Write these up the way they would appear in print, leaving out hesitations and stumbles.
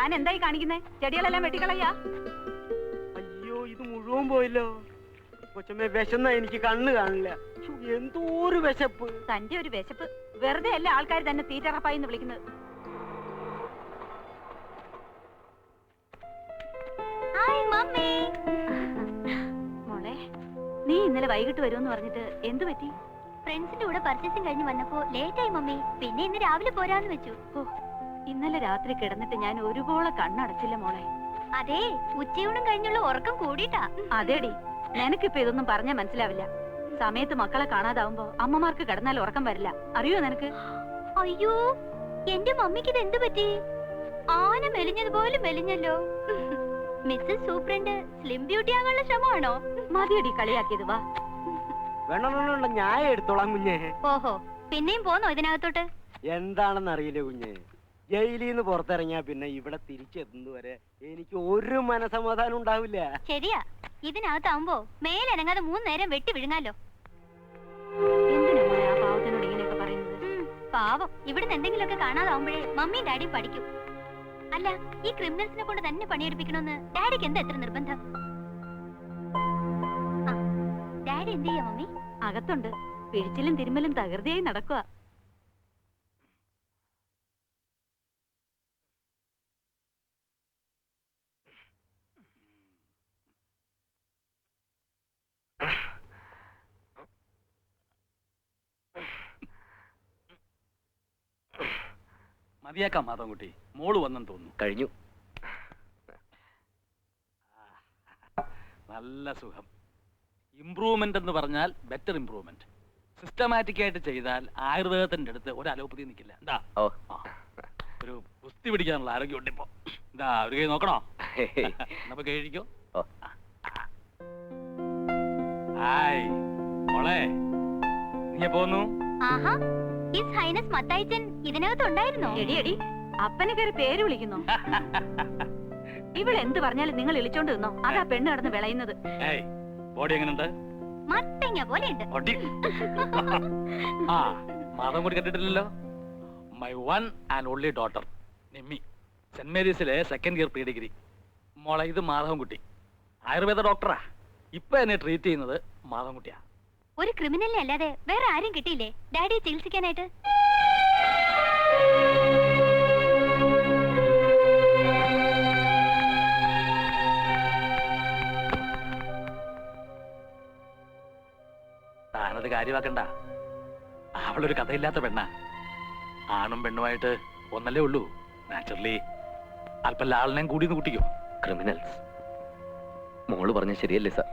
താൻ എന്തായി കാണിക്കുന്നേ? ചെടികളെല്ലാം വെട്ടിക്കളയാ? അയ്യോ, ഇത് മുഴുവൻ പോയല്ലോ. കൊച്ചമ്മേ, വിശന്ന എനിക്ക് കണ്ണ് കാണില്ല. എന്തോ ഒരു വിശപ്പ്. തന്റെ ഒരു വിശപ്പ് വെറുതെ അല്ല ആൾക്കാർ തന്നെ തീറ്ററപ്പായി എന്ന് വിളിക്കുന്നത്. മോളെ, നീ ഇന്നലെ വൈകിട്ട് വരുമെന്ന് പറഞ്ഞിട്ട് എന്തു പറ്റി? ഫ്രണ്ട്സിന്റെ കൂടെ പർച്ചേസിംഗ് കഴിഞ്ഞ് വന്നപ്പോ ലേറ്റ് ആയി മമ്മി. പിന്നെ ഇന്ന് രാവിലെ പോരാന്ന് വെച്ചു. ഇന്നലെ രാത്രി കിടന്നിട്ട് ഞാൻ ഒരുപോലെ കണ്ണടച്ചില്ല മോളെ. അതെ, ഉച്ചയൂണും കഴിഞ്ഞുള്ള ഉറക്കം കൂടിയിട്ടാ. അതേടി, നിനക്കിപ്പോ ഇതൊന്നും പറഞ്ഞാൽ മനസ്സിലാവില്ല. സമയത്ത് മക്കളെ കാണാതാവുമ്പോ അമ്മമാർക്ക് കിടന്നാൽ ഉറക്കം വരില്ല. അറിയോ നിനക്ക്? അയ്യോ, എന്റെ മമ്മിക്ക് ഇത് എന്ത് പറ്റി? ആന മെലിഞ്ഞതുപോലെ മെലിഞ്ഞല്ലോ. മിസ്സസ് സൂപ്രണ്ട് സ്ലിം ബ്യൂട്ടി ആകാനുള്ള ശ്രമമാണോ? മതിയടി കളിയാക്കിയത്. വാ, വേണമെന്നുള്ള ഞാൻ എടുത്തോളാം കുഞ്ഞേ. ഓഹോ, പിന്നെയും പോന്നോ ഇതിനകത്തോട്ട്? എന്താണെന്ന് അറിയില്ല കുഞ്ഞേ. ജയിലിൽ നിന്ന് പുറത്തിറങ്ങിയാ പിന്നെ ഇവിടെ തിരിച്ചെത്തുന്നതുവരെ എനിക്ക് ഒരു മനസമാധാനം ഉണ്ടാവില്ല. ശരിയാ, ഇതിനകത്താവുമ്പോ മേലനങ്ങാതെ 3 നേരം വെട്ടി വിഴുങ്ങാലോ. എന്തിനാ മോളെ ആ പാവത്തിനോട് ഇങ്ങനെയൊക്കെ പറയുന്നത്? പാവം, ഇവിടുന്ന് എന്തെങ്കിലുമൊക്കെ കാണാതാവുമ്പോഴേ മമ്മിയും ഡാഡിയും പഠിക്കും. അല്ല, ഈ ക്രിമിനൽസിനെ കൊണ്ട് തന്നെ പണിയെടുപ്പിക്കണമെന്ന് ഡാഡിക്ക് എന്താ എത്ര നിർബന്ധം? ഡാഡി എന്ത് ചെയ്യാ മമ്മി? അകത്തുണ്ട്. പിഴിച്ചിലും തിരുമ്മലും തകൃതിയായി നടക്കുക. മതിയാക്കാം മാധവൻകുട്ടി, മോള് വന്നെന്ന് തോന്നുന്നു. കഴിഞ്ഞു. നല്ല സുഖം. ഇംപ്രൂവ്മെന്റ് എന്ന് പറഞ്ഞാൽ ബെറ്റർ ഇംപ്രൂവ്മെന്റ്. സിസ്റ്റമാറ്റിക് ആയിട്ട് ചെയ്താൽ ആയുർവേദത്തിന്റെ അടുത്ത് ഒരു അലോപ്പതി നിൽക്കില്ല. എന്താ ഒരു കുസ്തി പിടിക്കാനുള്ള ആരോഗ്യം ഉണ്ട് ഇപ്പൊ. എന്താ ഒരു കൈ നോക്കണോ? എന്നപ്പോ കഴിക്കോ. ഹായ് മോളെ, നീ പോന്നു? ആഹാ, ഹിസ് ഹൈനസ് മത്തായിച്ചൻ ഇതിനകത്തുണ്ടായിരുന്നോ? എടി, അപ്പനെ കയറി പേര് വിളിക്കുന്നു. ഇവളെന്ത് പറഞ്ഞാലും നിങ്ങൾ ഇളിച്ചോണ്ട് നിന്നോ. അതാ പെണ്ണ് കിടന്ന് വിളയുന്നത്. ബോഡി എങ്ങനെയുണ്ട്? മത്തങ്ങ പോലെയുണ്ട്. ആ, മാധവൻ കൂടി കണ്ടിട്ടില്ലല്ലോ. My one and only daughter Nimmi, saint മേരീസിലെ 2nd ഇയർ പ്രീ ഡിഗ്രി. മോളെ, ഇത് മാധവൻകുട്ടി, ആയുർവേദ ഡോക്ടറാ. ഇപ്പൊ എന്നെ ട്രീറ്റ് ചെയ്യുന്നത് മാധവൻകുട്ടിയാ. ഒരു ക്രിമിനലിനെ അല്ലാതെ വേറെ ആരും കിട്ടിയില്ലേ ഡാഡിയെ ചികിത്സിക്കാനായിട്ട്? താനത് കാര്യമാക്കണ്ട. അവളൊരു കഥയില്ലാത്ത പെണ്ണാ. ആണും പെണ്ണുമായിട്ട് ഒന്നല്ലേ ഉള്ളൂ. നാച്ചുറലി അല്പം ലാളിനെയും കൂടി കൂട്ടിക്കോ. ക്രിമിനൽസ്. മോള് പറഞ്ഞ ശരിയല്ലേ സാർ?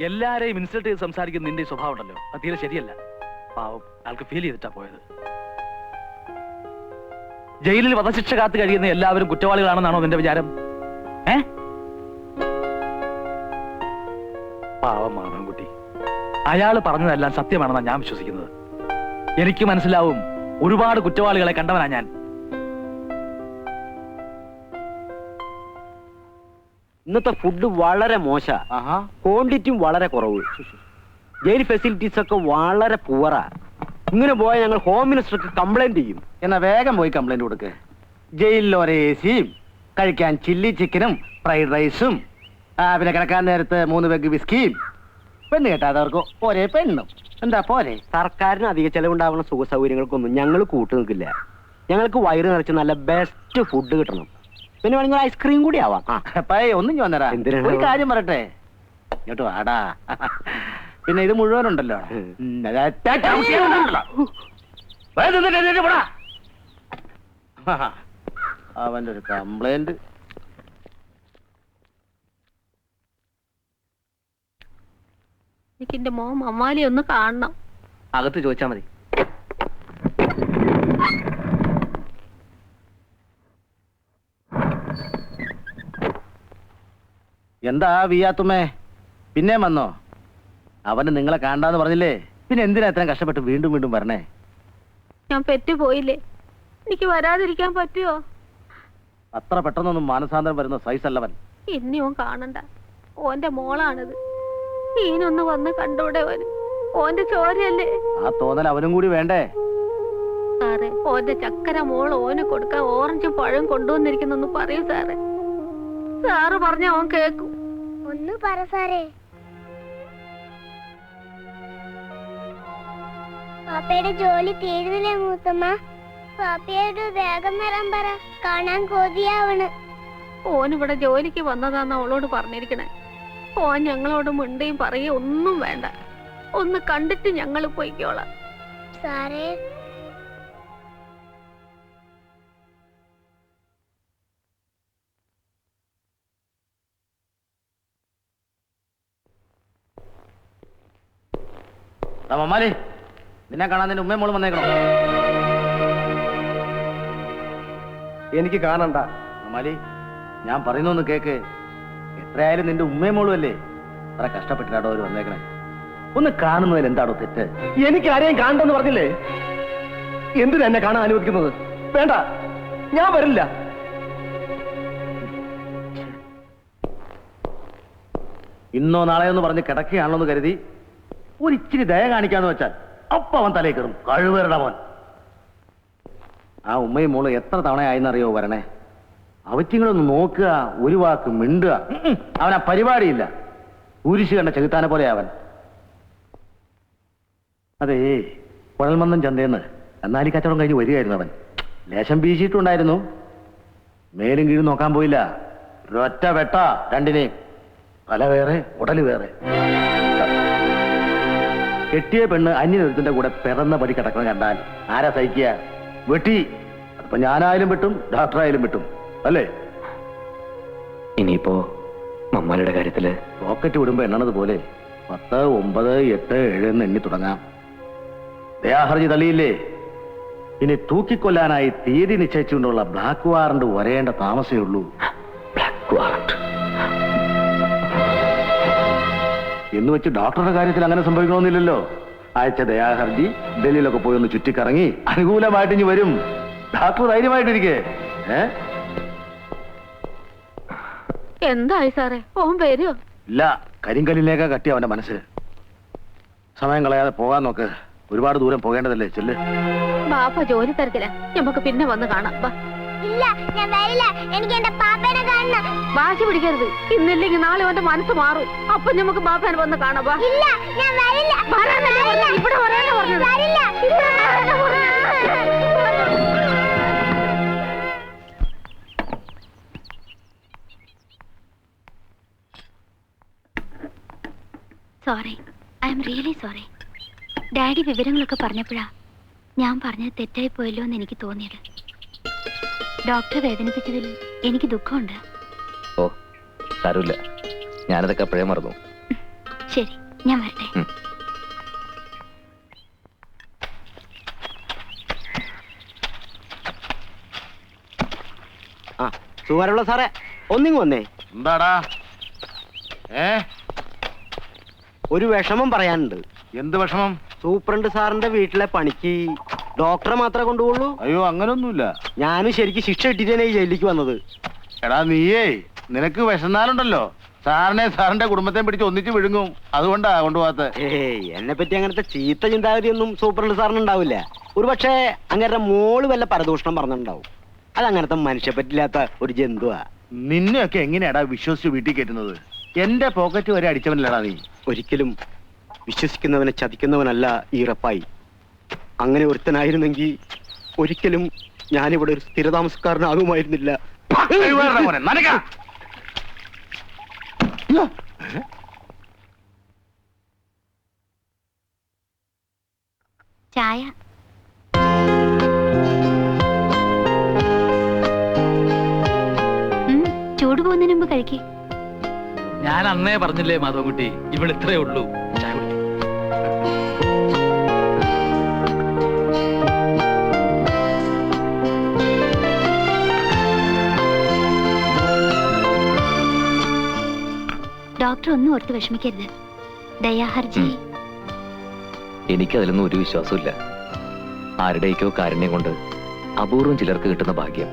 എല്ലാരെയും ഇൻസൾട്ട് ചെയ്ത് സംസാരിക്കുന്ന നിന്റെ സ്വഭാവം ഉണ്ടല്ലോ, അത് തീരെ ശരിയല്ല. പാവം, ആൾക്ക് ഫീൽ ചെയ്തിട്ടാ പോയത്. ജയിലിൽ വധശിക്ഷ കാത്തു കഴിയുന്ന എല്ലാവരും കുറ്റവാളികളാണെന്നാണോ നിന്റെ വിചാരം? പാവം മാധവൻകുട്ടി, അയാൾ പറഞ്ഞതെല്ലാം സത്യമാണെന്നാണ് ഞാൻ വിശ്വസിക്കുന്നത്. എനിക്ക് മനസ്സിലാവും, ഒരുപാട് കുറ്റവാളികളെ കണ്ടവനാ ഞാൻ. ഇന്നത്തെ ഫുഡ് വളരെ മോശ, ക്വാണ്ടിറ്റിയും വളരെ കുറവ്. ജയിൽ ഫെസിലിറ്റീസ് ഒക്കെ വളരെ പുവറാ. ഇങ്ങനെ പോയാൽ ഞങ്ങൾ ഹോം മിനിസ്റ്റർക്ക് കംപ്ലൈന്റ് ചെയ്യും. എന്നാ വേഗം പോയി കംപ്ലൈന്റ് കൊടുക്ക്. ജയിലിൽ ഒരേ എസിയും, കഴിക്കാൻ ചില്ലി ചിക്കനും ഫ്രൈഡ് റൈസും, പിന്നെ കിടക്കാൻ നേരത്ത് 3 പെഗ് വിസ്കിയും, പെണ്ണ് കേട്ടാതവർക്ക് ഒരേ പെണ്ണും. എന്താ പോരെ? സർക്കാരിന് അധിക ചെലവുണ്ടാവുന്ന സുഖ സൗകര്യങ്ങൾക്കൊന്നും ഞങ്ങൾ കൂട്ടു നിൽക്കില്ല. ഞങ്ങൾക്ക് വയറ് നിറച്ച് നല്ല ബെസ്റ്റ് ഫുഡ് കിട്ടണം. പിന്നെ വേണമെങ്കിൽ ഐസ്ക്രീം കൂടി ആവാം. ഒന്നും ചോന്നരാ, ഒരു കാര്യം പറയട്ടെ. ഇങ്ങോട്ട് വാടാ. പിന്നെ ഇത് മുഴുവനുണ്ടല്ലോ. അവന്റെ ഒരു കംപ്ലൈന്റ്. എനിക്ക് എന്റെ മോൻ മമ്മാലി ഒന്ന് കാണണം. അകത്ത് ചോദിച്ചാ മതി. എന്താ വിയാത്തുമ്മേ, പിന്നെ വന്നോ? അവന് നിങ്ങളെ കാണാന്ന് പറഞ്ഞില്ലേ, പിന്നെ എന്തിനാ ഇത്രയും കഷ്ടപ്പെട്ട് വീണ്ടും വീണ്ടും വരണേ? ഞാൻ പെറ്റുപോയില്ലേ, എനിക്ക് വരാതിരിക്കാൻ പറ്റുമോ? അത്ര പെട്ടെന്നൊന്നും മാനസാന്തരം വരുന്ന സൈസ് അല്ലവൻ. ഇനി ഓൻ കാണണ്ട, ഓന്റെ മോളാണിത്. ഈനൊന്ന് വന്ന് കണ്ടൂടെ ഓന്? ഓന്റെ ചോരയല്ലേ. ആ തോന്നൽ അവനും കൂടി വേണ്ടേ? സാറേ, ഓന്റെ ചക്കര മോൾ ഓന് കൊടുക്കാൻ ഓറഞ്ചും പഴം കൊണ്ടുവന്നിരിക്കുന്നെന്ന് പറയൂ സാറേ. സാറ് പറഞ്ഞ ഓൻ കേക്കും. ഒന്ന് പറ സാറേ. പാപ്പയുടെ ജോലി തീരുന്നില്ലേ മൂത്തമ്മ? പാപ്പയോട് വേഗം വരാൻ പറ, കാണാൻ കൊതിയാവണ്. ഓനിവിടെ ജോലിക്ക് വന്നതാന്ന് അവളോട് പറഞ്ഞിരിക്കണേ. ഓൻ ഞങ്ങളോട് മിണ്ടിയും പറയുകയും ഒന്നും വേണ്ട. ഒന്ന് കണ്ടിട്ട് ഞങ്ങൾ പോയിക്കോളാം. സാറേ, മമ്മാലി, നിന്നെ കാണാൻ നിന്റെ ഉമ്മയും മോളും വന്നേക്കണോ? എനിക്ക് കാണണ്ട. മമ്മാലി, ഞാൻ പറയുന്നൊന്ന് കേക്ക്. എത്രയായാലും നിന്റെ ഉമ്മയും മോളും അല്ലേ? അത്ര കഷ്ടപ്പെട്ടിട്ടാടോ അവർ വന്നേക്കണേ. ഒന്ന് കാണുന്നതിൽ എന്താണോ തെറ്റ്? എനിക്ക് ആരെയും കാണണ്ടെന്ന് പറഞ്ഞില്ലേ? എന്തിനാ എന്നെ കാണാൻ അനുവദിക്കുന്നത്? വേണ്ട, ഞാൻ വരില്ല. ഇന്നോ നാളെയോ എന്ന് പറഞ്ഞ് കിടക്കുകയാണല്ലോ എന്ന് കരുതി ഒരിച്ചിരി ദയ കാണിക്കാന്ന് വെച്ചാൽ അപ്പ അവൻ തലയിൽ കയറും. കഴിവേറുടെ മോൻ. ആ ഉമ്മയും മോള് എത്ര തവണയായെന്നറിയോ വരണേ? അവറ്റിങ്ങളൊന്ന് നോക്കുക, ഒരു വാക്ക് മിണ്ടുക. അവൻ ആ പരിപാടിയില്ല. കുരിശ് കണ്ട ചെകുത്താനെ പോലെ അവൻ. അതേ, കുഴൽമന്ദം ചന്തേന്ന് എന്നാലി കച്ചവടം കഴിഞ്ഞ് വരികയായിരുന്നു അവൻ. ലേശം വീശിയിട്ടുണ്ടായിരുന്നു. മേലും കീഴും നോക്കാൻ പോയില്ല. ഒരൊറ്റ വെട്ട രണ്ടിനെയും. തല വേറെ, ഉടല് വേറെ. കെട്ടിയ പെണ്ണ് അന്യനൊരുത്തിന്റെ കൂടെ പിറന്ന പടി കിടക്കണം കണ്ടാൽ ആരാ സഹിക്കുക? വെട്ടി. അതിപ്പോ ഞാനായാലും വെട്ടും, ഡോക്ടറായാലും വെട്ടും, അല്ലേ? ഇനിയിപ്പോ മമ്മാലിയുടെ കാര്യത്തില് റോക്കറ്റ് വിടുമ്പോ എണ്ണണത് പോലെ 10, 9, 8, 7 എന്ന് എണ്ണി തുടങ്ങാം. ദയാഹർജി തള്ളിയില്ലേ? ഇനി തൂക്കിക്കൊല്ലാനായി തീയതി നിശ്ചയിച്ചുകൊണ്ടുള്ള ബ്ലാക്ക് വാറണ്ട് വരേണ്ട താമസമേ ഉള്ളൂ. ബ്ലാക്ക് വാറണ്ട് എന്ന് വെച്ച് ഡോക്ടറുടെ കാര്യത്തിൽ അങ്ങനെ സംഭവിക്കണമെന്നില്ലല്ലോ. അയച്ച ദയാഹർജി ഡൽഹിയിലൊക്കെ പോയി ഒന്ന് ചുറ്റിക്കറങ്ങി അനുകൂലമായിട്ട് ഇനി വരും. ഡോക്ടർ ധൈര്യമായിട്ടിരിക്കേ. എന്തായി സാറേ, ഓൻ വരുമോ? ഇല്ല, കരിങ്കല്ലിനേക്കാ കട്ടി അവന്റെ മനസ്സ്. സമയം കളയാതെ പോകാൻ നോക്ക്. ഒരുപാട് ദൂരം പോകേണ്ടതല്ലേ. ചെല്ല്. ബാപ്പ ജോലി തിരക്കില്ല, നമുക്ക് പിന്നെ വന്ന് കാണാം. ബാ. ഇല്ല, ഞാൻ വരില്ല. എനിക്ക് എന്റെ പാപ്പേനെ കാണണം. വാശി പിടിക്കരുത്. ഇന്നില്ലെങ്കിൽ നാളെ അവന്റെ മനസ്സ് മാറും. അപ്പൊ നമുക്ക് ബാപ്പേനെ വന്ന് കാണാം. ബാ. ഇല്ല, ഞാൻ വരില്ല. വരാനല്ലേ പറഞ്ഞത്? ഇവിടെ വരാനാ പറഞ്ഞത്. വരില്ല. ഇവിടെ വരാനാ പറഞ്ഞത്. Sorry, I am really sorry. Daddy വിവരങ്ങളൊക്കെ പറഞ്ഞപ്പോഴാ ഞാൻ പറഞ്ഞത് തെറ്റായി പോയല്ലോ എന്ന് എനിക്ക് തോന്നിയത്. ഡോക്ടറെ വേദനിപ്പിച്ചതിൽ എനിക്ക് ദുഃഖമുണ്ട്. ഓ സാരമില്ല, ഞാനതൊക്കെ അപ്പോഴേ മറന്നു. ശരി, ഞാൻ വരട്ടെ. ആ, സുമാരമുള്ള സാറേ, ഒന്നിങ്ങ് വന്നേ. എന്താടാ? ഒരു വിഷമം പറയാനുണ്ട്. എന്ത് വിഷമം? സൂപ്രണ്ട് സാറിന്റെ വീട്ടിലെ പണിക്ക് ഡോക്ടറെ മാത്രമേ കൊണ്ടുപോകുള്ളൂ. അയ്യോ, അങ്ങനൊന്നുമില്ല. ഞാനും ശരിക്കും ശിക്ഷ ഇട്ടിട്ടാണ് ഈ ജയിലിലേക്ക് വന്നത്. എടാ നീയേ, നിനക്ക് വിശന്നാലുണ്ടല്ലോ സാറിനെ സാറിന്റെ കുടുംബത്തെ പിടിച്ച് ഒന്നിച്ച് വിഴുങ്ങും. അതുകൊണ്ടാ കൊണ്ടുപോകാത്ത. ഏയ്, എന്നെ പറ്റി അങ്ങനത്തെ ചീത്ത ചിന്താഗതിയൊന്നും സൂപ്രണ്ട് സാറിന് ഉണ്ടാവില്ല. ഒരു പക്ഷേ അങ്ങനെ മോള് വല്ല പരദൂഷണം പറഞ്ഞിട്ടുണ്ടാവും. അതങ്ങനത്തെ മനുഷ്യ പറ്റില്ലാത്ത ഒരു ജന്തുവാ. നിന്നെയൊക്കെ എങ്ങനെയാടാ വിശ്വസിച്ച് വീട്ടിൽ കയറ്റുന്നത്? എന്റെ പോക്കറ്റ് വരെ അടിച്ചവനല്ലടാ നീ. ഒരിക്കലും വിശ്വസിക്കുന്നവനെ ചതിക്കുന്നവനല്ല ഈ റപ്പായി. അങ്ങനെ ഒരുത്തനായിരുന്നെങ്കിൽ ഒരിക്കലും ഞാനിവിടെ ഒരു സ്ഥിരതാമസക്കാരനാകുമായിരുന്നില്ല. ചായ. ചൂട് പോകുന്നതിന് മുമ്പ് കഴിക്കേ. ഞാൻ അന്നേ പറഞ്ഞില്ലേ മാധവൻകുട്ടി, ഇവിടെ ഇത്രേ ഉള്ളൂ. ചായ കുടിക്കും. ഡോക്ടർ ഒന്നും ഓർത്ത് വിഷമിക്കരുത്. ദയാഹർജി എനിക്കതിലൊന്നും ഒരു വിശ്വാസമില്ല. ആരുടെയൊക്കെയോ കാരുണ്യം കൊണ്ട് അപൂർവം ചിലർക്ക് കിട്ടുന്ന ഭാഗ്യം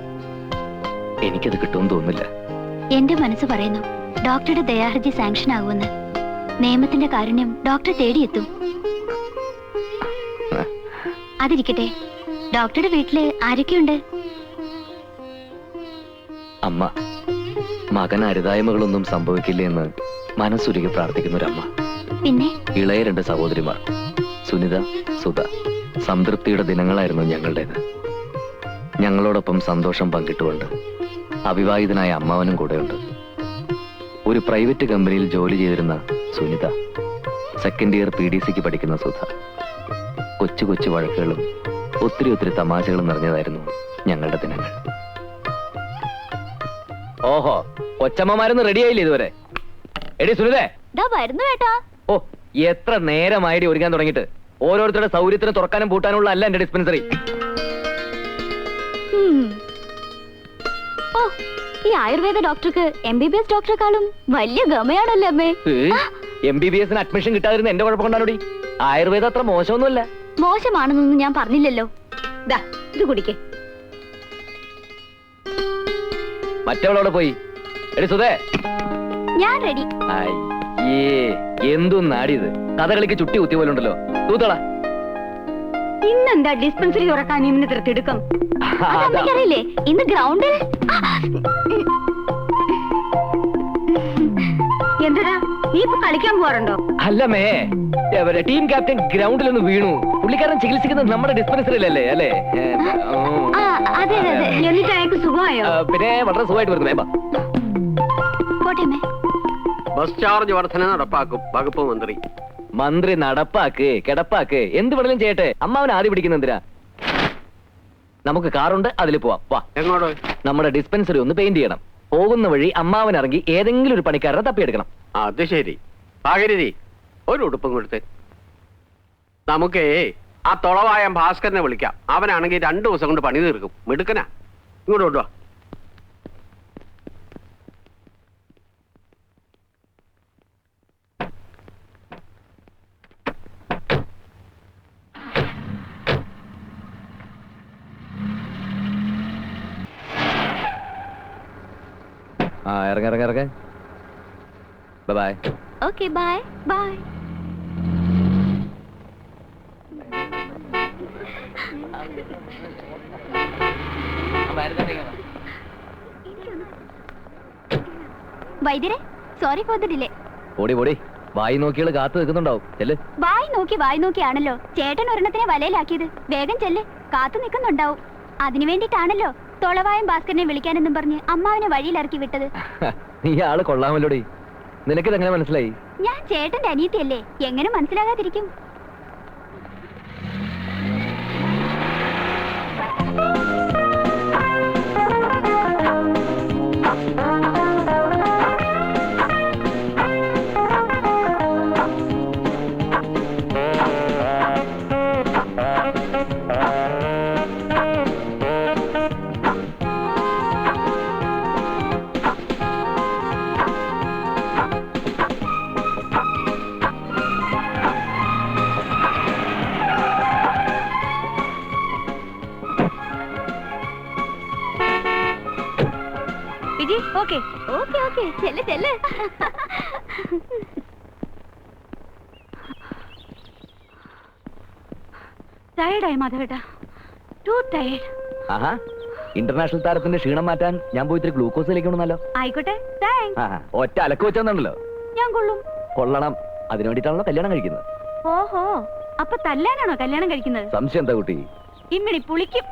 എനിക്കത് കിട്ടുമെന്ന് തോന്നുന്നില്ല. എന്റെ മനസ്സ് പറയുന്നു ഡോക്ടറുടെ ദയാഹർജി സാങ്ഷൻ ആകുമെന്ന്. നിയമത്തിന്റെ കാരുണ്യം ഡോക്ടറെ തേടിയെത്തും. അതിരിക്കട്ടെ, ഡോക്ടറുടെ വീട്ടില് ആരൊക്കെയുണ്ട്? അമ്മ, മകൻ അരുതായ്മകളൊന്നും സംഭവിക്കില്ല എന്ന് മനസ്സുരുകി പ്രാർത്ഥിക്കുന്ന ഒരമ്മ. പിന്നെ ഇളയ 2 സഹോദരിമാർ, സുനിത, സുധ. സംതൃപ്തിയുടെ ദിനങ്ങളായിരുന്നു ഞങ്ങളുടേത്. ഞങ്ങളോടൊപ്പം സന്തോഷം പങ്കിട്ടുകൊണ്ട് അവിവാഹിതനായ അമ്മാവനും കൂടെയുണ്ട്. ഒരു പ്രൈവറ്റ് കമ്പനിയിൽ ജോലി ചെയ്തിരുന്ന സുനിത, സെക്കൻഡ് ഇയർ PDCക്ക് പഠിക്കുന്ന സുധ. കൊച്ചു കൊച്ചു വഴക്കുകളും ഒത്തിരി തമാശകളും നിറഞ്ഞതായിരുന്നു ഞങ്ങളുടെ ദിനങ്ങൾ. ഓഹോ, കൊച്ചമ്മമാരൊന്നും റെഡിയായില്ലേ ഇതുവരെ? എടി സുനിതേ, വരുന്നു കേട്ടോ. ഓ, എത്ര നേരമായിട്ട് ഒരുങ്ങാൻ തുടങ്ങിയിട്ട്. ഓരോരുത്തരുടെ സൗകര്യത്തിന് തുറക്കാനും പൂട്ടാനുള്ള അല്ല എന്റെ ഡിസ്പെൻസറി. ഓ, ഈ ആയുർവേദ ഡോക്ടർക്ക് MBBS ഡോക്ടറെക്കാളും വലിയ ഗമയാണല്ലോ അമ്മേ. MBBS അഡ്മിഷൻ കിട്ടാതിരുന്ന എന്റെ കുഴപ്പം കൊണ്ടാണോടി. ആയുർവേദം അത്ര മോശമൊന്നുമല്ല. മോശമാണെന്നൊന്നും ഞാൻ പറഞ്ഞില്ലല്ലോ. ഇത് കുടിക്കേ. മറ്റവളോടെ പോയി. എടി സുധേ, ഞാൻ റെഡി. അയ്യേ, എന്തും നാടിയത്. കഥകളിക്ക് ചുട്ടി കുത്തിയ പോലെ ഉണ്ടല്ലോ. തൂത്തള. ഇന്നെന്താ ഡിസ്പെൻസറി തുറക്കാൻ ഇന്നത്ര തിടുക്കം? അറിയില്ലേ, ഇന്ന് ഗ്രൗണ്ടിൽ എന്താ നീ ഇപ്പൊ കളിക്കാൻ പോവാറുണ്ടോ? അല്ലമ്മേ, ടീം ക്യാപ്റ്റൻ ഗ്രൗണ്ടിൽ ഒന്ന് വീണു. പുള്ളിക്കാരൻ ചികിത്സിക്കുന്നത് നമ്മുടെ ഡിസ്പെൻസറിയിലല്ലേ അല്ലേ? അതെ അതെ അതെ. എന്നിട്ട് അയാൾക്ക് സുഖമായോ? പിന്നെ വളരെ സുഖമായിട്ട് വരുന്നു. പോട്ടെ. ബസ് ചാർജ് വർധന നടപ്പാക്കും വകുപ്പ് മന്ത്രി. മന്ത്രി നടപ്പാക്ക് കിടപ്പാക്ക് എന്ത് വേണേലും ചെയ്യട്ടെ. അമ്മാവൻ ആദ്യം പിടിക്കുന്ന എന്തിനാ? നമുക്ക് കാറുണ്ട്, അതിൽ പോവാം. വാ. എങ്ങോട്ട്? നമ്മുടെ ഡിസ്പെൻസറി ഒന്ന് പെയിന്റ് ചെയ്യണം. പോകുന്ന വഴി അമ്മാവൻ ഇറങ്ങി ഏതെങ്കിലും ഒരു പണിക്കാരനെ തപ്പിയെടുക്കണം. അത് ശരി. ഭാഗരതി, ഒരു ഉടുപ്പും കൊടുത്തേ. നമുക്കേ ആ തൊളവായ ഭാസ്കരനെ വിളിക്കാം. അവനാണെങ്കിൽ 2 ദിവസം കൊണ്ട് പണി തീർക്കും. മിടുക്കനാ. ഇങ്ങോട്ട് കൊണ്ടുവാ. ഇറങ്ങ. ബൈ. Okay, bye bye. വൈദ്യരെ, സോറി ഫോർ ദ ഡിലേ. ഓടി വായി നോക്കിയാൽ കാത്തു നിൽക്കുന്നുണ്ടാവും. ചെല്ല്. വായി നോക്കിയാണല്ലോ ചേട്ടൻ ഒരെണ്ണത്തിനെ വലയിലാക്കിയത്. വേഗം ചെല്ല്, കാത്തു നിൽക്കുന്നുണ്ടാവും. അതിനു വേണ്ടിട്ടാണല്ലോ തൊളവായം ഭാസ്കരനെ വിളിക്കാനെന്നും പറഞ്ഞ് അമ്മാവനെ വഴിയിലിറക്കി വിട്ടത്. നീ ആള് കൊള്ളാമല്ലോടി. നിനക്കിതെങ്ങനെ മനസ്സിലായി? ഞാൻ ചേട്ടന്റെ അനിയത്തിയല്ലേ, എങ്ങനെ മനസ്സിലാകാതിരിക്കും? ഓക്കെ ഓക്കെ ഓക്കെ, ചെല്ല് ചെല്ല്. ടയർഡായി മാധവേട്ടാ, ടു ടയർഡ്. ആഹാ, ഇന്റർനാഷണൽ താരത്തിന്റെ ക്ഷീണം മാറ്റാൻ ഞാൻ പോയി ഇത്തിരി ഗ്ലൂക്കോസ് ലേക്കണമെന്നല്ലോ. ആയിക്കോട്ടെ, താങ്ക്സ്. ഒറ്റ അലക്ക് വെച്ചെന്നുണ്ടല്ലോ. ഞാൻ കൊള്ളും. കൊള്ളണം. അതിനു വേണ്ടിട്ടാണല്ലോ കല്യാണം കഴിക്കുന്നത്. ഓഹോ, അപ്പൊ തല്ലാനാണോ കല്യാണം കഴിക്കുന്നത്? സംശയം എന്താ കുട്ടി? ഇമ്മിണി പുളിക്കും.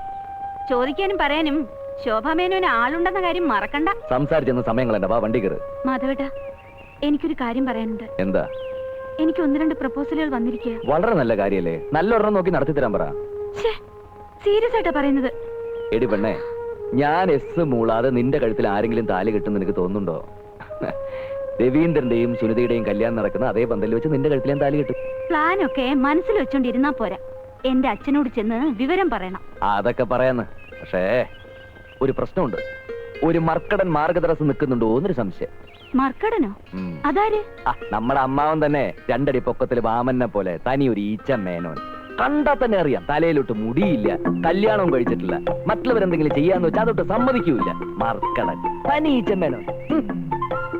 ചോദിക്കാനും പറയാനും ശോഭാമേനോന് ആളുണ്ടെന്ന കാര്യം മറക്കണ്ട. സംസാരിച്ചെന്ന സമയങ്ങളെന്താ? വാ, വണ്ടി കയറ്. മാധവേട്ടാ, എനിക്കൊരു കാര്യം പറയാനുണ്ട്. എന്താ? എനിക്ക് 1-2 പ്രപ്പോസലുകൾ വന്നിരിക്കുക. വളരെ നല്ല കാര്യല്ലേ. നല്ലൊരെണ്ണം നോക്കി നടത്തി തരാൻ പറ. സീരിയസ് ആയിട്ടാ പറയുന്നത്. എടി പെണ്ണേ, ഞാൻ എസ് മൂളാതെ നിന്റെ കഴുത്തിൽ ആരെങ്കിലും താലി കിട്ടും നിനക്ക് തോന്നുന്നുണ്ടോ? രവീന്ദ്രന്റെയും സുനിതയുടെയും കല്യാണം നടക്കുന്ന അതേ പന്തലിൽ വെച്ച് നിന്റെ കഴുത്തിൽ ഞാൻ താലി കിട്ടും. പ്ലാനൊക്കെ മനസ്സിൽ വെച്ചോണ്ടിരുന്നാ പോരാ, എന്റെ അച്ഛനോട് ചെന്ന് വിവരം പറയണം. അതൊക്കെ പറയാന്ന്. പക്ഷേ ഒരു പ്രശ്നമുണ്ട്. ഒരു മർക്കടൻ മാർഗതടസ്സം നിൽക്കുന്നുണ്ടോ എന്നൊരു സംശയം. മർക്കടനോ? ഉം. അതാര്? നമ്മുടെ അമ്മാവൻ തന്നെ 2 അടി പൊക്കത്തിൽ വാമനെ പോലെ തനി ഒരു ഈച്ച മേനോൻ. കണ്ടാ തന്നെ അറിയാം, തലയിലോട്ട് മുടിയില്ല, കല്യാണവും കഴിച്ചിട്ടില്ല, മറ്റുള്ളവരെന്തെങ്കിലും ചെയ്യാന്ന് വെച്ചാൽ അതൊട്ട് സമ്മതിക്കൂല. മർക്കടൻ, തനി ഈച്ച മേനോൻ.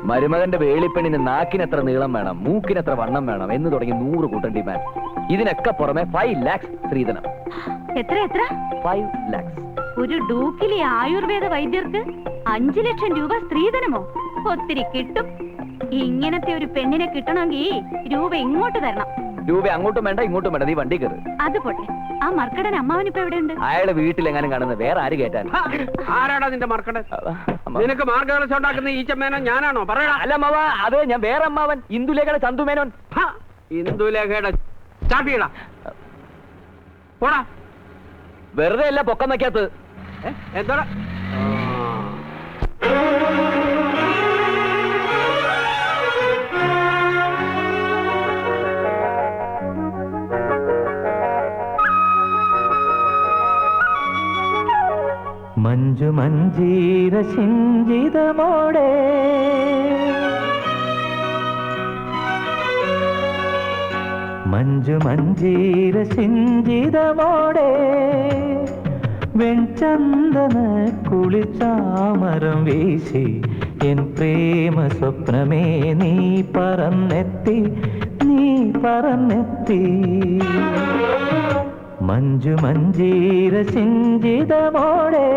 മരുമകന്റെ വേളിപ്പെണ്ണിന് നാക്കിനെത്ര നീളം വേണം, മൂക്കിനെത്ര വണ്ണം വേണം എന്ന് തുടങ്ങി 100 കൂട്ടം ഡിമാൻഡ്. ഇതിനൊക്കെ പുറമെ 5 lakhs സ്ത്രീധനം. എത്ര എത്ര? 5 lakhs. ഒരു ഡൂക്കിലെ ആയുർവേദ വൈദ്യർക്ക് 5 ലക്ഷം രൂപ സ്ത്രീധനമോ? ഒത്തിരി കിട്ടും. ഇങ്ങനത്തെ ഒരു പെണ്ണിനെ കിട്ടണമെങ്കിൽ രൂപ ഇങ്ങോട്ട് തരണം. രൂപ അങ്ങോട്ടും വേണ്ട ഇങ്ങോട്ടും വേണ്ട, നീ വണ്ടി കയറ്. അത് പോട്ടെ, ആ മർക്കടൻ അമ്മാവനിപ്പോ എവിടെയുണ്ട്? അയാളെ വീട്ടിലെങ്ങാനും കാണുന്നത് വേറെ ആര് കേട്ടാൻ? ആരാടാ നിന്റെ മാർക്കടൻ? നിനക്ക് മാർഗദർശനം ഉണ്ടാക്കുന്ന ഈ ചെമ്മേനോ ഞാനാണോ? പറയടാ. അല്ല അമ്മാവ, അതെ ഞാൻ വേറെ അമ്മാവൻ, ഇന്ദുലേഖയുടെ ചന്തു മേനോൻ. ഇന്ദുലേഖയുടെ ചാട്ടിയിടാ പോടാ. വെറുതെ അല്ല പൊക്കം വയ്ക്കാത്തത്. എന്താ മഞ്ജു മഞ്ജീര സിഞ്ചിതമോടെ മഞ്ജു മഞ്ജീര സിഞ്ചിതമോടെ വെൺചന്ദന കുളിച്ചാമരം വീശി എൻ പ്രേമ സ്വപ്നമേ നീ പറന്നെത്തി, നീ പറന്നെത്തി. മഞ്ജു മഞ്ജീര സിഞ്ചിതമോടെ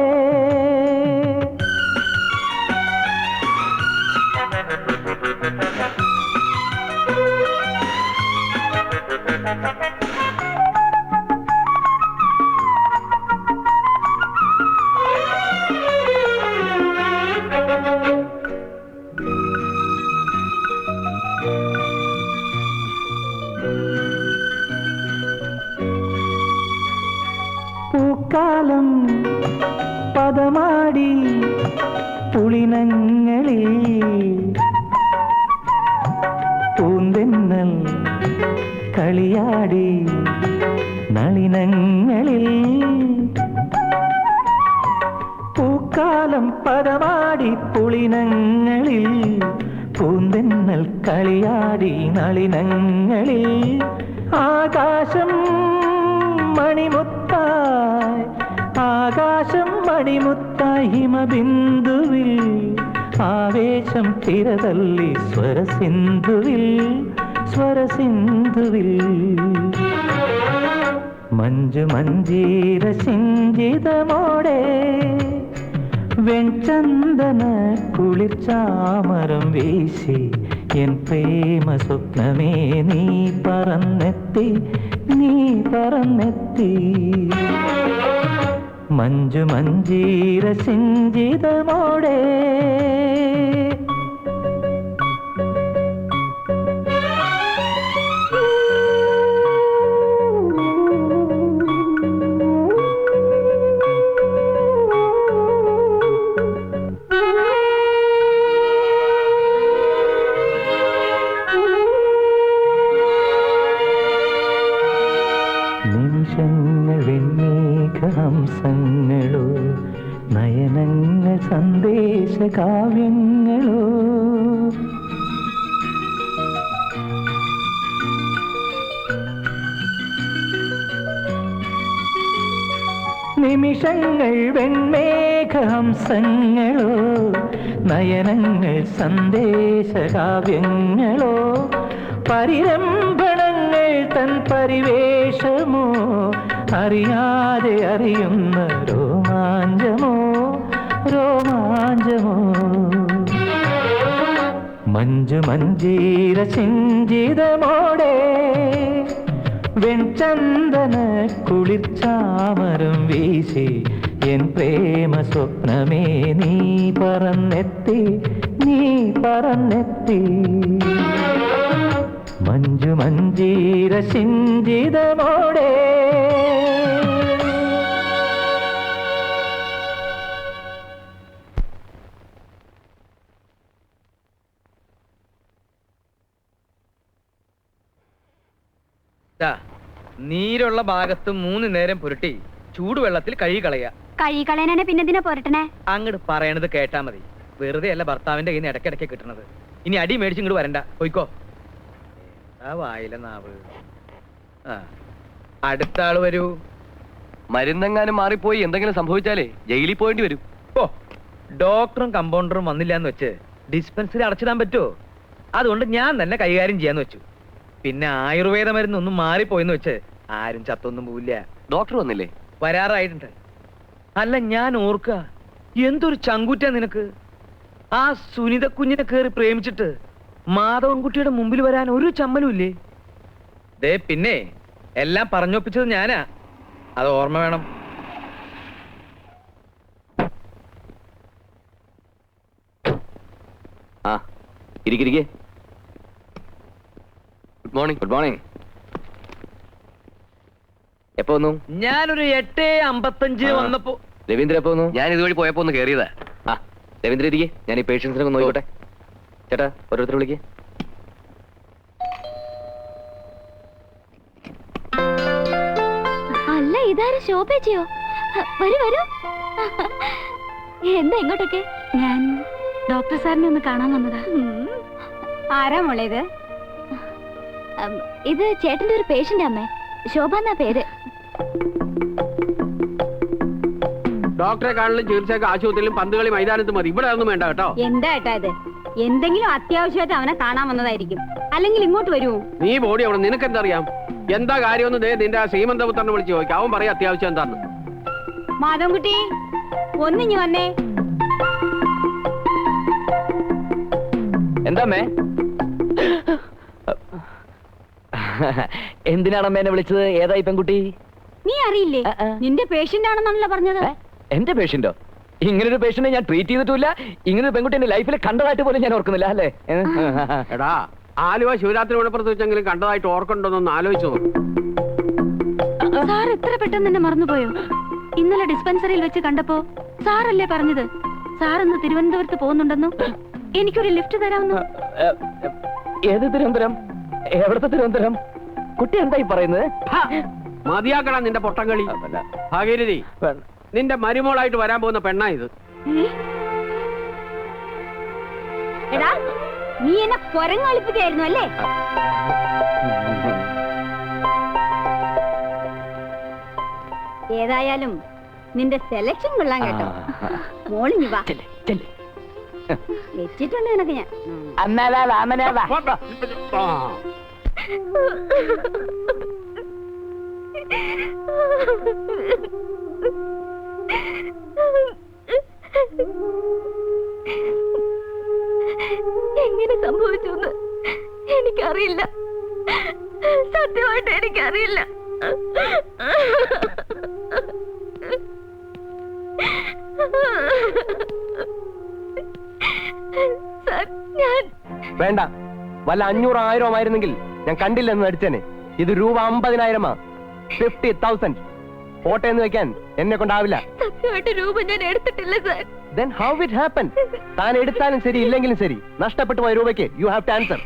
പൂക്കാലം പദമാടി പുളിനങ്ങളിൽ പൂന്തെന്നൽ കളിയാടി നളിനങ്ങളിൽ. പൂക്കാലം പദമാടി പുളിനങ്ങളിൽ പൂന്തെന്നൽ കളിയാടി നളിനങ്ങളിൽ. ആകാശം മണിമുത്തായി, ആകാശം മണിമുത്തായി ഹിമബിന്ദുവിൽ ആവേശം തിരതല്ലി സ്വരസിന്ധുവിൽ, സ്വരസിന്ധുവിൽ. മഞ്ജു മഞ്ജീര സിഞ്ചിതമോടെ വെൺചന്ദന കുളിർച്ചാമരം വീശി എൻ പ്രേമ സ്വപ്നമേ നീ പറന്നെത്തി, നീ പറന്നെത്തി. മഞ്ജു മഞ്ജീര സിഞ്ചിതമോടെ നിമിഷങ്ങൾ വെണ്ണീകഹംസങ്ങളോ, നയനങ്ങൾ സന്ദേശ കാവ്യങ്ങളോ. നിമിഷങ്ങൾ വെൺമേഘഹംസങ്ങളോ, നയനങ്ങൾ സന്ദേശ കാവ്യങ്ങളോ. പരിരംഭണങ്ങൾ തൻ പരിവേഷമോ, അറിയാതെ അറിയുന്ന രോമാഞ്ചമോ, രോമാഞ്ചമോ. മഞ്ജു മഞ്ജീര സിഞ്ചിതമോടെ വെൺചന്ദന കുളിർച്ചാമരം വീശി എൻ പ്രേമ സ്വപ്നമേ നീ പറന്നെത്തി, നീ പറന്നെത്തി. മഞ്ജു മഞ്ജീര സിഞ്ചിതമോടെ നീരുള്ള ഭാഗത്ത് 3 നേരം പുരട്ടി ചൂടുവെള്ളത്തിൽ കഴുകി കളയാ. കഴുകി കളയാനെ പിന്നെന്തിനാ പോരട്ടനെ? അങ്ങോട്ട് പറയണത് കേട്ടാ മതി. വെറുതെ അല്ല ഭർത്താവിന്റെ കയ്യിൽ നിന്ന് ഇടയ്ക്കിടയ്ക്ക് കിട്ടണത്. ഇനി അടി മേടിച്ച് ഇങ്ങോട്ട് വരണ്ട, പോയിക്കോ. ആ വായില നാവ്. ആ അടുത്ത ആള് വരൂ. മരുന്നെങ്ങാനും മാറിപ്പോയി എന്തെങ്കിലും സംഭവിച്ചാലേ ജയിലിൽ പോയേണ്ടി വരും. ഓ, ഡോക്ടറും കമ്പൗണ്ടറും വന്നില്ല എന്ന് വെച്ച് ഡിസ്പെൻസറി അടച്ചിടാൻ പറ്റുമോ? അതുകൊണ്ട് ഞാൻ തന്നെ കൈകാര്യം ചെയ്യാന്ന് വെച്ചു. പിന്നെ ആയുർവേദ മരുന്നൊന്നും മാറിപ്പോയെന്ന് വെച്ച് ആരും ചത്തൊന്നും പോവില്ല. ഡോക്ടർ വന്നില്ലേ? വരാറായിട്ടുണ്ട്. അല്ല, ഞാൻ ഓർക്കുക, എന്തൊരു ചങ്കൂറ്റ നിനക്ക്. ആ സുനിത കുഞ്ഞിനെ കയറി പ്രേമിച്ചിട്ട് മാധവൻകുട്ടിയുടെ മുമ്പിൽ വരാൻ ഒരു ചമ്മലും ഇല്ലേ? ദേ, പിന്നെ എല്ലാം പറഞ്ഞൊപ്പിച്ചത് ഞാനാ, അത് ഓർമ്മ വേണം. ആ ഇരിക്കിരിക്കേ. Good morning. Good morning. എപ്പോ വന്നു? ഞാനൊരു 8:55 വന്നപ്പോ. രവീന്ദ്രൻ എപ്പോ വന്നു? ഞാൻ ഇതുവഴി പോയപ്പോ ഒന്ന് കയറിയതാ. ആ രവീന്ദ്രൻ ഇരിക്കേ, ഞാൻ ഈ പേഷ്യൻസിനെ ഒന്ന് നോക്കട്ടെ. ചേട്ടാ, ഓരോരുത്തർ വിളിക്കേ. അല്ല, ഇതാരും ശോഭേച്ചിയോ? വരൂ വരൂ. എന്താ ഇങ്ങോട്ടൊക്കെ? ഞാൻ ഡോക്ടർ സാറിനെ ഒന്ന് കാണാൻ വന്നതാ. ആരാ മോളെ ഇത്? ഇത് ചേട്ടന്റെ ഒരു പേഷ്യന്റ് അമ്മേ, ശോഭ എന്നാ പേര്. ഡോക്ടറെ കാണലും ചികിത്സയൊക്കെ ആശുപത്രിയിലും പന്തുകളി മൈതാനത്ത് മതി, ഇവിടെ ഒന്നും വേണ്ട കേട്ടോ. എന്താ ഏട്ടാ ഇത്? എന്തെങ്കിലും അത്യാവശ്യമായിട്ട് അവനെ കാണാൻ വന്നതായിരിക്കും, അല്ലെങ്കിൽ ഇങ്ങോട്ട് വരുമോ? നീ ബോഡി അവിടെ, നിനക്കെന്തറിയാം? എന്താ കാര്യമൊന്നും നിന്റെ ആ ശ്രീമന്തപുത്രനെ വിളിച്ച് ചോദിക്കാം, അവൻ പറയാം അത്യാവശ്യം എന്താന്ന്. മാധവൻകുട്ടി, ഒന്നിഞ്ഞു വന്നേ. എന്താമ്മേ? എന്തിനാണ് എന്നെ വിളിച്ചത്? ഏതായി പെൺകുട്ടി? നീ അറിയില്ലേ? നിന്റെ പേഷ്യന്റ് ആണെന്നാണല്ലോ പറഞ്ഞത്. എന്റെ പേഷ്യന്റോ? ഇങ്ങനൊരു പേഷ്യന്റിനെ ഞാൻ ട്രീറ്റ് ചെയ്തിട്ടില്ല. ഇങ്ങനൊരു പെൺകുട്ടി എന്റെ ലൈഫിൽ കണ്ടതായിട്ട് പോലും ഞാൻ ഓർക്കുന്നില്ല. അല്ലേ? എടാ, ആലുവ ശിവരാത്രി മണപ്പുറത്ത് വെച്ചെങ്കിലും കണ്ടതായിട്ട് ഓർക്കണ്ടോന്നൊന്ന് ആലോചിച്ചു. സാർ എത്ര പെട്ടെന്ന് എന്നെ മറന്നുപോയോ? ഇന്നലെ ഡിസ്പെൻസറിയിൽ വെച്ച് കണ്ടപ്പോ സാറല്ലേ പറഞ്ഞത് സാർ ഇന്ന് തിരുവനന്തപുരത്ത് പോകുന്നുണ്ടെന്നു? എനിക്കൊരു ലിഫ്റ്റ് തരാമെന്നു. ഏത് തിരുവനന്തപുരം? എവിടത്തെ തിരുവനന്തപുരം? കുട്ടി എന്തായി പറയുന്നത്? മതിയാക്കടാ നിന്റെ പൊട്ടംകളി. ഭാഗീരഥി, നിന്റെ മരുമോളായിട്ട് വരാൻ പോകുന്ന പെണ്ണാ ഇത്. എടാ, നീ എന്നെ കൊരങ്ങളിപ്പിക്കായിരുന്നു അല്ലേ? ഏതായാലും നിന്റെ സെലക്ഷൻ കൊള്ളാൻ കേട്ടോ. മോളിഞ്ഞു വാ, വെച്ചിട്ടുണ്ട് നിനക്ക് ഞാൻ. എങ്ങനെ സംഭവിച്ചു എനിക്കറിയില്ല, സത്യമായിട്ട് എനിക്കറിയില്ല. വേണ്ട, വല്ല 500,000 ആയിരുന്നെങ്കിൽ ഞാൻ കണ്ടില്ലെന്ന് നടിച്ചേനെ. ഇത് രൂപ 50,000. 50,000 കോട്ടയെന്ന് വെക്കാൻ എന്നെ കൊണ്ടാവില്ല. സത്യമായിട്ട് രൂപ ഞാൻ എടുത്തിട്ടില്ല sir. Then how it happened? താൻ എടുത്താലും ശരി ഇല്ലെങ്കിലും ശരി, നഷ്ടപ്പെട്ടു പോയ രൂപയ്ക്ക് യു ഹാവ് ടു ആൻസർ.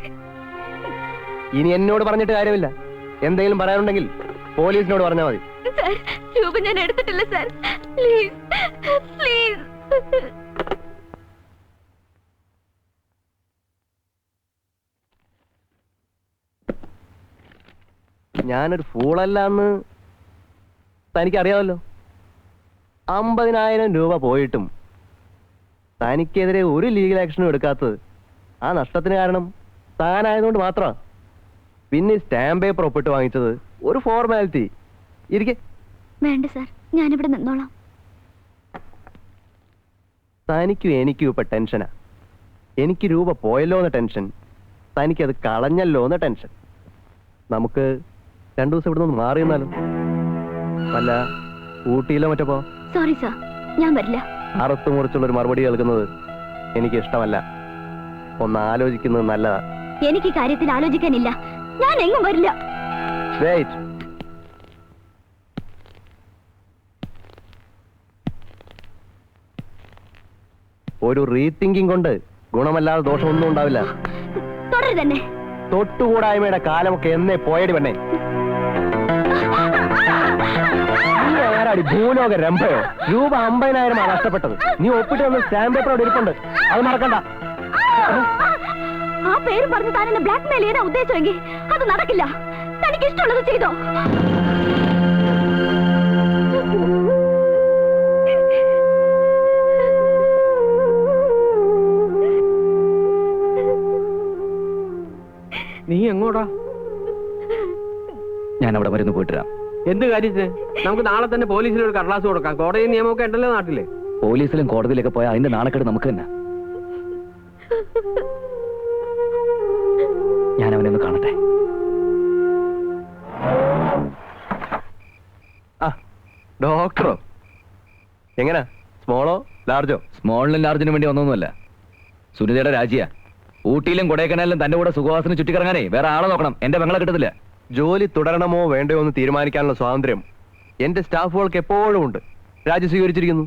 ഇനി എന്നോട് പറഞ്ഞിട്ട് കാര്യമില്ല. എന്തെങ്കിലും പറയാനുണ്ടെങ്കിൽ പോലീസിനോട് പറഞ്ഞാൽ മതി. സാർ, രൂപ ഞാൻ എടുത്തിട്ടില്ല സാർ. Please please. ഞാനൊരു ഫൂളല്ല എന്ന് തനിക്കറിയാമല്ലോ. 50,000 രൂപ പോയിട്ടും തനിക്കെതിരെ ഒരു ലീഗൽ ആക്ഷനും എടുക്കാത്തത് ആ നഷ്ടത്തിന് കാരണം താനായതുകൊണ്ട് മാത്രമാണ്. പിന്നെ സ്റ്റാമ്പ് പേപ്പർ ഒപ്പിട്ട് വാങ്ങിച്ചത് ഒരു ഫോർമാലിറ്റി. ഇരിക്കെ. വേണ്ട സാർ, ഞാനിവിടെ നിന്നോളാം. തനിക്കും എനിക്കും ഇപ്പൊ ടെൻഷനാ. എനിക്ക് രൂപ പോയല്ലോ എന്ന ടെൻഷൻ, തനിക്കത് കളഞ്ഞല്ലോ എന്ന ടെൻഷൻ. നമുക്ക് 2 ദിവസം ഇവിടെ നിന്ന് മാറി നിന്നാലും അല്ല, ഊട്ടിയിലോ മറ്റോ പോ. സോറി സാർ, ഞാൻ വരില്ല. അറുത്തു മുറിച്ചുള്ളൊരു മറുപടി കേൾക്കുന്നത് എനിക്ക് ഇഷ്ടമല്ല. ഒന്ന് ആലോചിക്കുന്നത് നല്ലതാ. എനിക്ക് കാര്യത്തിൽ ആലോചിക്കാനില്ല. ഞാൻ എങ്ങും വരില്ല. വെയിറ്റ്. ഒരു റീതിങ്കിങ് കൊണ്ട് ഗുണമല്ലാതെ ദോഷമൊന്നും ഉണ്ടാവില്ല. തുടരു തന്നെ. തൊട്ടുകൂടായ്മയുടെ കാലമൊക്കെ എന്നേ പോയടി പെണ്ണേ. നീ ആരാടി, ഭൂലോക രംഭയോ? രൂപ 50,000 നഷ്ടപ്പെട്ടത്. നീ ഒപ്പിട്ട് വന്ന് സ്റ്റാമ്പ് പേപ്പർ അവിടെ ഇരിപ്പുണ്ട്, അത് മറക്കണ്ട. ആ പേര് പറഞ്ഞ് താൻ എന്നെ ബ്ലാക്ക് മെയിൽ ചെയ്യാനാ ഉദ്ദേശിച്ചെങ്കിൽ അത് നടക്കില്ല. തനിക്ക് ഇഷ്ടമുള്ളത് ചെയ്തോ. നീ എങ്ങോട്ടാ? ഞാൻ അവിടെ മരുന്ന് പോയിട്ടിരാം. എന്ത് കാര്യത്തിന്? നമുക്ക് നാളെ തന്നെ പോലീസിൽ ഒരു കടലാസ് കൊടുക്കാം. കോടതി നിയമമൊക്കെ ഉണ്ടല്ലോ നാട്ടില്. പോലീസിലും കോടതിയിലൊക്കെ പോയാൽ അതിന്റെ നാണക്കേട് നമുക്ക് തന്നെ. ഞാൻ അവനെ ഒന്ന് കാണട്ടെ. ഡോക്ടറോ? എങ്ങനാ? സ്മോളോ ലാർജോ? സ്മോളിനും ലാർജിനും വേണ്ടി ഒന്നൊന്നുമല്ല. സുനിതയുടെ രാജിയാ. ഊട്ടിയിലും കൊടൈക്കനാലിലും തന്റെ കൂടെ സുഖവാസിന് ചുറ്റിക്കറങ്ങാനേ വേറെ ആളെ നോക്കണം. എന്റെ പെങ്ങളെ കിട്ടത്തില്ല. ജോലി തുടരണമോ വേണ്ടയോ എന്ന് തീരുമാനിക്കാനുള്ള സ്വാതന്ത്ര്യം എന്റെ സ്റ്റാഫുകൾക്ക് എപ്പോഴും ഉണ്ട്. രാജി സ്വീകരിച്ചിരിക്കുന്നു.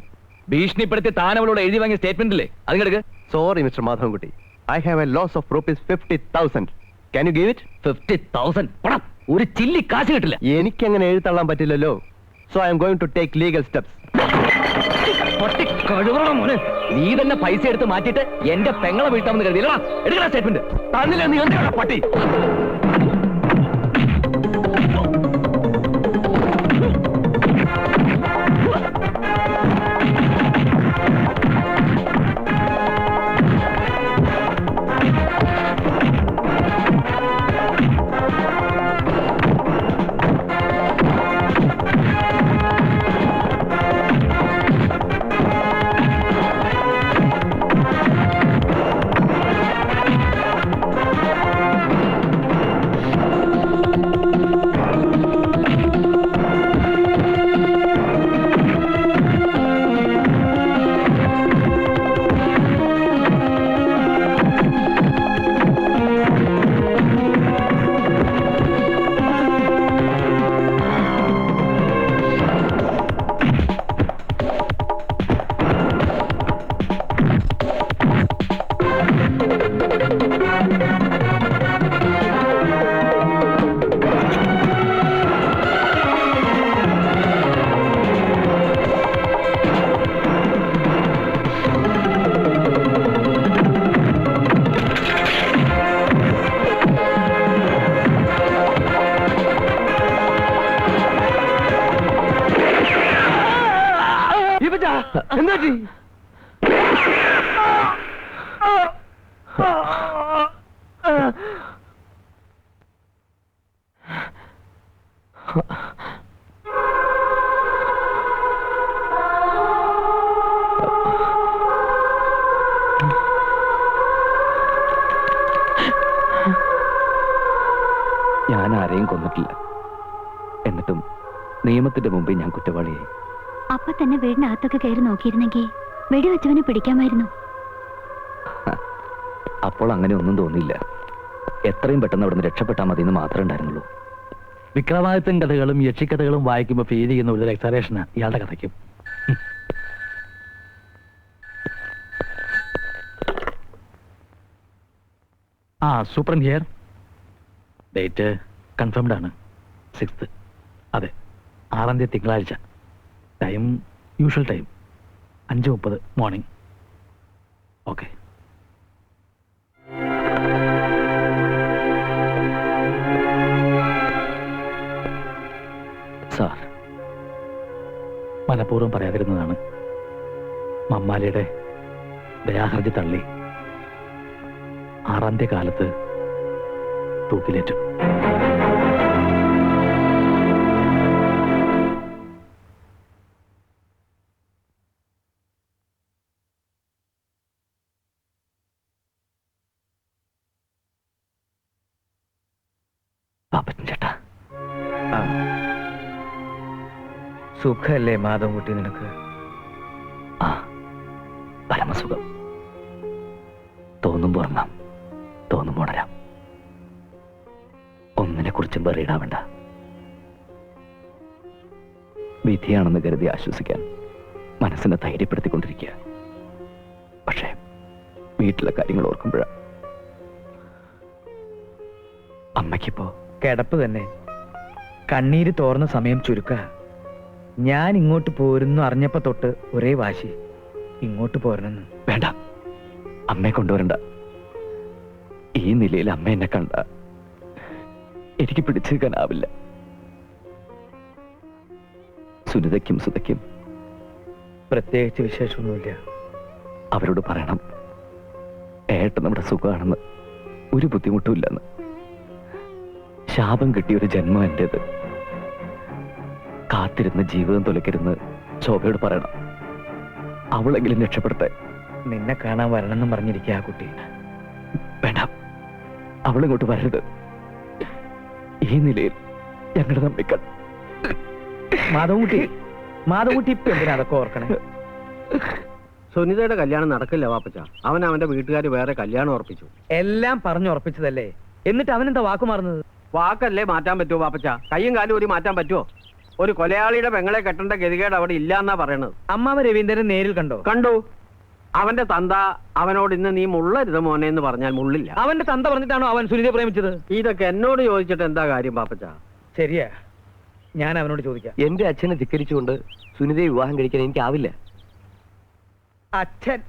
ഭീഷണിപ്പെടുത്തി താൻ അവളോട് എഴുതി വാങ്ങിയ സ്റ്റേറ്റ്മെന്റ് ഇല്ലേ, അത് കിടക്ക്. Sorry mister Madhavankutti, I have a loss of rupees 50,000. Can you give it? 50,000 ഒരു ചില്ലി കാശ് കിട്ടില്ല. എനിക്കങ്ങനെ എഴുതള്ളാൻ പറ്റില്ലല്ലോ. So I am going to take legal steps. മോനെ, നീ തന്നെ പൈസ എടുത്ത് മാറ്റിയിട്ട് എന്റെ പെങ്ങളെ വീട്ടാമെന്ന് കരുതിയില്ല. എടുക്കണ സ്റ്റേറ്റ്മെന്റ്. തന്നില്ല നീ എന്താണ് പട്ടി? ഞാൻ ആരെയും കൊന്നിട്ടില്ല. എന്നിട്ടും നിയമത്തിന്റെ മുമ്പിൽ ഞാൻ കുറ്റവാളിയായി. അപ്പൊ തന്നെ വീടിനകത്തൊക്കെ കയറി നോക്കിയിരുന്നെങ്കിൽ വെടിവെച്ചവനെ പിടിക്കാമായിരുന്നു. അപ്പോൾ അങ്ങനെ ഒന്നും തോന്നിയില്ല. എത്രയും പെട്ടെന്ന് അവിടുന്ന് രക്ഷപ്പെട്ടാൽ മതി എന്ന് മാത്രമേ ഉണ്ടായിരുന്നുള്ളൂ. വിക്രമാദിത്യൻ കഥകളും യക്ഷിക്കഥകളും വായിക്കുമ്പോൾ ഫീൽ ചെയ്യുന്ന ഒരു എക്സറേഷനാണ് ഇയാളുടെ കഥയ്ക്കും. Super here. ഡേറ്റ് കൺഫേംഡ് ആണ്. 6th. അതെ, 6ാം തീയതി തിങ്കളാഴ്ച. Time usual time 5:30 morning. Okay. Sir, മനഃപൂർവ്വം പറയാതിരുന്നതാണ്. മമ്മാലിയുടെ ദയാഹർജി തള്ളി 6ാം തീയതി കാലത്ത് തൂക്കിലേറ്റു. പാപ്പച്ചൻ ചേട്ടാ, സുഖല്ലേ മാധവൻകുട്ടി നിനക്ക്? ആ, പരമസുഖം. തോന്നുമ്പോ ഉറങ്ങാം, തോന്നുമ്പോ ഉണരാം. ഒന്നിനെ കുറിച്ചും പറയിടാവണ്ട. വിധിയാണെന്ന് കരുതി ആശ്വസിക്കാൻ മനസ്സിനെ ധൈര്യപ്പെടുത്തിക്കൊണ്ടിരിക്കുക. പക്ഷേ വീട്ടിലെ കാര്യങ്ങൾ ഓർക്കുമ്പോഴാണ്. അമ്മയ്ക്കിപ്പോ കിടപ്പ് തന്നെ. കണ്ണീര് തോർന്ന സമയം ചുരുക്ക. ഞാൻ ഇങ്ങോട്ട് പോരുന്നു അറിഞ്ഞപ്പോ തൊട്ട് ഒരേ വാശി, ഇങ്ങോട്ട് പോരണമെന്ന്. വേണ്ട, അമ്മയെ കൊണ്ടുവരണ്ട. ഈ നിലയിൽ അമ്മ എന്നെ കണ്ട എനിക്ക് പിടിച്ചെടുക്കാനാവില്ല. സുനിതയ്ക്കും സുതയ്ക്കും പ്രത്യേകിച്ച് വിശേഷമൊന്നുമില്ല. അവരോട് പറയണം ഏട്ടൻ നമ്മുടെ സുഖമാണെന്ന്, ഒരു ബുദ്ധിമുട്ടുമില്ലെന്ന്. ശാപം കിട്ടിയൊരു ജന്മം എന്റേത്. കാത്തിരുന്ന് ജീവിതം തുലക്കരുന്ന് ശോഭയോട് പറയണം. അവളെങ്കിലും രക്ഷപ്പെടട്ടെ. നിന്നെ കാണാൻ വരണമെന്നും പറഞ്ഞിരിക്കുക ആ കുട്ടി. വേണ്ട, അവളിങ്ങോട്ട് വരരുത്. ഈ നിലയിൽ ഞങ്ങളുടെ തമ്മിക്കൾ. മാധവൻകുട്ടി ഇപ്പൊ എന്തിനാ അതൊക്കെ ഓർക്കണേ? സുനിതയുടെ കല്യാണം നടക്കില്ല വാപ്പച്ച. അവൻ അവന്റെ വീട്ടുകാർ വേറെ കല്യാണം ഉറപ്പിച്ചു. എല്ലാം പറഞ്ഞുറപ്പിച്ചതല്ലേ, എന്നിട്ട് അവനെന്താ വാക്കു മാറുന്നത്? വാക്കല്ലേ മാറ്റാൻ പറ്റുമോ വാപ്പച്ച? കയ്യും കാലും ഒരു മാറ്റാൻ പറ്റുമോ? ഒരു കൊലയാളിയുടെ പെങ്ങളെ കെട്ടേണ്ട ഗതികേട് അവിടെ ഇല്ലാന്നാ പറയണത്. അമ്മാവ രവീന്ദ്രൻ നേരിൽ കണ്ടോ? കണ്ടു. അവന്റെ തന്ത അവനോട് ഇന്ന് നീ മുള്ളരുത് മോനെ എന്ന് പറഞ്ഞാൽ മുള്ളില്ല. അവന്റെ തന്ത പറഞ്ഞിട്ടാണോ അവൻ സുനിതയെ പ്രേമിച്ചത്? ഇതൊക്കെ എന്നോട് ചോദിച്ചിട്ട് എന്താ കാര്യം പാപ്പച്ച? ശരിയാ, ഞാൻ അവനോട് ചോദിക്കാം. എന്റെ അച്ഛനെ ധിക്കരിച്ചുകൊണ്ട് സുനിതയെ വിവാഹം കഴിക്കാൻ എനിക്കാവില്ല. അച്ഛൻ?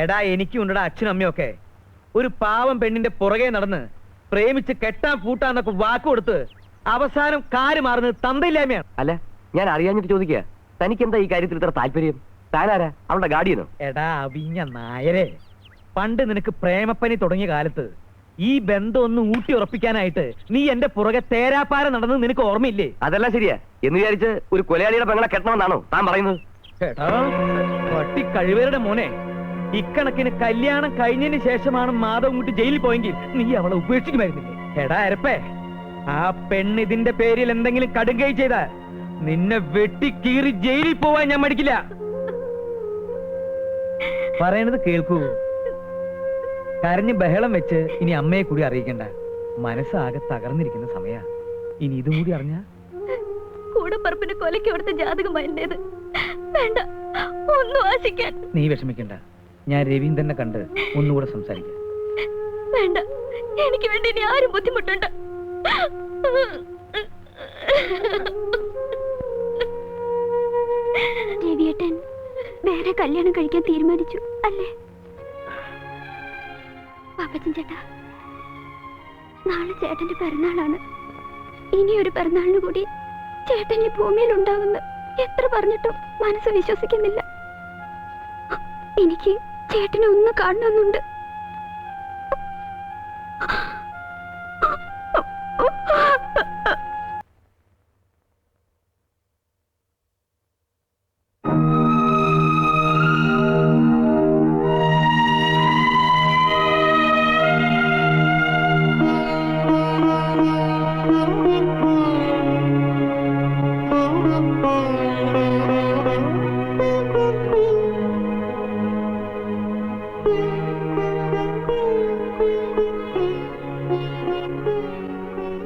എടാ, എനിക്കും ഉണ്ടടാ അച്ഛനും അമ്മയൊക്കെ. ഒരു പാവം പെണ്ണിന്റെ പുറകെ നടന്ന് പ്രേമിച്ച് കെട്ടാൻ പൂട്ടാന്നൊക്കെ വാക്ക് കൊടുത്ത് അവസാനം കാര് മാറുന്നത് തന്തയില്ലായ്മയാണ്. അല്ല, ഞാൻ അറിയാഞ്ഞിട്ട് ചോദിക്കുക, തനിക്ക് എന്താ ഈ കാര്യത്തിൽ ഇത്ര താല്പര്യം? താനാരാ, അവളുടെ ഗാർഡിയനോ? എടാ അവിഞ്ഞ നായരെ, പണ്ട് നിനക്ക് പ്രേമപ്പനി തുടങ്ങിയ കാലത്ത് ഈ ബന്ധം ഒന്ന് ഊട്ടി ഉറപ്പിക്കാനായിട്ട് നീ എന്റെ പുറകെ തേരാപ്പാര നടന്നത് നിനക്ക് ഓർമ്മയില്ലേ? അതെല്ലാം ശരിയാ. എന്ന് വിചാരിച്ച് ഒരു കൊലയാളിയുടെ പെങ്ങളെ കെട്ടണമെന്നാണോ താൻ പറയുന്നത്? എടാ പട്ടി കഴിവരുടെ മോനെ, ഇക്കണക്കിന് കല്യാണം കഴിഞ്ഞതിന് ശേഷമാണ് മാധവൻകുട്ടി ജയിലിൽ പോയെങ്കിൽ നീ അവളെ ഉപേക്ഷിക്കുമായിരുന്നില്ലേ? എടാ അരപ്പേ, ആ പെണ്ണ് ഇതിന്റെ പേരിൽ എന്തെങ്കിലും കടുങ്കൈ ചെയ്താൽ നിന്നെ വെട്ടിക്കീറി ജയിലിൽ പോവാൻ ഞാൻ മടിക്കില്ല. പറയണത് കേൾക്കൂ. കരഞ്ഞ് ബഹളം വെച്ച് ഇനി അമ്മയെ കൂടി അറിയിക്കണ്ട. മനസ്സാകെ തകർന്നിരിക്കുന്ന സമയ. ഇനി ഇതും കൂടി അറിഞ്ഞ കൂടപ്പറപ്പിന് കൊലയ്ക്ക് കൊടുത്ത ജാതകമായത്. വേണ്ട, ഒന്നും ആശിക്കാൻ. നീ വിഷമിക്കണ്ട, ഞാൻ രവീന്ദ്രനെ കണ്ട് ഒന്നുകൂടെ സംസാരിക്കാം. വേണ്ട, എനിക്ക് വേണ്ടി ഇനി ആരും ബുദ്ധിമുട്ടണ്ട. രവിയേട്ടൻ വേറെ കല്യാണം കഴിക്കാൻ തീരുമാനിച്ചു അല്ലേ? പാപ്പച്ചൻ ചേട്ടാ, നാളെ ചേട്ടന്റെ പിറന്നാളാണ്. ഇനിയൊരു പിറന്നാളിന് കൂടി ചേട്ടൻ ഈ ഭൂമിയിൽ ഉണ്ടാവുമെന്ന് എത്ര പറഞ്ഞിട്ടും മനസ്സ് വിശ്വസിക്കുന്നില്ല. എനിക്ക് ചേട്ടനെ ഒന്ന് കാണണമെന്നുണ്ട്.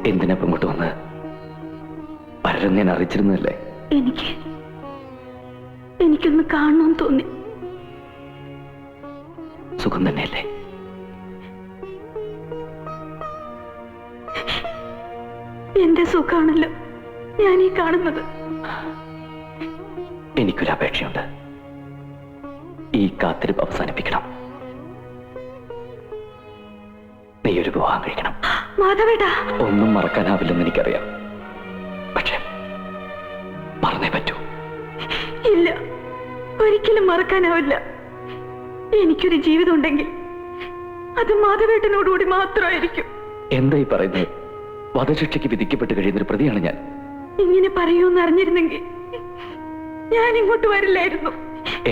എന്തിനപ്പം ഇങ്ങോട്ട് വന്ന് പലരും ഞാൻ അറിയിച്ചിരുന്നല്ലേ? എനിക്കൊന്ന് കാണണമെന്ന് തോന്നി. സുഖം തന്നെയല്ലേ? എന്റെ സുഖാണല്ലോ ഞാൻ ഈ കാണുന്നത്. എനിക്കൊരു അപേക്ഷയുണ്ട്. ഈ കാത്തിരിപ്പ് അവസാനിപ്പിക്കണം. നീ ഒരു വിവാഹം കഴിക്കണം. മാധവേട്ടാ, ഒന്നും മറക്കാനാവില്ലെന്ന് എനിക്കറിയാം, പക്ഷെ മറന്നേ പറ്റൂ. ഇല്ല, ഒരിക്കലും മറക്കാനാവില്ല. എനിക്കൊരു ജീവിതം ഉണ്ടെങ്കിൽ അത് മാധവേട്ടനോടുകൂടി മാത്രമായിരിക്കും. എന്തായി പറയുന്നത്? വധശിക്ഷയ്ക്ക് വിധിക്കപ്പെട്ട് കഴിയുന്നൊരു പ്രതിയാണ് ഞാൻ. ഇങ്ങനെ പറയൂന്ന് അറിഞ്ഞിരുന്നെങ്കിൽ ഞാൻ ഇങ്ങോട്ട് വരില്ലായിരുന്നു.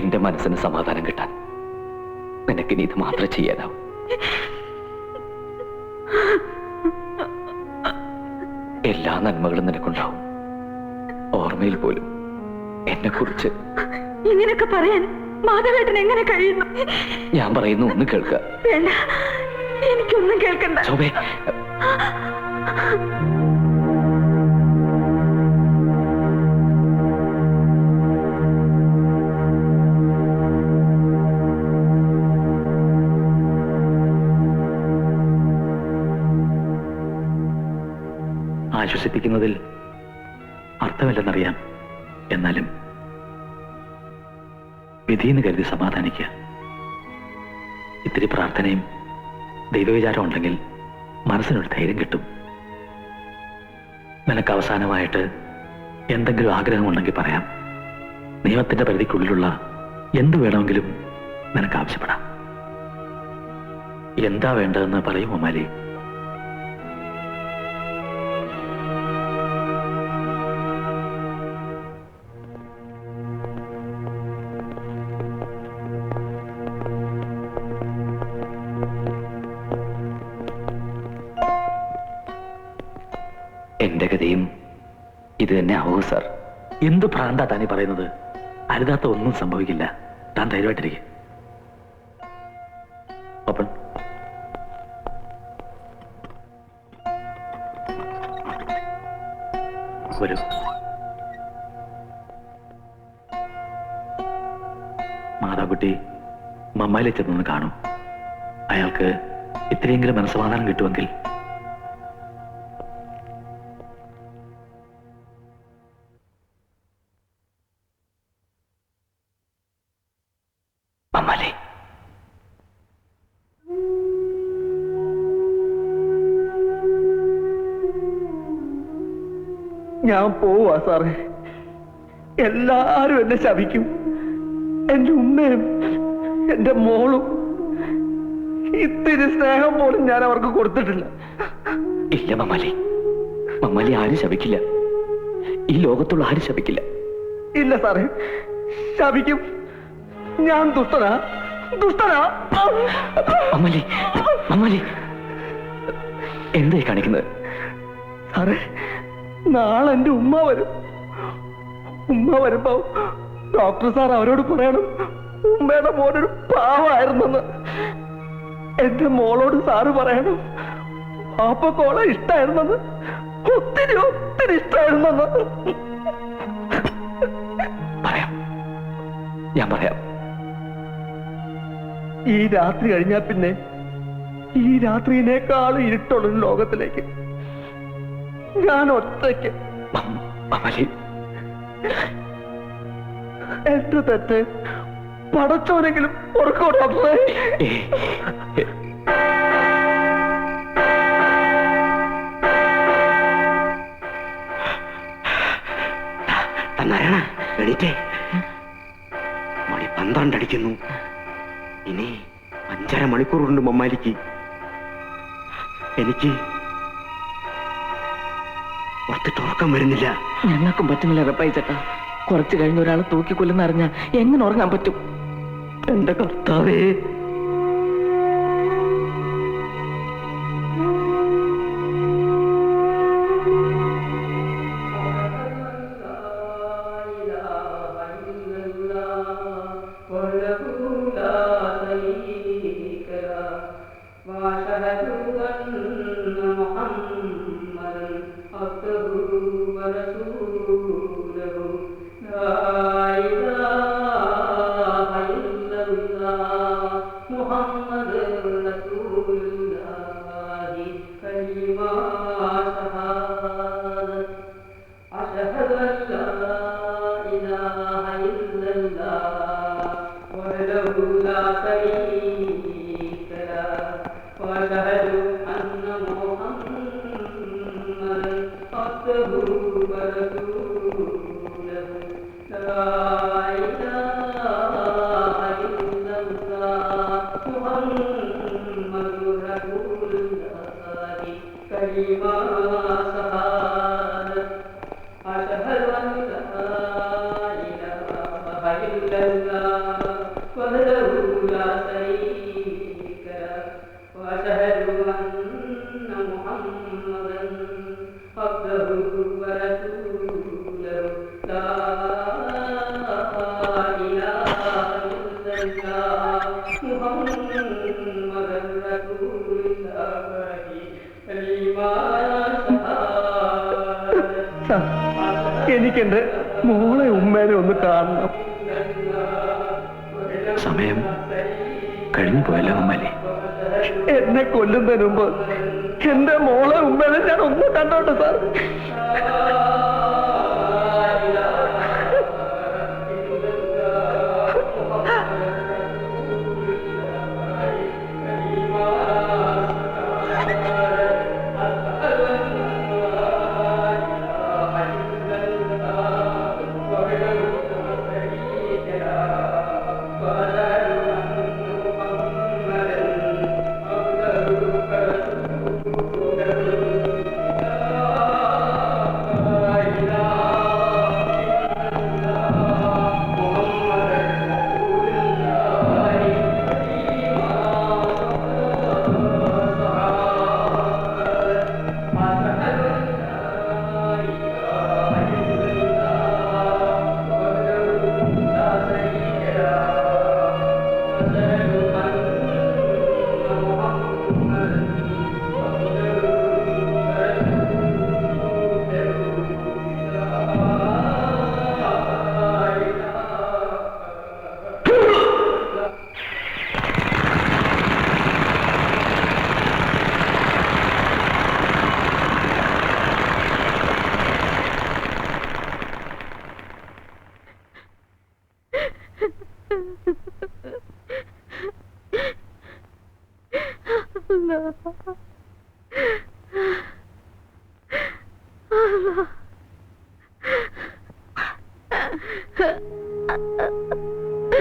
എന്റെ മനസ്സിന് സമാധാനം കിട്ടാൻ നിനക്കിനി ഇത് മാത്രമേ ചെയ്യാനാവൂ. എല്ലാ നന്മകളും നിനക്കുണ്ടാവും. ഓർമ്മയിൽ പോലും എന്നെ കുറിച്ച് ഇങ്ങനെയൊക്കെ പറയാൻ മാധവേട്ടൻ എങ്ങനെ കഴിയുന്നു? ഞാൻ പറയുന്നു, ഒന്ന് കേൾക്കുക. വേണ്ട, എനിക്കൊന്നും കേൾക്കണ്ട. ശോഭേ, ആശ്വസിപ്പിക്കുന്നതിൽ അർത്ഥമില്ലെന്നറിയാം. എന്നാലും വിധിയെന്ന് കരുതി സമാധാനിക്കുക. ഇത്തിരി പ്രാർത്ഥനയും ദൈവവിചാരം ഉണ്ടെങ്കിൽ മനസ്സിനൊരു ധൈര്യം കിട്ടും. നിനക്ക് അവസാനമായിട്ട് എന്തെങ്കിലും ആഗ്രഹമുണ്ടെങ്കിൽ പറയാം. നിയമത്തിന്റെ പരിധിക്കുള്ളിലുള്ള എന്ത് വേണമെങ്കിലും നിനക്ക് ആവശ്യപ്പെടാം. എന്താ വേണ്ടതെന്ന് പറയും മമ്മാലി. എന്റെ ഗതിയും ഇത് തന്നെ ആവൂ സാർ. എന്ത് ഭ്രാന്താ താനീ പറയുന്നത്? അരുതാത്ത ഒന്നും സംഭവിക്കില്ല. താൻ ധൈര്യമായിട്ടിരിക്കെ. ഓപ്പൺ. വരൂ. മാതാകുട്ടി മമ്മായിലെ ചെന്നൊന്ന് കാണും. അയാൾക്ക് ഇത്രയെങ്കിലും മനസ്സമാധാനം കിട്ടുമെങ്കിൽ. മമ്മാലി, ഞാൻ പോവാ സാറേ. എല്ലാരും എന്നെ ശപിക്കും. എന്റെ ഉമ്മയും എന്റെ മോളും ഇത്തിരി സ്നേഹം പോലും ഞാൻ അവർക്ക് കൊടുത്തിട്ടില്ല. ഇല്ല മമ്മാലി, മമ്മാലി ആരും ശപിക്കില്ല. ഈ ലോകത്തുള്ള ആരും ശപിക്കില്ല. ഇല്ല സാറേ, ശപിക്കും. ഞാൻ ദുഷ്ടനാ. മമ്മാലി, മമ്മാലി എന്തായി കാണിക്കുന്നത്? സാറേ, നാളെ എന്റെ ഉമ്മ വരും. ഉമ്മ വരുമ്പോ ഡോക്ടർ സാർ അവരോട് പറയണം ഉമ്മയുടെ മോനൊരു പാവമായിരുന്നെന്ന്. എന്റെ മോളോട് സാറ് പറയണം പാപ്പക്കോളെ ഇഷ്ടായിരുന്നെന്ന്. ഒത്തിരി ഇഷ്ടായിരുന്നെന്ന്. പറയാം, ഞാൻ പറയാം. ഈ രാത്രി കഴിഞ്ഞാ പിന്നെ ഈ രാത്രിയിനേക്കാളും ഇരുട്ടുള്ള ലോകത്തിലേക്ക് ഞാൻ ഒറ്റയ്ക്ക്. എന്റെ തെറ്റ് പടച്ചോനെങ്കിലും ഓർക്കോ ഡോക്ടറെ? എണീറ്റേ. മണി 12 അടിക്കുന്നു. ഇനി 5.5 മണിക്കൂറുണ്ട് മമ്മാലിക്ക്. എനിക്ക് പുറത്തിട്ട് ഉറക്കം വരുന്നില്ല. ഞങ്ങൾക്കും പറ്റുന്നില്ല റപ്പായി ചേട്ടാ. കുറച്ച് കഴിഞ്ഞ് ഒരാളെ തൂക്കിക്കൊല്ലുന്ന അറിഞ്ഞാൽ എങ്ങനെ ഉറങ്ങാൻ പറ്റും? എന്റെ കർത്താവേ, എനിക്കെന്റെ മോളെ ഉമ്മേനെ ഒന്ന് കാണണം. സമയം കഴിഞ്ഞു പോയല്ലോ മമ്മാലി. എന്നെ കൊല്ലുന്നതിന് മുമ്പ് എന്റെ മോളെ ഉമ്മേനെ ഞാൻ ഒന്ന് കണ്ടോട്ടെ സാർ.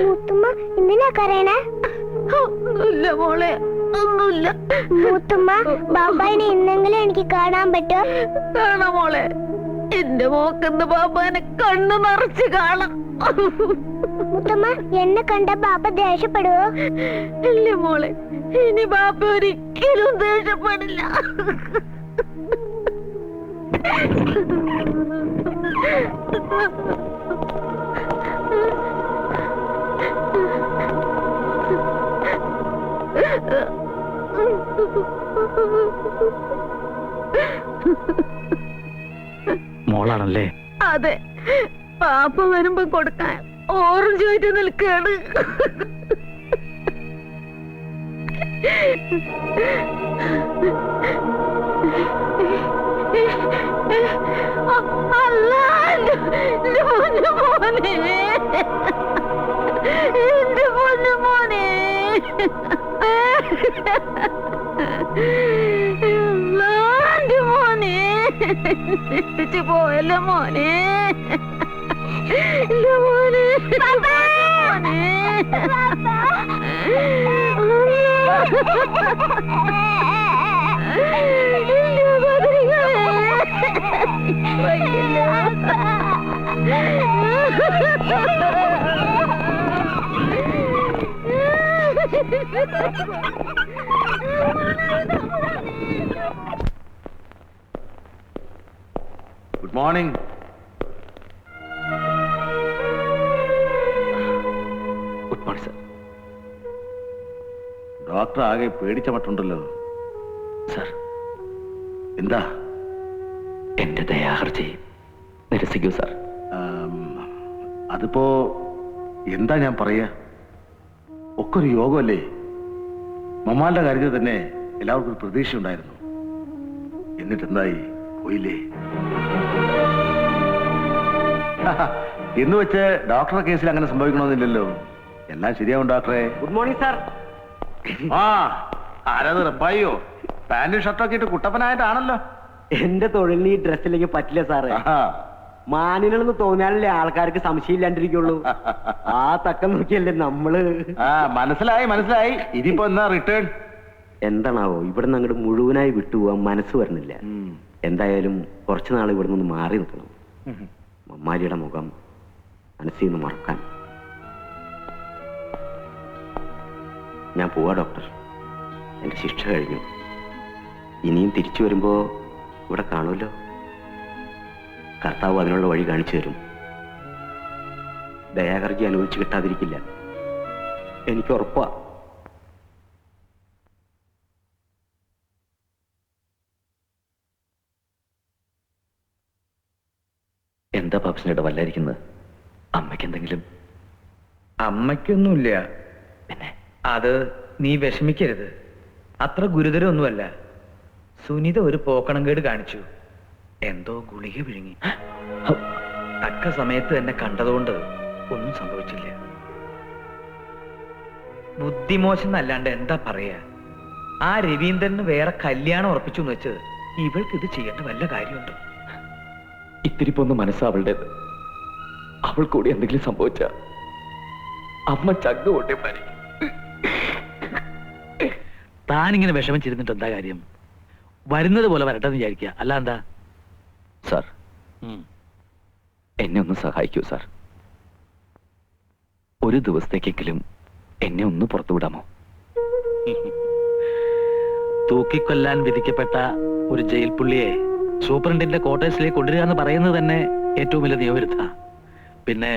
മൂത്തുമ്മ എന്തിനാ കരയണേ? ഒന്നുമില്ല മോളെ, ഒന്നുമില്ല. മൂത്തുമ്മ ബാബായിനെ ഇന്നെങ്കിലും എനിക്ക് കാണാൻ പറ്റോ? കാണാം മോളെ, എന്റെ മോക്കെന്ന് ബാബാനെ കണ്ണു നിറച്ച് കാണാം. മുത്തമ്മ എന്നെ കണ്ട ബാബ ദേഷ്യപ്പെടുവോ? ഇല്ല മോളെ, ഇനി ബാബ ഒരിക്കലും ദേഷ്യപ്പെടില്ല. മോളാണല്ലേ? അതെ, പാപ്പ വരുമ്പോ കൊടുക്കാൻ ഓറഞ്ച് ആയിട്ട് നിൽക്കാണ്. അല്ല, എന്റെ പൊന്നു മോനെ, എന്റെ പൊന്നു മോനെ, എന്റെ മോനെ ഇട്ടിച്ച് പോയല്ലോ മോനെ, എന്റെ മോനെ, മോനെ. Good morning. Good morning sir. Doctor ആകെ പേടിച്ച മട്ടുണ്ടല്ലോ. സർ, എന്താ? എന്റെ ദയാഹർജി നിരസിക്കൂ സർ. അതിപ്പോ എന്താ ഞാൻ പറയാ, ഒക്കെ ഒരു യോഗമല്ലേ. മമ്മാന്റെ കാര്യത്തിൽ തന്നെ എല്ലാവർക്കും ഒരു പ്രതീക്ഷ ഉണ്ടായിരുന്നു. എന്നിട്ട് എന്തായി? പോയില്ലേ. എന്ന് വെച്ച് ഡോക്ടറുടെ കേസിൽ അങ്ങനെ സംഭവിക്കണമെന്നില്ലല്ലോ. എല്ലാം ശരിയാവും ഡോക്ടറെ. Good morning sir. ആ, ആരാത് റപ്പായിയോ? പാന്റും ഷർട്ടൊക്കെ ഇട്ട് കുട്ടപ്പനായിട്ടാണല്ലോ. എന്റെ തൊഴിലിന് ഈ ഡ്രസ്സിലേക്ക് പറ്റില്ല സാറേ. മാനിനെന്ന് തോന്നിയാലല്ലേ ആൾക്കാർക്ക് സംശയമില്ലാണ്ടിരിക്കുള്ളൂ. ആ തക്കം നോക്കിയല്ലേ നമ്മള്. മനസ്സിലായി മനസ്സിലായി. ഇതിപ്പോ എന്നാ റിട്ടേൺ? എന്താണാവോ ഇവിടുന്ന് അങ്ങോട്ട് മുഴുവനായി വിട്ടുപോവാൻ മനസ്സ് വരുന്നില്ല. എന്തായാലും കുറച്ചു നാൾ ഇവിടെ നിന്ന് മാറി നിൽക്കണം. മമ്മാരിയുടെ മുഖം മനസ്സിൽ നിന്ന് മറക്കാൻ. ഞാൻ പോവാ ഡോക്ടർ. എന്റെ ശിക്ഷ കഴിഞ്ഞു. ഇനിയും തിരിച്ചു വരുമ്പോ ഇവിടെ കാണുമല്ലോ. കർത്താവ് അതിനുള്ള വഴി കാണിച്ചു തരും. ദയാഹർജി അനുഭവിച്ചു കിട്ടാതിരിക്കില്ല, എനിക്ക് ഉറപ്പാ. എന്താ പാപ്പസിനോട് വല്ലായിരിക്കുന്നത്? അമ്മയ്ക്ക് എന്തെങ്കിലും? അമ്മയ്ക്കൊന്നുമില്ല. പിന്നെ അത് നീ വിഷമിക്കരുത്. അത്ര ഗുരുതരമൊന്നുമല്ല. സുനിത ഒരു പോക്കണം കേട് കാണിച്ചു. എന്തോ ഗുളിക വിഴുങ്ങി. തക്ക സമയത്ത് തന്നെ കണ്ടതുകൊണ്ട് ഒന്നും സംഭവിച്ചില്ല. ബുദ്ധിമോശം എന്നല്ലാണ്ട് എന്താ പറയാ. ആ രവീന്ദ്രന് വേറെ കല്യാണം ഉറപ്പിച്ചു എന്ന് വെച്ച് ഇവൾക്ക് ഇത് ചെയ്യേണ്ട വല്ല കാര്യമുണ്ടോ? ഇത്തിരി പോന്ന മനസ്സാ അവളുടേത്. അവൾ കൂടി എന്തെങ്കിലും സംഭവിച്ച അമ്മ ചങ്ക കൊണ്ടേ മരിക്കും. താനിങ്ങനെ വിഷമിച്ചിരുന്നിട്ട് എന്താ കാര്യം? വരുന്നത് പോലെ വരട്ടെന്ന് വിചാരിക്കുക, അല്ല എന്താ? സാർ, എന്നെ ഒന്ന് സഹായിക്കൂ സാർ. ഒരു ദിവസത്തേക്കെങ്കിലും എന്നെ ഒന്ന് പുറത്തുവിടാമോ? തൂക്കിക്കൊല്ലാൻ വിധിക്കപ്പെട്ട ഒരു ജയിൽ പുള്ളിയെ സൂപ്രണ്ടിന്റെ ക്വാർട്ടേഴ്സിലേക്ക് കൊണ്ടുവരിക എന്ന് പറയുന്നത് തന്നെ ഏറ്റവും വലിയ നിയമവിരുദ്ധ. പിന്നെ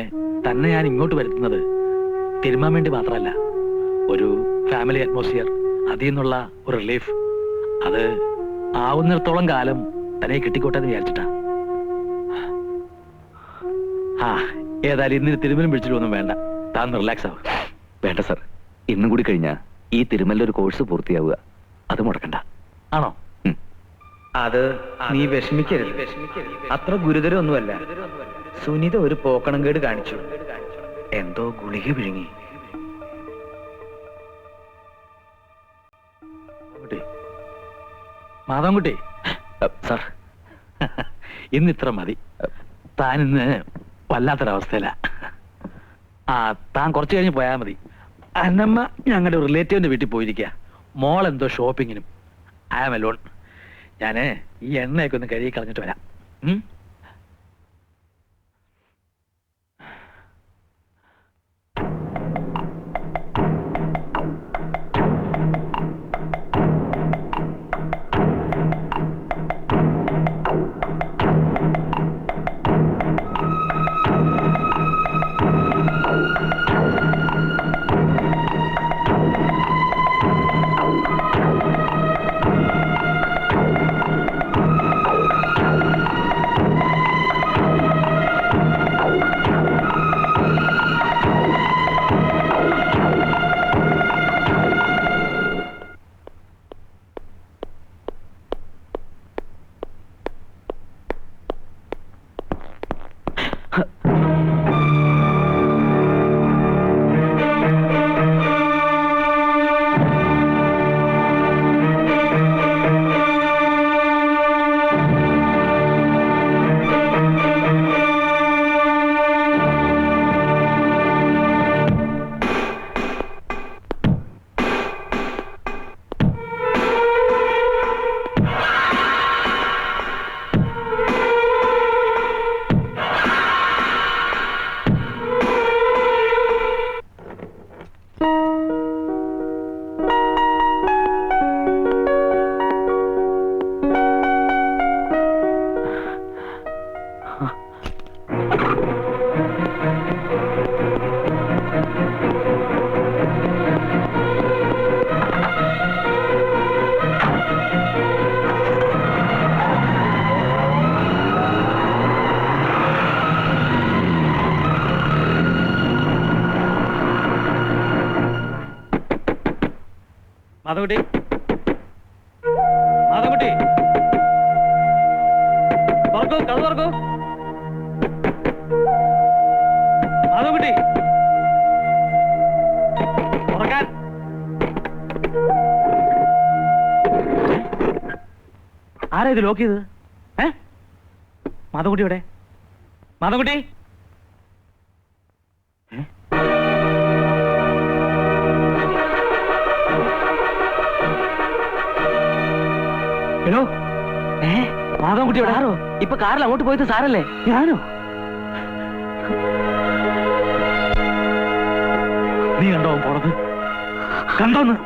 തന്നെ ഞാൻ ഇങ്ങോട്ട് വരുത്തുന്നത് തിരുമാൻ വേണ്ടി മാത്രമല്ല, ഒരു ഫാമിലി അറ്റ്മോസ്ഫിയർ, അതിൽ നിന്നുള്ള ഒരു റിലീഫ്, അത് ആവുന്നിടത്തോളം കാലം തന്നെ കിട്ടിക്കോട്ടെ എന്ന് വിചാരിച്ചിട്ടാ. ഏതായാലും ഇന്നിന് തിരുമലും പിടിച്ചിട്ടൊന്നും വേണ്ട, താൻ റിലാക്സ് ആവുക. വേണ്ട സാർ, ഇന്നും കൂടി കഴിഞ്ഞാ ഈ തിരുമല്ലൊരു കോഴ്സ് പൂർത്തിയാവുക. അത് മുടക്കണ്ട. ആണോ? അത് നീ വിഷമിക്കരുത്. അത്ര ഗുരുതരമൊന്നുമല്ല. സുനിത ഒരു പോക്കണം കേട് കാണിച്ചു. എന്തോ ഗുളിക വിഴുങ്ങി. മാധവൻകുട്ടി സാർ, ഇന്നിത്ര മതി. താൻ ഇന്ന് വല്ലാത്തൊരവസ്ഥയില. താൻ കുറച്ച് കഴിഞ്ഞ് പോയാൽ മതി. അന്നമ്മ ഞങ്ങളുടെ റിലേറ്റീവിന്റെ വീട്ടിൽ പോയിരിക്കുക. മോളെന്തോ ഷോപ്പിങ്ങിനും. I am alone. ഞാന് ഈ എണ്ണയൊക്കെ ഒന്ന് കഴുകി കളഞ്ഞിട്ട് വരാം. മാധവൻകുട്ടി, മാധവൻകുട്ടി, തുറക്കൂ, കഥ തുറക്കൂ. മാധവൻകുട്ടി, തുറക്കാൻ. ആരാ ഇത് ലോക്ക് ചെയ്തത്? മാധവൻകുട്ടി എവിടെ? മാധവൻകുട്ടി, ഹലോ, മാധവൻകുട്ടി എവിടെ? ആരോ ഇപ്പൊ കാറിൽ അങ്ങോട്ട് പോയത് സാറല്ലേ? ഞാനോ? നീ കണ്ടോ പോണത്? കണ്ടോന്ന്?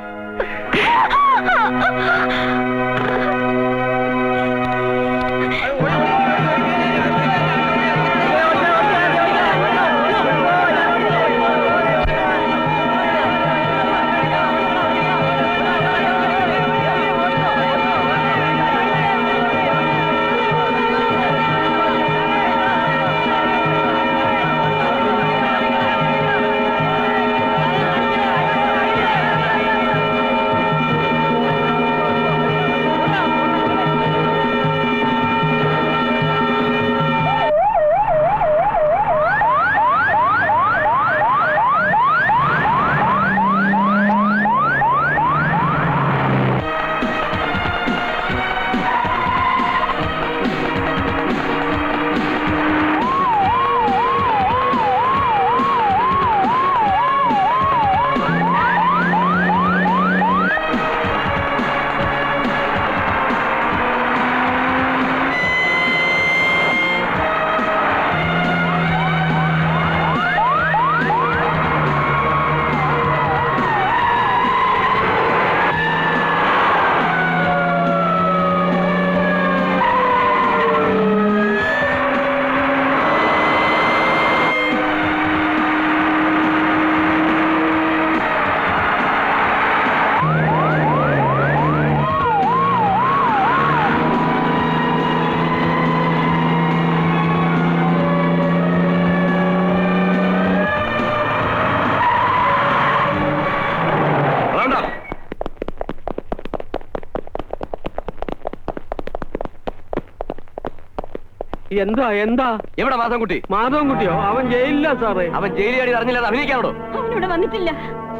എന്താ എന്താ? എവിടെ മാധവൻകുട്ടി? മാധവൻകുട്ടിയോ? അവൻ ജയിലില്ല സാറേ. അവൻ ജയിലിയാടി അറിഞ്ഞില്ലാതെ അഭിനയിക്കാനോടോ? അവനിവിടെ വന്നിട്ടില്ല.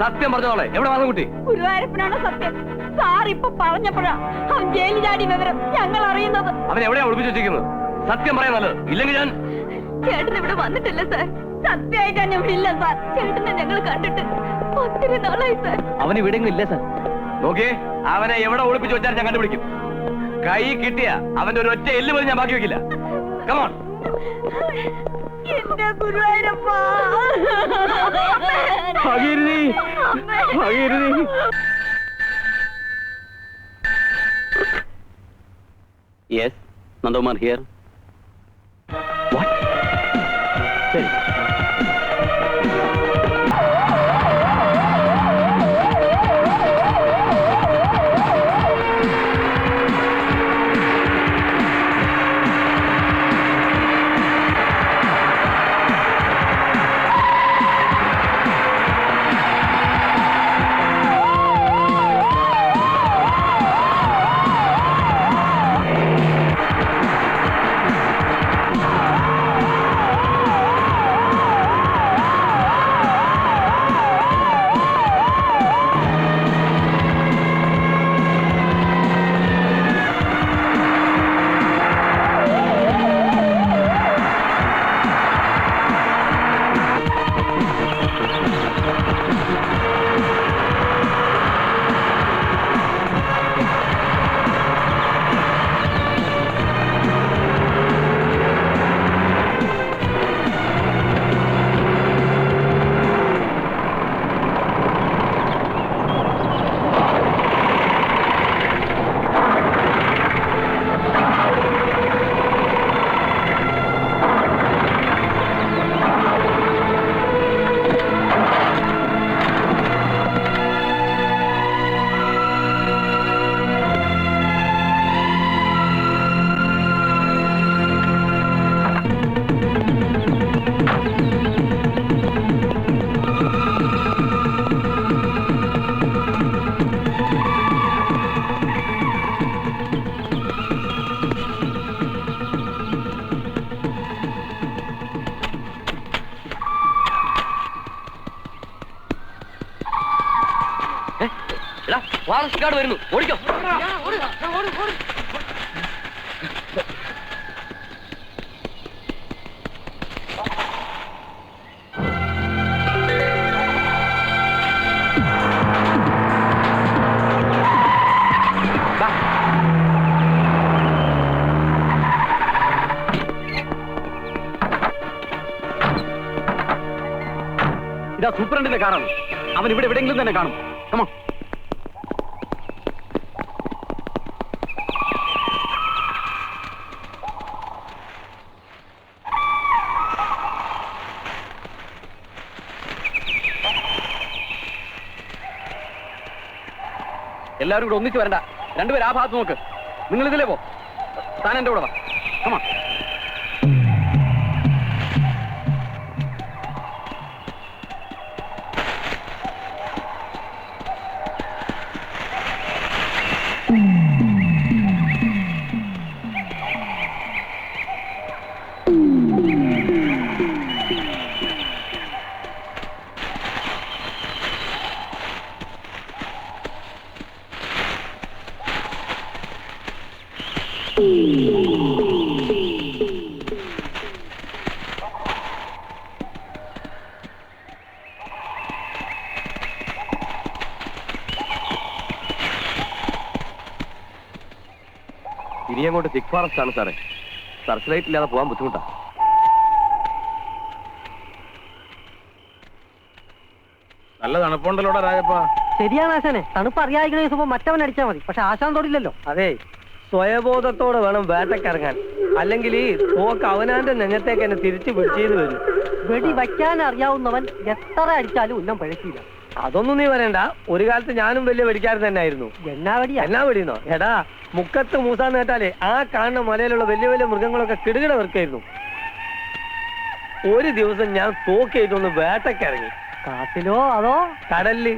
സത്യം പറഞ്ഞോളെ, എവിടെ മാധവൻകുട്ടി? ഗുരുവായൂരപ്പനാണോ സത്യം? സാർ ഇപ്പൊ പറഞ്ഞപ്പോഴാ അവൻ ജയിലിൽ ചാടി വിവരം ഞങ്ങൾ അറിയുന്നത്. അവൻ എവിടെയാ ഒളിപ്പിച്ചു വെച്ചിരിക്കുന്നത്? സത്യം പറയാൻ നല്ലത്, ഇല്ലെങ്കിൽ ഞാൻ... ചേട്ടൻ ഇവിടെ വന്നിട്ടില്ല സാർ. സത്യമായിട്ടാണ് ഇവിടെ ഇല്ല സാർ. ചേട്ടനെ ഞങ്ങൾ കണ്ടിട്ട് ഒത്തിരി നാളായി സാർ. അവൻ ഇവിടെ ഇല്ല സാർ. നോക്കിയേ, അവനെ എവിടെ ഒളിപ്പിച്ചു വെച്ചാൽ ഞാൻ കണ്ടുപിടിക്കും. കൈ കിട്ടിയ അവന്റെ ഒരു ഒറ്റ എല്ല് പോലും ഞാൻ ബാക്കി വെക്കില്ല. കമോൺ. എന്റെ ഗുരുവായൂരപ്പാ. ഭഗീരഥി, ഭഗീരഥി. Yes, Nandakumar here. ശരി. വരുന്നു, ഓടിക്കോ. ഇതാ സൂപ്രണ്ടിന്റെ കാറാണ്. അവൻ ഇവിടെ എവിടെയെങ്കിലും തന്നെ കാണും. കമോൺ. എല്ലാവരും കൂടെ ഒന്നിച്ച് വരണ്ട. രണ്ടുപേരും ആ ഭാഗത്ത് നോക്ക്. നിങ്ങൾ ഇതിലേ പോ. താൻ എന്റെ കൂടെ വാ. കമോൺ. ഇനി അങ്ങോട്ട് തിക് ഫോറസ്റ്റ് ആണ് സാറേ. സർച്ച് ലൈറ്റ് ഇല്ലാതെ പോകാൻ ബുദ്ധിമുട്ടാണ്. നല്ല തണുപ്പുണ്ടല്ലോടാ രാജപ്പ. ശരിയാണ് ആശാനെ. തണുപ്പ് അറിയാതിരിക്കണ ദിവസം മറ്റവൻ അടിച്ചാൽ മതി. പക്ഷെ ആശാൻ തൊടില്ലല്ലോ. അതെ, സ്വയബോധത്തോടെ വേണം വേട്ടക്കിറങ്ങാൻ. അല്ലെങ്കിൽ തോക്ക് അവനാന്റെ നെഞ്ഞത്തേക്ക് എന്നെ തിരിച്ചു പിടിച്ചെന്ന് വരും. വെടി വയ്ക്കാൻ അറിയാവുന്നവൻ എത്ര അടിച്ചാലും ഉന്നം പഴക്കില്ല. അതൊന്നും നീ പറയണ്ട. ഒരു കാലത്ത് ഞാനും വലിയ വെടിക്കാരൻ തന്നെ ആയിരുന്നു. എന്നാ വെടിയാ? എന്നാ വെടിയെന്നോ? എടാ, മുക്കത്ത് മൂസാന്ന് കേട്ടാലേ ആ കാണുന്ന മലയിലുള്ള വലിയ വലിയ മൃഗങ്ങളൊക്കെ കിടുകിട വെറുക്കായിരുന്നു. ഒരു ദിവസം ഞാൻ തോക്കേറ്റൊന്ന് വേട്ടക്കിറങ്ങി. കാട്ടിലോ അതോ കടലില്?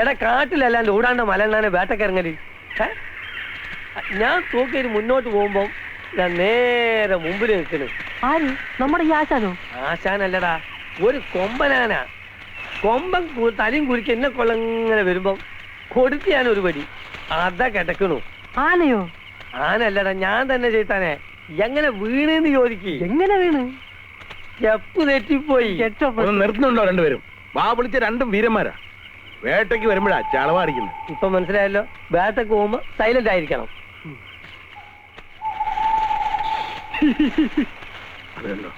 എടാ, കാട്ടിലല്ലാണ്ട് ഓടാണ്ട മലന്നാണ് വേട്ടക്കിറങ്ങല്. ഞാൻ തോക്കേറ്റ് മുന്നോട്ട് പോകുമ്പോ നേരെ മുമ്പിൽ നിൽക്കണ്. ആര്? നമ്മുടെ ഈ ആശാനോ? ആശാനല്ലടാ, ഒരു കൊമ്പനാനാ. കൊമ്പൻ തലയും കുരിക്ക് എന്നെ കൊള്ളങ്ങനെ വരുമ്പം കൊടുത്ത് ഞാൻ ഒരു പടി അതാ കിടക്കണു. ആനയോ? ആനല്ലടാ, ഞാൻ തന്നെ ചെയ്താനെ. എങ്ങനെ വീണെന്ന് ചോദിക്ക്. എങ്ങനെ വീണ്? സ്റ്റെപ്പ് തെറ്റിപ്പോയി. നിർത്തുന്നുണ്ടോ രണ്ടുപേരും? വാ വിളിച്ച രണ്ടും വീരന്മാരാ. വേട്ടയ്ക്ക് വരുമ്പോഴാ ചളവാടിക്കുന്നത്. ഇപ്പൊ മനസ്സിലായല്ലോ, വേട്ടക്ക് പോകുമ്പോ സൈലന്റ് ആയിരിക്കണം. അതുണ്ടോ?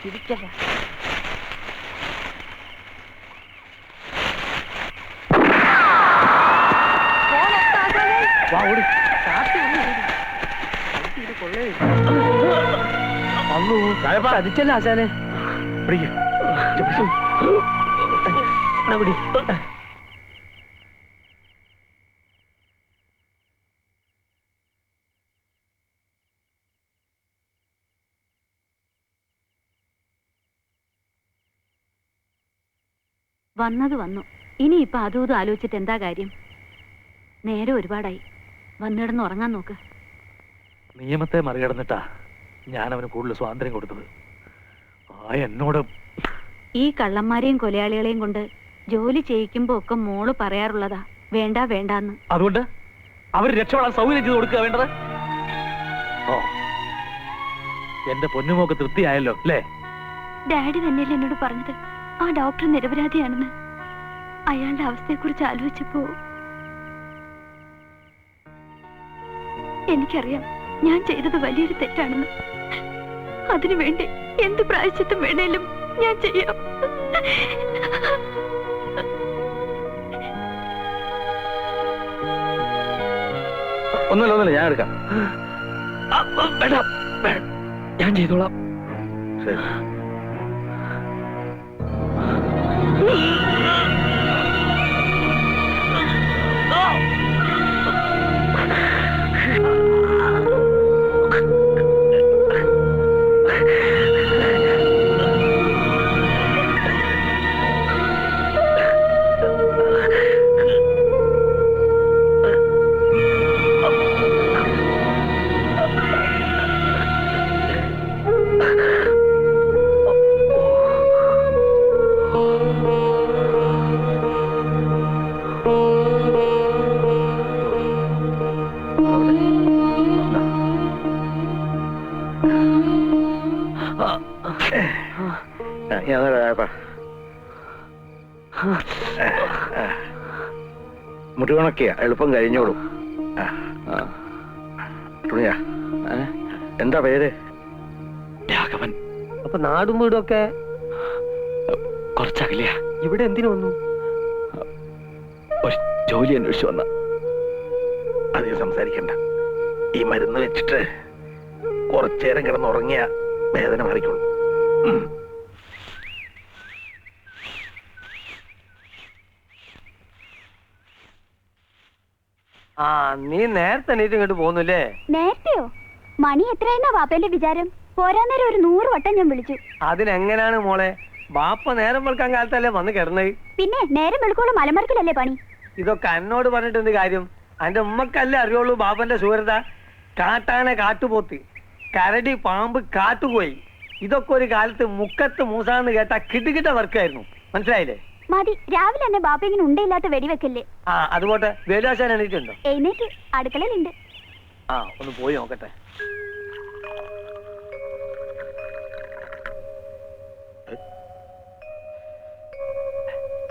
അതിച്ചല്ല ആശാനെ. വന്നത് വന്നു. ഇനിയിപ്പൊ അതും ഇതും ആലോചിച്ചിട്ട് എന്താ കാര്യം? നേരെ ഒരുപാടായി. വന്നിടന്ന് ഉറങ്ങാൻ നോക്ക്. നിയമത്തെ മറികടന്നിട്ടാ ഞാൻ അവന് കൂടുതൽ സ്വാതന്ത്ര്യം കൊടുത്തത്. എന്നോട് ഈ കള്ളന്മാരെയും കൊലയാളികളെയും കൊണ്ട് ജോലി ചെയ്യിക്കുമ്പോ ഒക്കെ മോള് പറയാറുള്ളതാ, വേണ്ട വേണ്ടാന്ന്. അതുകൊണ്ട് അവർ രക്ഷപ്പെടാൻ സൗകര്യം ചെയ്ത് കൊടുക്കുക വേണ്ടത്. ഓ, എന്റെ പൊന്നുമോക്ക് തൃപ്തിയായല്ലോ അല്ലേ? ഡാഡി തന്നെയല്ലേ എന്നോട് പറഞ്ഞത് ആ ഡോക്ടർ നിരപരാധിയാണെന്ന്. അയാളുടെ അവസ്ഥയെക്കുറിച്ച് ആലോചിച്ചപ്പോ എനിക്കറിയാം ഞാൻ ചെയ്തത് വലിയൊരു തെറ്റാണെന്ന്. അതിനുവേണ്ടി എന്ത് പ്രായശ്ചിത്തം വേണേലും ഞാൻ ചെയ്യാം. ഒന്നുമില്ല, ഞാൻ എടുക്കാം. ഞാൻ ചെയ്തോളാം. ശരി. മുറിവുണക്കിയ എളുപ്പം കഴിഞ്ഞോളും. തുണിയാ, എന്താ പേര്? രാഘവൻ. അപ്പൊ നാടും വീടും ഒക്കെ കുറച്ചകലെയാ. ഇവിടെ എന്തിനു വന്നു? ഒരു ജോലി അന്വേഷിച്ചു വന്ന. അധികം സംസാരിക്കണ്ട. ഈ മരുന്ന് വെച്ചിട്ട് കുറച്ചേരം കിടന്നുറങ്ങിയ വേദന മാറിക്കോളും. ആ, നീ നേരത്തെ എണീറ്റ് ഇങ്ങോട്ട് പോന്നുല്ലേ? നേരത്തെയോ? മണി എത്രയെന്നാ വാപ്പന്റെ വിചാരം? പോരാന്നേരം ഒരു 100 വട്ടം ഞാൻ വിളിച്ചു. അതിനെങ്ങനാണ് മോളെ? ബാപ്പ നേരം വെളുക്കാൻ കാലത്തല്ലേ വന്ന് കിടന്നത്? പിന്നെ നേരം വെളുക്കോളം മലമറിക്കലല്ലേ പണി? ഇതൊക്കെ എന്നോട് പറഞ്ഞിട്ട് എന്ത് കാര്യം? അന്റെ ഉമ്മക്കല്ലേ അറിയുള്ളൂ ബാപ്പന്റെ ശൂരത. കാട്ടാന കാട്ടുപോത്ത്, കരടി പാമ്പ് കാട്ടുപോയി. ഇതൊക്കെ ഒരു കാലത്ത് മുക്കത്ത് മൂസാന്ന് കേട്ട കിടുകിട്ട വർക്കായിരുന്നു. മനസ്സിലായില്ലേ? മതി, രാവിലെ തന്നെ ബാപ്പ ഇങ്ങനെ ഉണ്ടയില്ലാത്ത വെടിവെക്കല്ലേ. ആ, അതുപോട്ടെ. വേലാശാൻ എണീറ്റുണ്ടോ? എഴുന്നേറ്റ് അടുക്കളയിലുണ്ട്. ആ, ഒന്ന് പോയി നോക്കട്ടെ.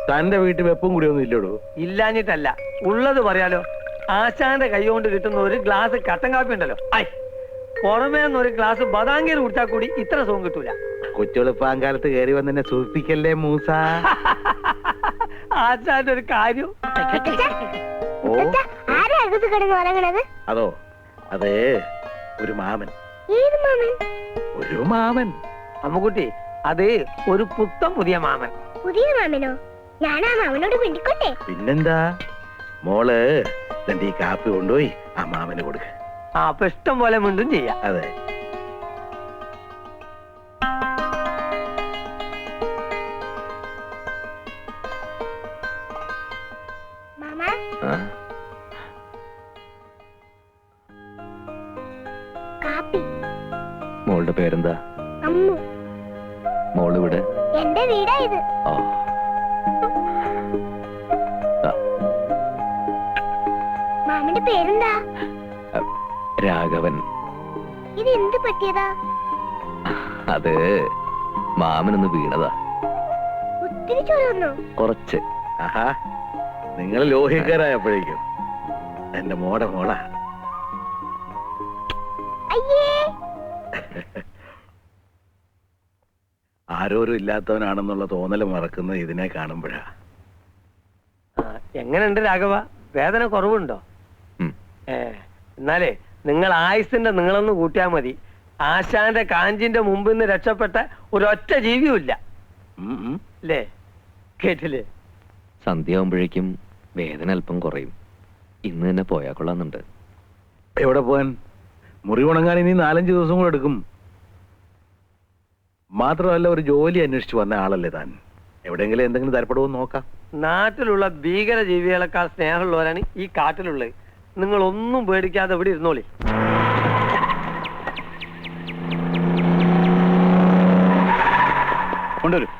തന്റെ വീട്ടിൽ വെപ്പും കൂടി ഒന്നും ഇല്ലടോ? ഇല്ലാഞ്ഞിട്ടല്ല, ഉള്ളത് പറയാലോ. ആശാന്റെ കൈ കൊണ്ട് കിട്ടുന്ന ഒരു ഗ്ലാസ് കട്ടൻ കാപ്പി ഉണ്ടല്ലോ, പുറമേ ഒരു ഗ്ലാസ് ബദാങ്കീർ കുടിച്ചാൽ കൂടി ഇത്ര സുഖം കിട്ടൂല. കൊച്ചുളുപ്പാങ്കാലത്ത് കയറി വന്നെ സൂചിപ്പിക്കല്ലേ മൂസ. ആശാന്റെ ഒരു കാര്യം. ഓ, അതോ, അത് ഒരു മാമൻ. ഒരു മാമൻ. അമ്മുകുട്ടി, അത് ഒരു പുത്തം പുതിയ മാമൻ. പുതിയ മാമനോ? ഞാനാ മാമനോട് പിണ്ടിക്കോട്ടെ? പിന്നെന്താ, മോള് ഈ കാപ്പി കൊണ്ടുപോയി ആ മാമന് കൊടുക്ക. ആ, അപ്പൊ ഇഷ്ടം പോലെ മിണ്ടും ചെയ്യാം. അതെ. മോളുടെ പേരെന്താ? അമ്മു. മോളിവിടെ? എന്റെ വീടാ ഇത്. ആ. മാമന്റെ പേരെന്താ? രാഘവൻ. ഇത് എന്ത് പറ്റിയതാ? അത് മാമനൊന്ന് വീണതാ. ഒത്തിരി ചൊല്ലുന്നു. കുറച്ച്. ആഹാ, നിങ്ങൾ ലോഹിക്കാരായപ്പോഴേക്കും എന്റെ മോടെ മോളാ. അയ്യേ. ആരോരും ഇല്ലാത്തവനാണെന്നുള്ള തോന്നല് മറക്കുന്നത് ഇതിനെ കാണുമ്പോഴാ. എങ്ങനെയുണ്ട് രാഘവ? വേദന കുറവുണ്ടോ? ഉം. എന്നാലേ നിങ്ങൾ ആയുസിന്റെ നിങ്ങളൊന്ന് കൂട്ടിയാൽ മതി. ആശാന്റെ കാഞ്ചിന്റെ മുമ്പിൽ നിന്ന് രക്ഷപ്പെട്ട ഒരൊറ്റ ജീവിയുമില്ല. അല്ലേ? കേട്ടില്ലേ? സന്ധ്യയാവുമ്പോഴേക്കും വേദന അല്പം കുറയും. ഇന്ന് തന്നെ പോയാ കൊള്ളാന്നുണ്ട്. എവിടെ പോവാൻ? മുറി ഉണങ്ങാൻ ഇനി 4-5 ദിവസം കൂടെ എടുക്കും. മാത്രമല്ല, ഒരു ജോലി അന്വേഷിച്ചു വന്ന ആളല്ലേ താൻ. എവിടെയെങ്കിലും എന്തെങ്കിലും തരപ്പെടുമോ നോക്കാം. നാട്ടിലുള്ള ഭീകര ജീവികളെക്കാൾ സ്നേഹമുള്ളവരാണ് ഈ കാട്ടിലുള്ളത്. നിങ്ങൾ ഒന്നും പേടിക്കാതെ ഇവിടെ ഇരുന്നോളി. കൊണ്ടുവരും.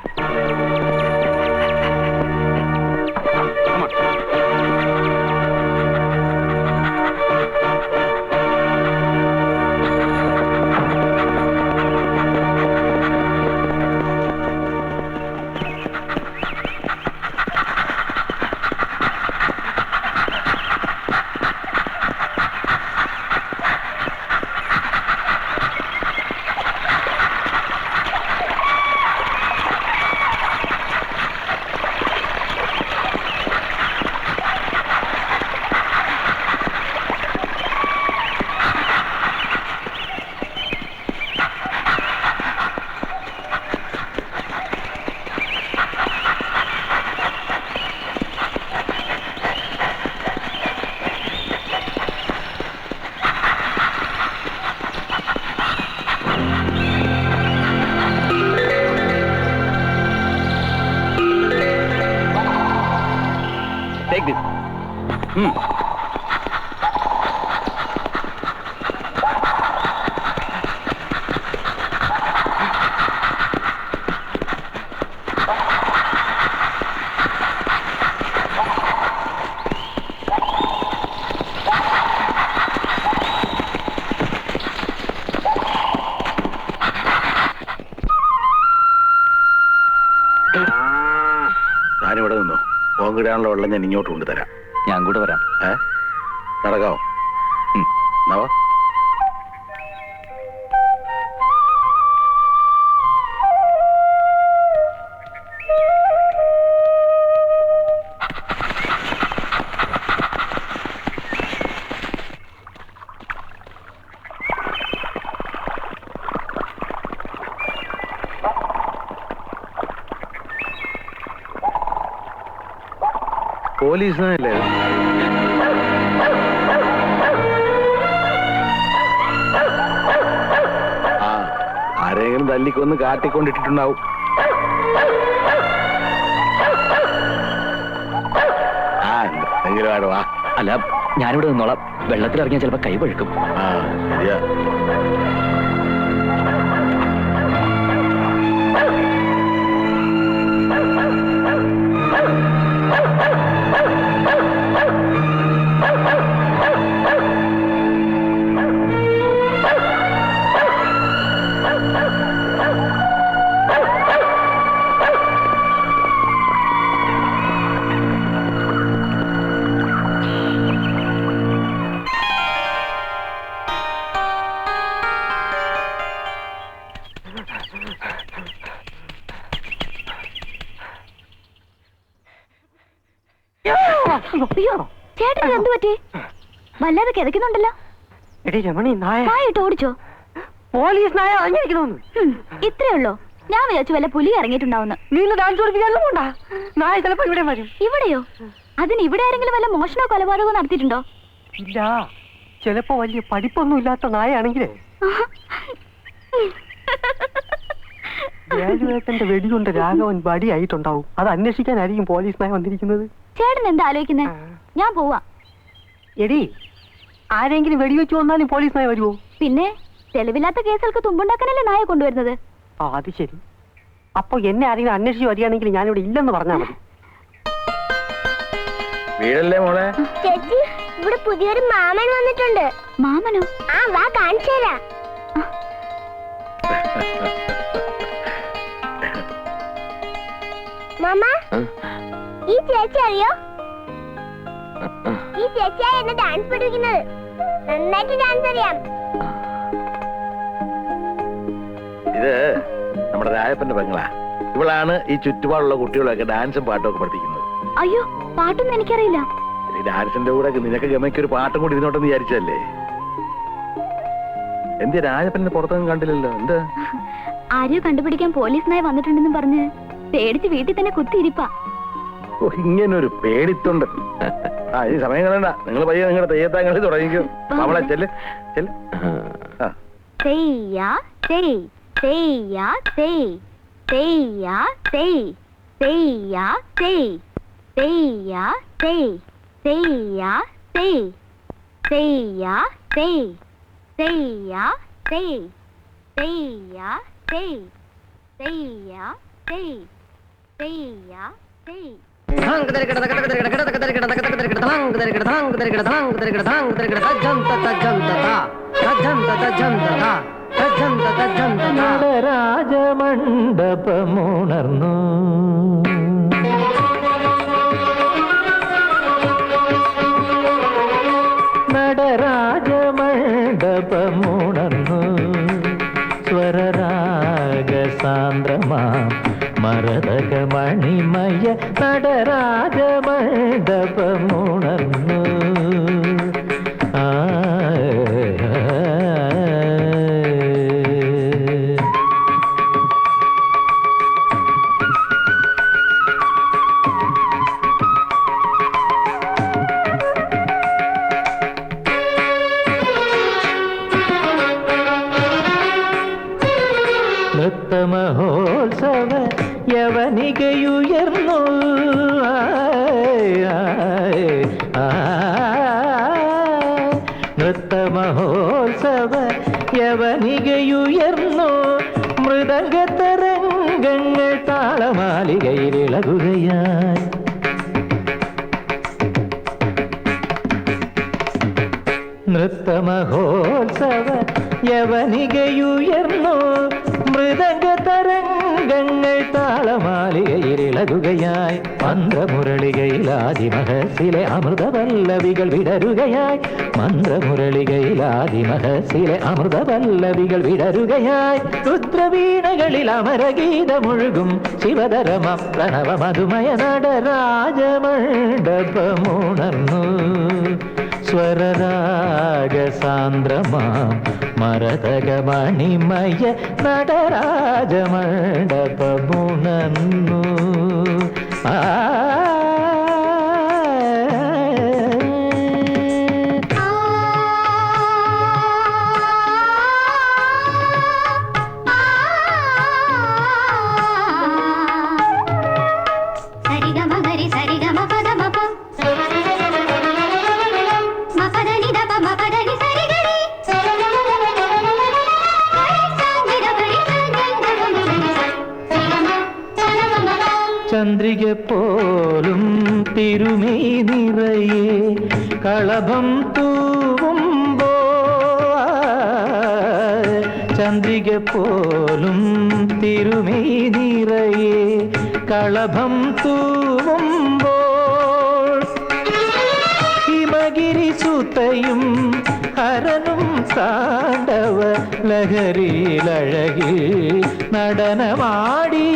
Take this. താനിവിടെ നിന്നോ. പോങ്കിടാനുള്ള വെള്ളം ഞാൻ ഇങ്ങോട്ട് കൊണ്ടുതരാം. ഞാൻ കൂടെ വരാം. നടക്കാവോ? നവാ. പോലീസിനല്ലേ? ആ, ആരെങ്കിലും തല്ലിക്കൊന്ന് കാട്ടിക്കൊണ്ടിട്ടുണ്ടാവും. ആ, എന്തെങ്കിലും ആടുവാ. അല്ല, ഞാനിവിടെ നിന്നോളാം. വെള്ളത്തിലിറങ്ങിയാൽ ചിലപ്പോ കൈ പഴുക്കും. ആ, ശരിയാ. അയ്യോ, ചേട്ടൻ എന്ത് പറ്റി? വല്ലാതെ കിതക്കുന്നുണ്ടല്ലോ. എടി രമണി, നായിട്ട് ഓടിച്ചോ? പോലീസ് നായ അങ്ങിരിക്കണോ? ഇത്രേ ഉള്ളോ? ഞാൻ വിചാരിച്ചു വല്ല പുലി ഇറങ്ങിയിട്ടുണ്ടാവുന്നു. നീ ഡാൻസ് പഠിപ്പിക്കാനും പോണ്ടാ. നായ ചിലപ്പോ ഇവിടെ വരും. ഇവിടെയോ? അതിന് ഇവിടെ ആരെങ്കിലും വല്ല മോഷണോ കൊലപാതകമോ നടത്തിയിട്ടുണ്ടോ? ഇല്ല, ചിലപ്പോ വലിയ പഠിപ്പൊന്നും ഇല്ലാത്ത നായാണെങ്കിലേ വേലുവേട്ടന്റെ വെടികൊണ്ട് രാഘവൻ വടിയായിട്ടുണ്ടാവും. അത് അന്വേഷിക്കാനായിരിക്കും പോലീസ് നായ വന്നിരിക്കുന്നത്. ചേട്ടൻ എന്താ ആലോചിക്കുന്നേ? ഞാൻ പോവാ. എടി, ആരെങ്കിലും വെടിവെച്ച് വന്നാലും പോലീസ് നായ വരുമോ? പിന്നെ തെളിവില്ലാത്ത കേസുകൾക്ക് തുമ്പുണ്ടാക്കാനല്ലേ നായ കൊണ്ടുവരുന്നത്? അത് ശരി. അപ്പൊ എന്നെ ആരെങ്കിലും അന്വേഷിച്ച് വരികയാണെങ്കിൽ ഞാനിവിടെ ഇല്ലെന്ന് പറഞ്ഞാൽ മതി. വീടല്ലേ മോളെ? ചേച്ചി, ഇവിടെ പുതിയൊരു മാമൻ വന്നിട്ടുണ്ട്. മാമനോ? ആ, വാ കാണിച്ചു തരാം. മാമ, ഈ ചേച്ചി അറിയോ? ഈ ചേച്ചിയാ എന്നെ ഡാൻസ് പഠിപ്പിക്കുന്നത്. നന്നായിട്ട് ഡാൻസ് അറിയാം. ഇത് നമ്മുടെ രായപ്പന്റെ പെങ്ങളാ. ഇവളാണ് ഈ ചുറ്റുപാടുള്ള കുട്ടികളൊക്കെ ഡാൻസും പാട്ടും ഒക്കെ പഠിപ്പിക്കുന്നത്. അയ്യോ, പാട്ടൊന്നും എനിക്കറിയില്ല. ഈ ഡാൻസിന്റെ കൂടെ നിനക്ക് ഗമയ്ക്ക് ഒരു പാട്ടും കൂടി ഇരുന്നോട്ടെന്ന് വിചാരിച്ചല്ലേ? എന്ത് രാജപ്പനെ പുറത്തൊന്നും കണ്ടില്ലല്ലോ? എന്താ ആരെയോ കണ്ടുപിടിക്കാൻ പോലീസ് നായ വന്നിട്ടുണ്ടെന്ന് പറഞ്ഞ് പേടിച്ച് വീട്ടിൽ തന്നെ കുത്തിയിരിപ്പാ. ഇങ്ങനൊരു പേടിത്തൊണ്ട്. ആ, ഈ സമയം കളയണ്ട. നിങ്ങൾ പയ്യെ നിങ്ങളുടെ തെയ്യത്താങ്കളി തുടങ്ങിക്കോ. അവളെ ചെല്ല് ചെല്ല്. തെയ്യാ തെയ്, തെയ്യാ തെയ്, തെയ്യാ തെയ്, തെയ്യാ തെയ്, തെയ്യാ തെയ്, തെയ്യാ തെയ്, തെയ്യാ തെയ്, തെയ്യാ തെയ്, തെയ്യാ തെയ്, തെയ്യാ തെയ്, തെയ്യാ തെയ്. രാജമണ്ഡപമുണർന്നു നടരാജമണ്ഡപമുണർന്നു സ്വരരാഗ സാന്ദ്രമാ മരതകമണിമയ നടരാജമണ്ഡപമുണർന്നു. നൃത്തമഹോത്സവ യവനികയുയർന്നു നൃത്തമഹോത്സവ യവനികയുയർന്നു മൃദംഗതരംഗങ്ങൾ താളമാലികയിലിളകുകയായി. നൃത്തമഹോത്സവ യവനികയുയർന്നു മൃദംഗതരംഗങ്ങൾ താളമാലികയിലിളകുകയായി. മന്ത്രമുരളികയിലാദിമഹസിലെ അമൃതപല്ലവികൾ വിടരുകയായി. മന്ത്രമുരളികയിലാദിമഹസിലെ അമൃതപല്ലവികൾ വിടരുകയായി. രുദ്രവീണകളിൽ അമരഗീതമൊഴുകും ശിവധരമ പ്രണവ മധുമയ നടരാജമണ്ഡപമുണർന്നു സ്വരരാഗ സാന്ദ്രമാ മരതകമണിമയ നടരാജമണ്ഡപമുണർന്നു. ചന്ദ്രിക പോലും തിരുമേ നിറയെ കളഭം തൂവുമ്പോ ചന്ദ്രിക പോലും തിരുമേ നിറയെ കളഭം തൂവുമ്പോൾ ഹിമഗിരി സുതയും ഹരനും താണ്ഡവ ലഹരിയിലഴകിൽ നടനമാടി.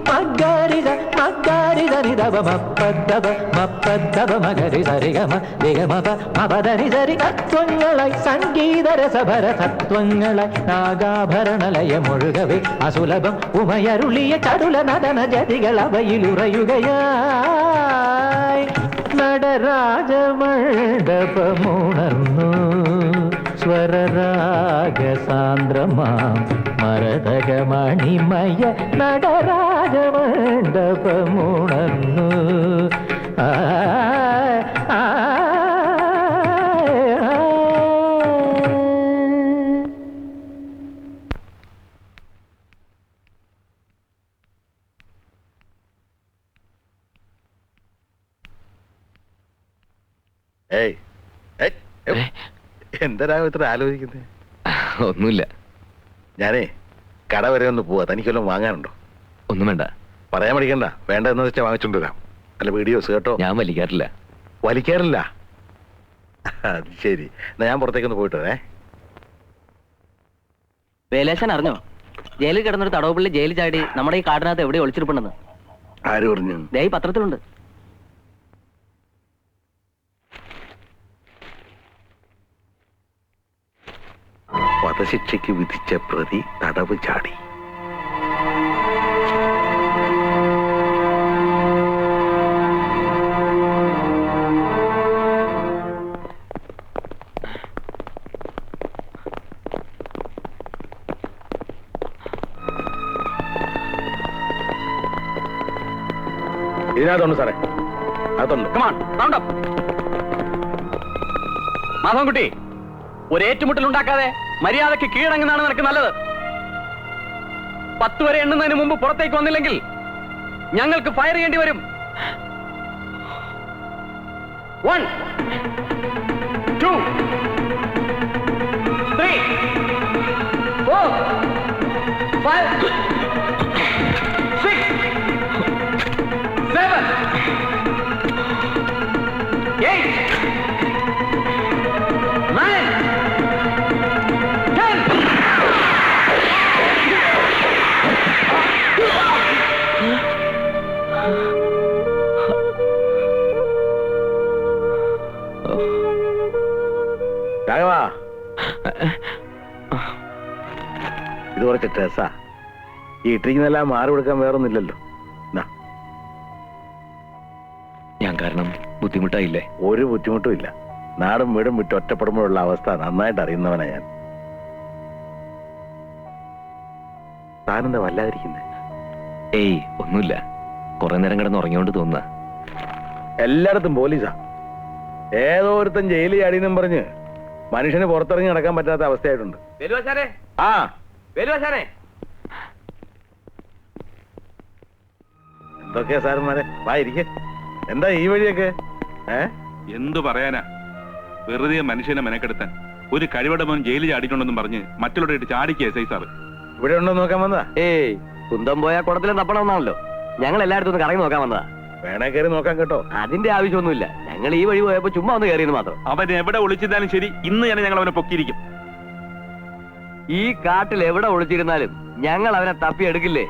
മഗ്ഗരിത മഗ്ഗരിത നിദവ മപ്പദ്ദവ മപ്പദ്ദവ മഗരി സരിഗമ ദിഗമപ മപദനി സരി. തത്വങ്ങളായി സംഗീതരസഭര തത്വങ്ങളായി നാഗാഭരണലയമൊഴുകവേ അസുലഭം ഉമയരുളിയ ചടുല നടന ജതികൾ അവയിലുറയുകയായി. നടരാജമണ്ഡപമുണർന്നു സ്വരരാഗ സാന്ദ്രമാം മരതകമണിമയ നടരാജമണ്ഡപമുണർന്നു. ഏയ് എന്തരാ ഇത്ര ആലോചിക്കുന്നത്? ഒന്നുമില്ല. ഞാനേ കട വരെ ഒന്ന് പോവാ. തനിക്കെല്ലാം വാങ്ങാനുണ്ടോ? ഒന്നും വേണ്ട. പറയാൻ പഠിക്കണ്ട. വേണ്ട എന്ന് വെച്ചാൽ വാങ്ങിച്ചോണ്ട് വരാം. അല്ല വീഡിയോസ് കേട്ടോ. ഞാൻ വലിക്കാറില്ല. വലിക്കാറില്ല? അത് ശരി. എന്നാ ഞാൻ പുറത്തേക്കൊന്ന് പോയിട്ട് വരേ. വേലേശൻ അറിഞ്ഞോ? ജയിലിൽ കിടന്നൊരു തടവുപള്ളി ജയിൽ ചാടി നമ്മുടെ ഈ കാടിനകത്ത് എവിടെ ഒളിച്ചിരിപ്പുണ്ടെന്ന്? ആര് പറഞ്ഞു? ദേ ഈ പത്രത്തിലുണ്ട്. വധശിക്ഷയ്ക്ക് വിധിച്ച പ്രതി തടവ് ചാടി. ഇതിനകത്തുണ്ട് സാറേ, അകത്തുണ്ട്. മാധവൻകുട്ടി, ഒരു ഏറ്റുമുട്ടൽ ഉണ്ടാക്കാതെ മര്യാദയ്ക്ക് കീഴടങ്ങുന്നതാണ് നിനക്ക് നല്ലത്. 10 വരെ എണ്ണുന്നതിന് മുമ്പ് പുറത്തേക്ക് വന്നില്ലെങ്കിൽ ഞങ്ങൾക്ക് ഫയർ ചെയ്യേണ്ടി വരും. 1 2 3 4 5 6 7 8 9 10. രാഘവാ, ഇത് കുറച്ച് ഡ്രസ്സാ. ഈ ഇട്ടിരിക്കുന്നെല്ലാം മാറി കൊടുക്കാൻ വേറൊന്നുമില്ലല്ലോ. ഞാൻ കാരണം ബുദ്ധിമുട്ടായില്ലേ? ഒരു ബുദ്ധിമുട്ടും ഇല്ല. നാടും വീടും വിട്ട് ഒറ്റപ്പെടുമ്പോഴുള്ള അവസ്ഥ നന്നായിട്ട് അറിയുന്നവനാ ഞാൻ. താനെന്താ വല്ലാതിരിക്കുന്നേ? ഏയ് ഒന്നുമില്ല. കുറെ നേരം കിടന്ന് ഉറങ്ങിയോണ്ട് തോന്നുക. എല്ലായിടത്തും പോലീസാ. ഏതോ ഒരുത്തൻ ജയിലിൽ ചാടിയെന്നും പറഞ്ഞ് മനുഷ്യന് പുറത്തിറങ്ങി നടക്കാൻ പറ്റാത്ത അവസ്ഥയായിട്ടുണ്ട്. ആ എന്തൊക്കെയാ സാറന്മാരെ? വായിരിക്കെ. എന്താ ഈ വഴിയൊക്കെ? എന്തു പറയാനാ, വെറുതെ മനുഷ്യനെ മെനക്കെടുത്താൻ. ഒരു കഴിവടമോൻ ജയിലിൽ ചാടിയിട്ടുണ്ടെന്നും പറഞ്ഞ് മറ്റുള്ളവരായിട്ട് ചാടിക്കുക എസ് ഐ സാറ്. ഇവിടെ ഉണ്ടോ നോക്കാൻ വന്നതാ? ഏയ്, കുന്തം പോയാൽ കുടത്തിലും തപ്പണമെന്നാണല്ലോ. ഞങ്ങൾ എല്ലായിടത്തും ഒന്ന് കറങ്ങി നോക്കാൻ വന്നതാ. വേണേ കയറി നോക്കാൻ കേട്ടോ. അതിന്റെ ആവശ്യമൊന്നുമില്ല. ഞങ്ങൾ ഈ വഴി പോയപ്പോ ചുമ്മാ ഒന്ന് കയറിയെന്ന് മാത്രം. അവൻ എവിടെ ഒളിച്ചിരുന്നാലും ശരി, ഇന്ന് തന്നെ ഞങ്ങൾ അവനെ പൊക്കിയിരിക്കും. ഈ കാട്ടിൽ എവിടെ ഒളിച്ചിരുന്നാലും ഞങ്ങൾ അവനെ തപ്പിയെടുക്കില്ലേ?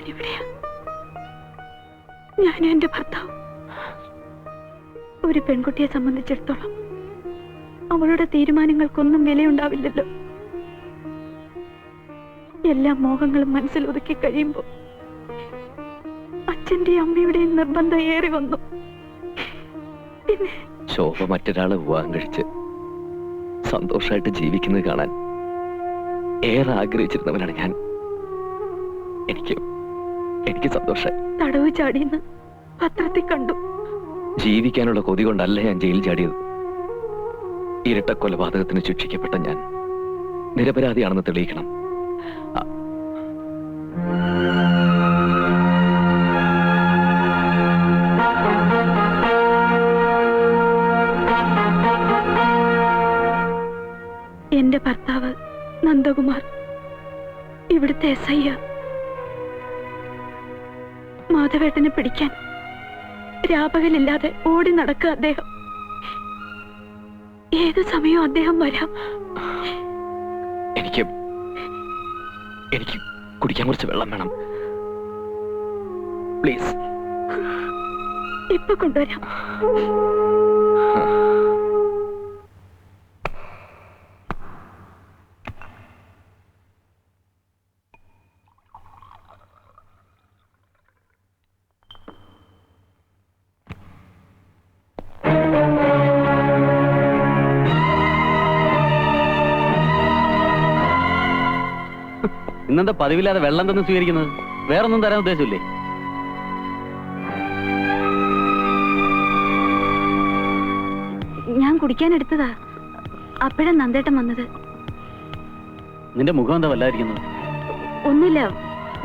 ഞാനിവിടെയാ. ഞാനും എന്റെ ഭർത്താവും. ഒരു പെൺകുട്ടിയെ സംബന്ധിച്ചിടത്തോളം അവളുടെ തീരുമാനങ്ങൾക്കൊന്നും വിലയുണ്ടാവില്ലല്ലോ. എല്ലാ മോഹങ്ങളും മനസ്സിൽ ഒതുക്കി കഴിയുമ്പോൾ അച്ഛന്റെയും അമ്മയുടെയും നിർബന്ധം ഏറി വന്നു. പിന്നെ ശോഭ മറ്റൊരാളെ വിവാഹം കഴിച്ച് സന്തോഷമായിട്ട് ജീവിക്കുന്നത് കാണാൻ ഏറെ ആഗ്രഹിച്ചിരുന്നവനാണ് ഞാൻ. എനിക്ക് സന്തോഷമായി. തടവ് ചാടിയെന്ന് പത്രത്തിൽ കണ്ടു. ജീവിക്കാനുള്ള കൊതി കൊണ്ടല്ല ഞാൻ ജയിലിൽ ചാടിയത്. ഇരട്ട കൊലപാതകത്തിന് ശിക്ഷിക്കപ്പെട്ട ഞാൻ നിരപരാധിയാണെന്ന് തെളിയിക്കണം. എന്റെ ഭർത്താവ് നന്ദകുമാർ ഇവിടുത്തെ SI. മാധവേട്ടനെ പിടിക്കാൻ രാപകലില്ലാതെ ഓടി നടക്കുക അദ്ദേഹം. ഏത് സമയവും അദ്ദേഹം വരാം. എനിക്ക് കുടിക്കാൻ കുറച്ച് വെള്ളം വേണം, പ്ലീസ്. ഇപ്പൊ കൊണ്ടുവരാം. ഇന്നെന്താ പതിവില്ലാതെ വെള്ളം തന്നെ സ്വീകരിക്കുന്നത്? വേറൊന്നും തരാൻ ഉദ്ദേശമില്ലേ? ഞാൻ കുടിക്കാൻ എടുത്തതാ. അപ്പോഴാ നന്ദേട്ടൻ വന്നത്. നിന്റെ മുഖം എന്താ വല്ലാതിരിക്കുന്നത്? ഒന്നുമില്ല,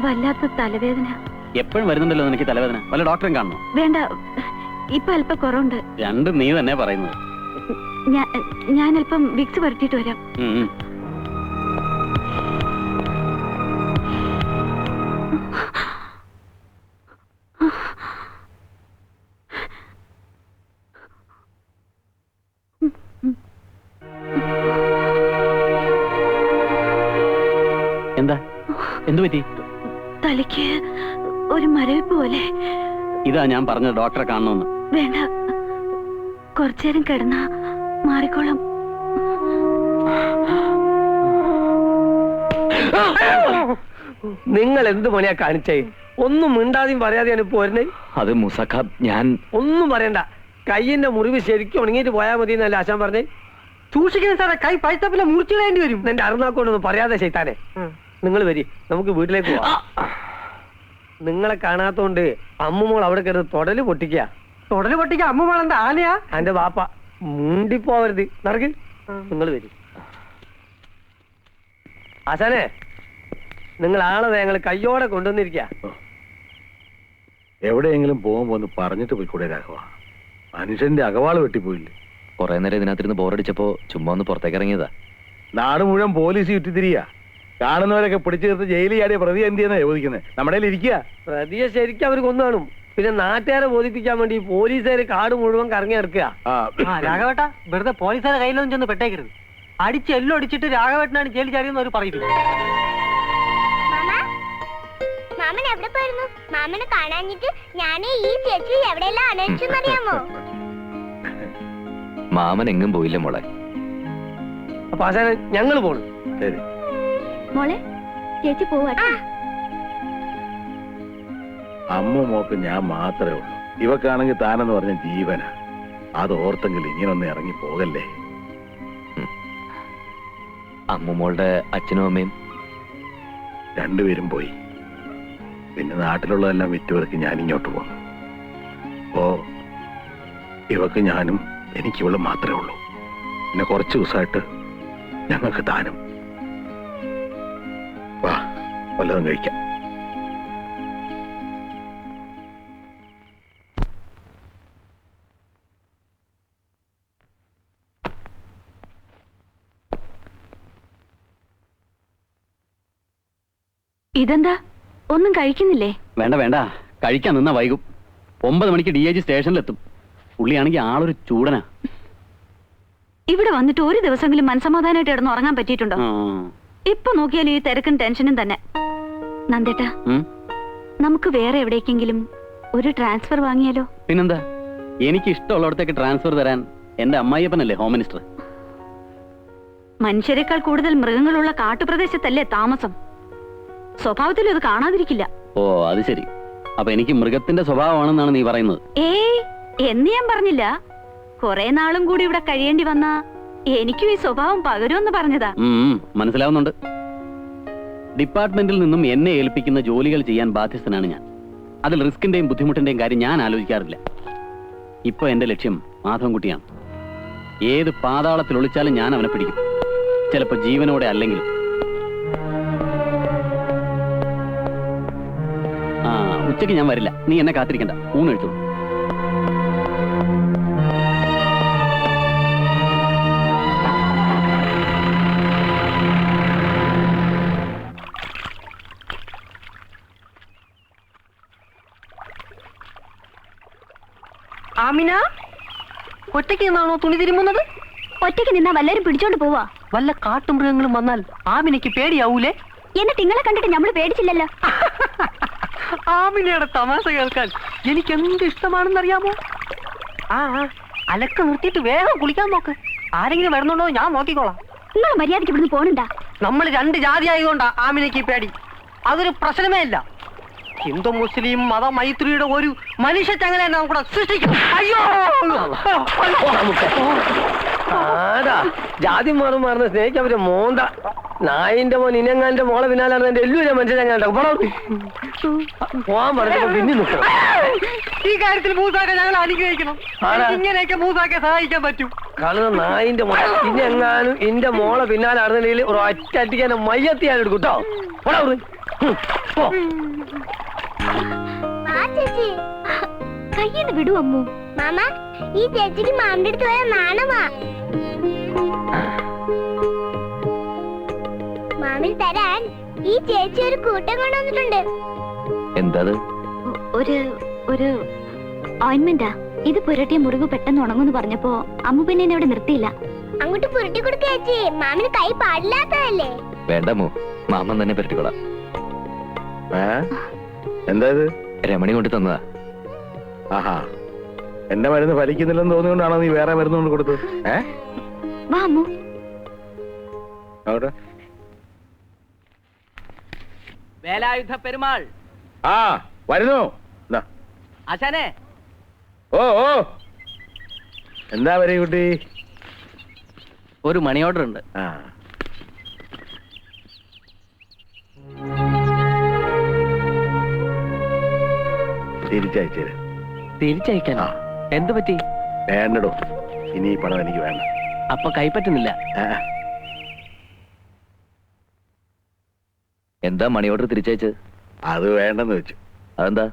വല്ലാത്ത തലവേദന. എപ്പോഴും വരുന്നുണ്ടല്ലോ നിനക്ക് തലവേദന. വല്ല ഡോക്ടറെ കാണണോ? വേണ്ട, ഇപ്പൊ അല്പം കുറവുണ്ട്. രണ്ടും നീ തന്നെ പറയുന്നത്. ഞാൻ അല്പം വിക്സ് പുരട്ടിയിട്ട് വരാം. എന്താ? എന്തു പറ്റി? തലയ്ക്ക് ഒരു മരവിപ്പ് പോലെ. ഇതാ ഞാൻ പറഞ്ഞത് ഡോക്ടറെ കാണണമെന്ന്. വേണ്ട, കുറച്ചേരം കിടന്നാ മാറിക്കോളും. നിങ്ങൾ എന്ത് പണിയാ കാണിച്ചേ? ഒന്നും മിണ്ടാതെയും പറയാതെയാണ് ഇപ്പൊ വരുന്നത്. അത് മുസഖ, ഞാൻ ഒന്നും പറയണ്ട. കയ്യിന്റെ മുറിവ് ശരിക്കും ഉണങ്ങിയിട്ട് പോയാൽ മതി എന്നല്ല ആശാൻ പറഞ്ഞേ. സൂക്ഷിക്കണം സാറേ, കൈ പഴുത്തപ്പില്ല മുറിച്ചിടേണ്ടി വരും. എന്റെ അറുനാക്കോണ്ടൊന്നും പറയാതെ ചെയ്താനെ. നിങ്ങൾ വരി, നമുക്ക് വീട്ടിലേക്ക് പോവാം. നിങ്ങളെ കാണാത്തോണ്ട് അമ്മുമോൾ അവിടെ കയറി തൊടല് പൊട്ടിക്കുക. തൊടല് പൊട്ടിക്ക അമ്മുമോൾ എന്താ ആനയാ? എന്റെ വാപ്പ മുണ്ടിപ്പോവരുത്. നടക്ക്, നിങ്ങൾ വരി. ആശാനെ, നിങ്ങൾ ആളെ ഞങ്ങൾ കയ്യോടെ കൊണ്ടുവന്നിരിക്കുക. എവിടെയെങ്കിലും പോകുമ്പോ ഒന്ന് പറഞ്ഞിട്ട് പോയിക്കൂടെ രാഘവ? മനുഷ്യന്റെ അകവാള് വെട്ടിപ്പോയില്ലേ? കുറെ നേരം ഇതിനകത്തിരുന്ന് ബോറടിച്ചപ്പോ ചുമ്മാ ഒന്ന് പുറത്തേക്ക് ഇറങ്ങിയതാ. നാട് മുഴുവൻ പോലീസ് ചുറ്റിത്തിരിയ. കാണുന്നവരൊക്കെ പിടിച്ചു തീർത്ത് ജയിലിൽ ചാടിയ പ്രതി എന്ത് ചെയ്യുന്ന ചോദിക്കുന്നത്? നമ്മുടെ ഇരിക്കുക. പ്രതിയെ ശരിക്കും അവർ കൊന്നു കാണും. പിന്നെ നാട്ടുകാരെ ബോധിപ്പിക്കാൻ വേണ്ടി പോലീസുകാര് കാട് മുഴുവൻ കറങ്ങി ഇറക്കുക. രാഘവേട്ട, വെറുതെ പോലീസുകാരെ കയ്യിലൊന്നും ചെന്ന് പെട്ടേക്കരുത്. അടിച്ച് എല്ലാം അടിച്ചിട്ട് രാഘവേട്ടനാണ് ജയിലിൽ ചാടിയെന്ന് അവർ പറയുന്നു. മാമൻ എവിടെ പോയിരുന്നു? മാമനെ കാണാഞ്ഞിട്ട് ഞാൻ ഈ ചേച്ചി എവിടെയെല്ലാം അന്വേഷിച്ചെന്നറിയാമോ? മാമൻ എങ്ങും പോയില്ല മോളെ. അപ്പൊ ആശാനെ, ഞങ്ങൾ പോണു. ശരി മോളെ, ചേച്ചി പോവാ. അമ്മ മോക്ക് ഞാൻ മാത്രമേ ഉള്ളൂ. ഇവക്കാണെങ്കിൽ താനെന്ന് പറഞ്ഞ ജീവനാ. അത് ഓർത്തെങ്കിൽ ഇങ്ങനൊന്നും ഇറങ്ങി പോകല്ലേ. അമ്മുമോളുടെ അച്ഛനും അമ്മയും രണ്ടുപേരും പോയി. പിന്നെ നാട്ടിലുള്ളതെല്ലാം വിറ്റുവർക്ക് ഞാൻ ഇങ്ങോട്ട് പോന്നു. അപ്പോ ഇവക്ക് ഞാനും എനിക്കിവള് മാത്രമേ ഉള്ളൂ. പിന്നെ കുറച്ച് ദിവസമായിട്ട് ഞങ്ങൾക്ക് താനും. വാ, വല്ലതും കഴിക്കാം. ഇതെന്താ, ഒന്നും കഴിക്കുന്നില്ലേ? വേണ്ട വേണ്ട, കഴിക്കാൻ നിന്നാ വൈകും. 9 മണിക്ക് DIG സ്റ്റേഷനിലെത്തും. പുള്ളിയാണെങ്കിൽ ആളൊരു ചൂടനാ. ഇവിടെ വന്നിട്ട് ഒരു ദിവസമെങ്കിലും മനസമാധാനമായിട്ട് കിടന്ന് ഉറങ്ങാൻ പറ്റിയിട്ടുണ്ടോ? ഇപ്പൊ നോക്കിയാൽ ഈ തിരക്കും ടെൻഷനും തന്നെ. നന്ദേട്ടാ, നമുക്ക് വേറെ എവിടേക്കെങ്കിലും ഒരു ട്രാൻസ്ഫർ വാങ്ങിയാലോ? പിന്നെന്താ, എനിക്ക് ഇഷ്ടമുള്ളിടത്തേക്ക് ട്രാൻസ്ഫർ തരാൻ എന്റെ അമ്മായിയപ്പനല്ലേ ഹോം മിനിസ്റ്റർ. മനുഷ്യരെക്കാൾ കൂടുതൽ മൃഗങ്ങളുള്ള കാട്ടുപ്രദേശത്തല്ലേ താമസം. സ്വഭാവത്തിൽ അത് കാണാതിരിക്കില്ല. ഓ അത് ശരി. അപ്പൊ എനിക്ക് മൃഗത്തിന്റെ സ്വഭാവമാണെന്നാണ് നീ പറയുന്നത്? ഏയ്, എന്ന് ഞാൻ പറഞ്ഞില്ല. കുറെ നാളും കൂടി ഇവിടെ കഴിയേണ്ടി വന്നാ എനിക്കും ഈ സ്വഭാവം പകരുമെന്ന് പറഞ്ഞതാ. മനസ്സിലാവുന്നുണ്ട്. ഡിപ്പാർട്ട്മെന്റിൽ നിന്നും എന്നെ ഏൽപ്പിക്കുന്ന ജോലികൾ ചെയ്യാൻ ബാധ്യസ്ഥനാണ് ഞാൻ. അതിൽ റിസ്കിന്റെയും ബുദ്ധിമുട്ടിന്റെയും കാര്യം ഞാൻ ആലോചിക്കാറില്ല. ഇപ്പൊ എന്റെ ലക്ഷ്യം മാധവൻകുട്ടിയാണ്. ഏത് പാതാളത്തിൽ ഒളിച്ചാലും ഞാൻ അവനെ പിടിക്കും. ചിലപ്പോ ജീവനോടെ അല്ലെങ്കിലും. ഉച്ചയ്ക്ക് ഞാൻ വരില്ല, നീ എന്നെ കാത്തിരിക്കണ്ട. ഊണ് കഴിച്ചോളൂ. ആമിന, ഒറ്റയ്ക്ക് നിന്നാണോ തുണി തിരുമുന്നത്? ഒറ്റയ്ക്ക് നിന്നാ വല്ലരും പിടിച്ചോണ്ട് പോവാ. വല്ല കാട്ടുമൃഗങ്ങളും വന്നാൽ ആമിനയ്ക്ക് പേടിയാവൂലേ? എന്നിട്ട് നിങ്ങളെ കണ്ടിട്ട് നമ്മള് പേടിച്ചില്ലല്ലോ. ആമിനയുടെ തമാശ കേൾക്കാൻ എനിക്ക് എന്ത് ഇഷ്ടമാണെന്നറിയാമോ? അലക്ക് നിർത്തിയിട്ട് വേഗം കുളിക്കാൻ നോക്ക്. ആരെങ്കിലും വരുന്നുണ്ടോ ഞാൻ നോക്കിക്കോളാം. നിങ്ങൾ മര്യാദയ്ക്ക് ഇവിടുന്ന് പോണുണ്ടാ? നമ്മൾ 2 ജാതി ആയതുകൊണ്ടാ ആമിനയ്ക്ക് പേടി. അതൊരു പ്രശ്നമേ ഇല്ല. ഹിന്ദു മുസ്ലിം മത മൈത്രിയുടെ ഒരു മനുഷ്യ ചങ്ങല കൂടെ സൃഷ്ടിക്കും. അയ്യോ, ജാതി മാറുന്ന സ്നേഹിക്കാൻ അവര് മോന്ത നായിന്റെ മോൻ ഇനങ്ങാന്റെ മോളെ പിന്നാലാണ് എന്റെ എല്ലാവരും മനുഷ്യ ചങ്ങല പോവാൻ പറഞ്ഞപ്പോ പിന്നെ നിൽക്കണം. ഈ കാര്യത്തിൽ മൂസാക്കെ ഞങ്ങൾ അനുഗ്രഹിക്കണം. ഇങ്ങനെയൊക്കെ മൂസാക്കെ സഹായിക്കാൻ പറ്റും. കാരണം നായിന്റെ മോളെ ഇനെങ്ങാനും എന്റെ മോളെ പിന്നാലാണെന്നുണ്ടെങ്കിൽ ഒരു ഒറ്റ അടിക്കാൻ മയ്യത്തി ഞാൻ എടുക്കും കേട്ടോ. കയ്യെന്ന് വിടൂ അമ്മു. മാമ, ഈ ചേച്ചിക്ക് മാമിന്റെ അടുത്ത് വരാൻ നാണമാ. മാമിന് തരാൻ ഈ ചേച്ചി ഒരു കൂട്ടം കൊണ്ടുവന്നിട്ടുണ്ട്. എന്താ? ഒരു ഓയിന്റ്മെന്റാ. ഇത് പുരട്ടിയ മുറിവ് പെട്ടെന്ന് ഉണങ്ങുന്നു പറഞ്ഞപ്പോ അമ്മു പിന്നെ എന്നെ ഇവിടെ നിർത്തിയില്ല. അങ്ങോട്ട് പുരട്ടി കൊടുക്ക ചേച്ചി. മാമിന് കൈ പാടില്ലാത്തതല്ലേ? വേണ്ടമ്മോ, മാമൻ തന്നെ പുരട്ടിക്കൊള്ളാം. എന്താ ഇത്? രമണി കൊണ്ട് തന്നതാ. ആഹാ, എന്റെ മരുന്ന് ഫലിക്കുന്നില്ലെന്ന് തോന്നിയോണ്ടാണോ നീ വേറെ മരുന്ന് കൊണ്ട് കൊടുത്തത്? അവിടെ വേലായുധ പെരുമാൾ വരുന്നു. ആശാനെ. ഓ എന്താ വരെ കുട്ടി? ഒരു മണി ഓർഡർ ഉണ്ട്. തിരിച്ചയക്കാനോ? എന്ത് പറ്റി? വേണ്ടടോ, ഇനി ഈ പണം എനിക്ക് വേണ്ട. അപ്പൊ കൈപ്പറ്റുന്നില്ല. എന്താ മണി ഓർഡർ തിരിച്ചയച്ചത്? അത് വേണ്ടെന്ന് വെച്ചു. അതെന്താ?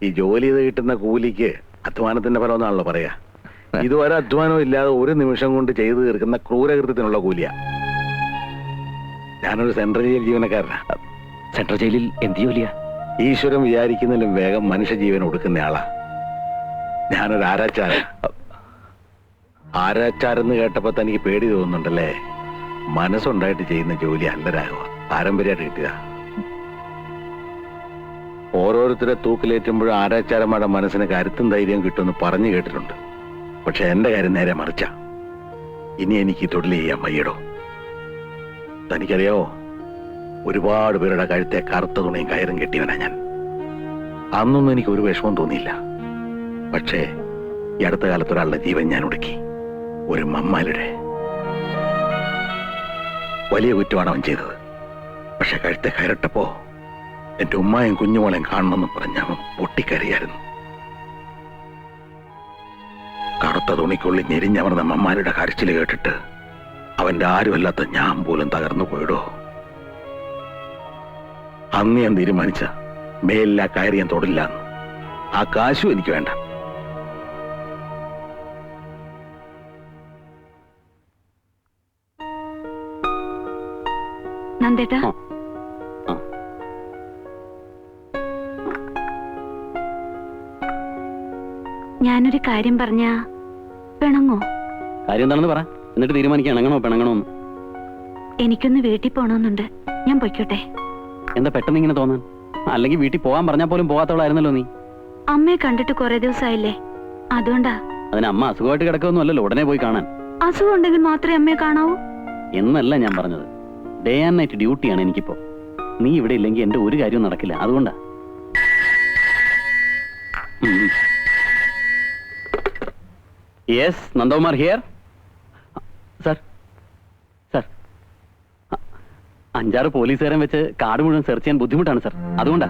ഈ ജോലി ചെയ്ത് കിട്ടുന്ന കൂലിക്ക് അധ്വാനത്തിന്റെ ഫലം എന്നാണല്ലോ പറയാ. ഇതുവരെ അധ്വാനം ഇല്ലാതെ ഒരു നിമിഷം കൊണ്ട് ചെയ്തു തീർക്കുന്ന ക്രൂരകൃത്യത്തിനുള്ള കൂലിയാ. ഞാനൊരു സെൻട്രൽ ജയിൽ ജീവനക്കാരനാ. സെൻട്രൽ ജയിലിൽ എന്ത് ജോലിയാ? ഈശ്വരൻ വിചാരിക്കുന്നതിലും വേഗം മനുഷ്യജീവൻ ഒടുക്കുന്നയാളാ. ഞാനൊരു ആരാച്ചാര. ആരാച്ചാരെന്ന് കേട്ടപ്പോ തനിക്ക് പേടി തോന്നുന്നുണ്ടല്ലേ? മനസ്സുണ്ടായിട്ട് ചെയ്യുന്ന ജോലി അല്ല രാഘവ, പാരമ്പര്യമായിട്ട് കിട്ടിയ. ഓരോരുത്തരെ തൂക്കിലേറ്റുമ്പോഴും ആരാച്ചാരന്മാരുടെ മനസ്സിന് കരുത്തും ധൈര്യം കിട്ടുമെന്ന് പറഞ്ഞു കേട്ടിട്ടുണ്ട്. പക്ഷെ എന്റെ കാര്യം നേരെ മറിച്ചാ. ഇനി എനിക്ക് തൊഴിൽ ചെയ്യാൻ വയ്യടോ. തനിക്കറിയാവോ, ഒരുപാട് പേരുടെ കഴുത്തെ കറുത്ത തുണിയും കയറും കെട്ടിയവനാ ഞാൻ. അന്നൊന്നും എനിക്ക് ഒരു വിഷമം തോന്നിയില്ല. പക്ഷേ ഈ അടുത്ത കാലത്ത് ഒരാളുടെ ജീവൻ ഞാൻ ഒടുക്കി. ഒരു മമ്മാലിയുടെ. വലിയ കുറ്റമാണ് അവൻ ചെയ്തത്. പക്ഷെ കഴുത്തെ കയറിട്ടപ്പോ എന്റെ ഉമ്മായും കുഞ്ഞുമോളെയും കാണണമെന്ന് പറഞ്ഞ അവൻ പൊട്ടിക്കരയായിരുന്നു. കറുത്ത തുണിക്കുള്ളിൽ ഞെരിഞ്ഞമർന്ന മമ്മാലിയുടെ കരച്ചിൽ കേട്ടിട്ട് അവന്റെ ആരുമല്ലാത്ത ഞാൻ പോലും തകർന്നു പോയിടോ. അന്ന് ഞാൻ തീരുമാനിച്ച മേലില്ല കയറി ഞാൻ തൊടില്ല. ആ കാശും എനിക്ക് വേണ്ട. നന്ദേട്ടാ, ഞാനൊരു കാര്യം പറഞ്ഞ പിണങ്ങോ? കാര്യം എന്താണെന്ന് പറ, എന്നിട്ട് തീരുമാനിക്കാൻ ഇണങ്ങണോ പിണങ്ങണോന്ന്. എനിക്കൊന്ന് വീട്ടിൽ പോണമെന്നുണ്ട്. ഞാൻ പൊയ്ക്കോട്ടെ? എന്താ പെട്ടെന്ന് ഇങ്ങനെ തോന്നാൻ? അല്ലെങ്കിൽ വീട്ടിൽ പോകാൻ പറഞ്ഞാൽ പോലും പോകാത്തവളായിരുന്നല്ലോ നീ. അമ്മയെ കണ്ടിട്ട് കുറെ ദിവസമായില്ലേ, അതുകൊണ്ടാ. അതിന് അമ്മ അസുഖമായിട്ട് കിടക്കൊന്നും അല്ലല്ലോ ഉടനെ പോയി കാണാൻ. അസുഖം ഉണ്ടെങ്കിൽ മാത്രമേ അമ്മയെ കാണാവൂ എന്നല്ല ഞാൻ പറഞ്ഞത്. ഡേ ആൻഡ് നൈറ്റ് ഡ്യൂട്ടിയാണ് എനിക്കിപ്പോ. നീ ഇവിടെ ഇല്ലെങ്കിൽ എന്റെ ഒരു കാര്യവും നടക്കില്ല. അതുകൊണ്ടാ. Yes, Nandakumar here. Sir sir, 5-6 പോലീസുകാരൻ വെച്ച് കാട് മുഴുവൻ സെർച്ച് ചെയ്യാൻ ബുദ്ധിമുട്ടാണ് സർ. അതുകൊണ്ടാ.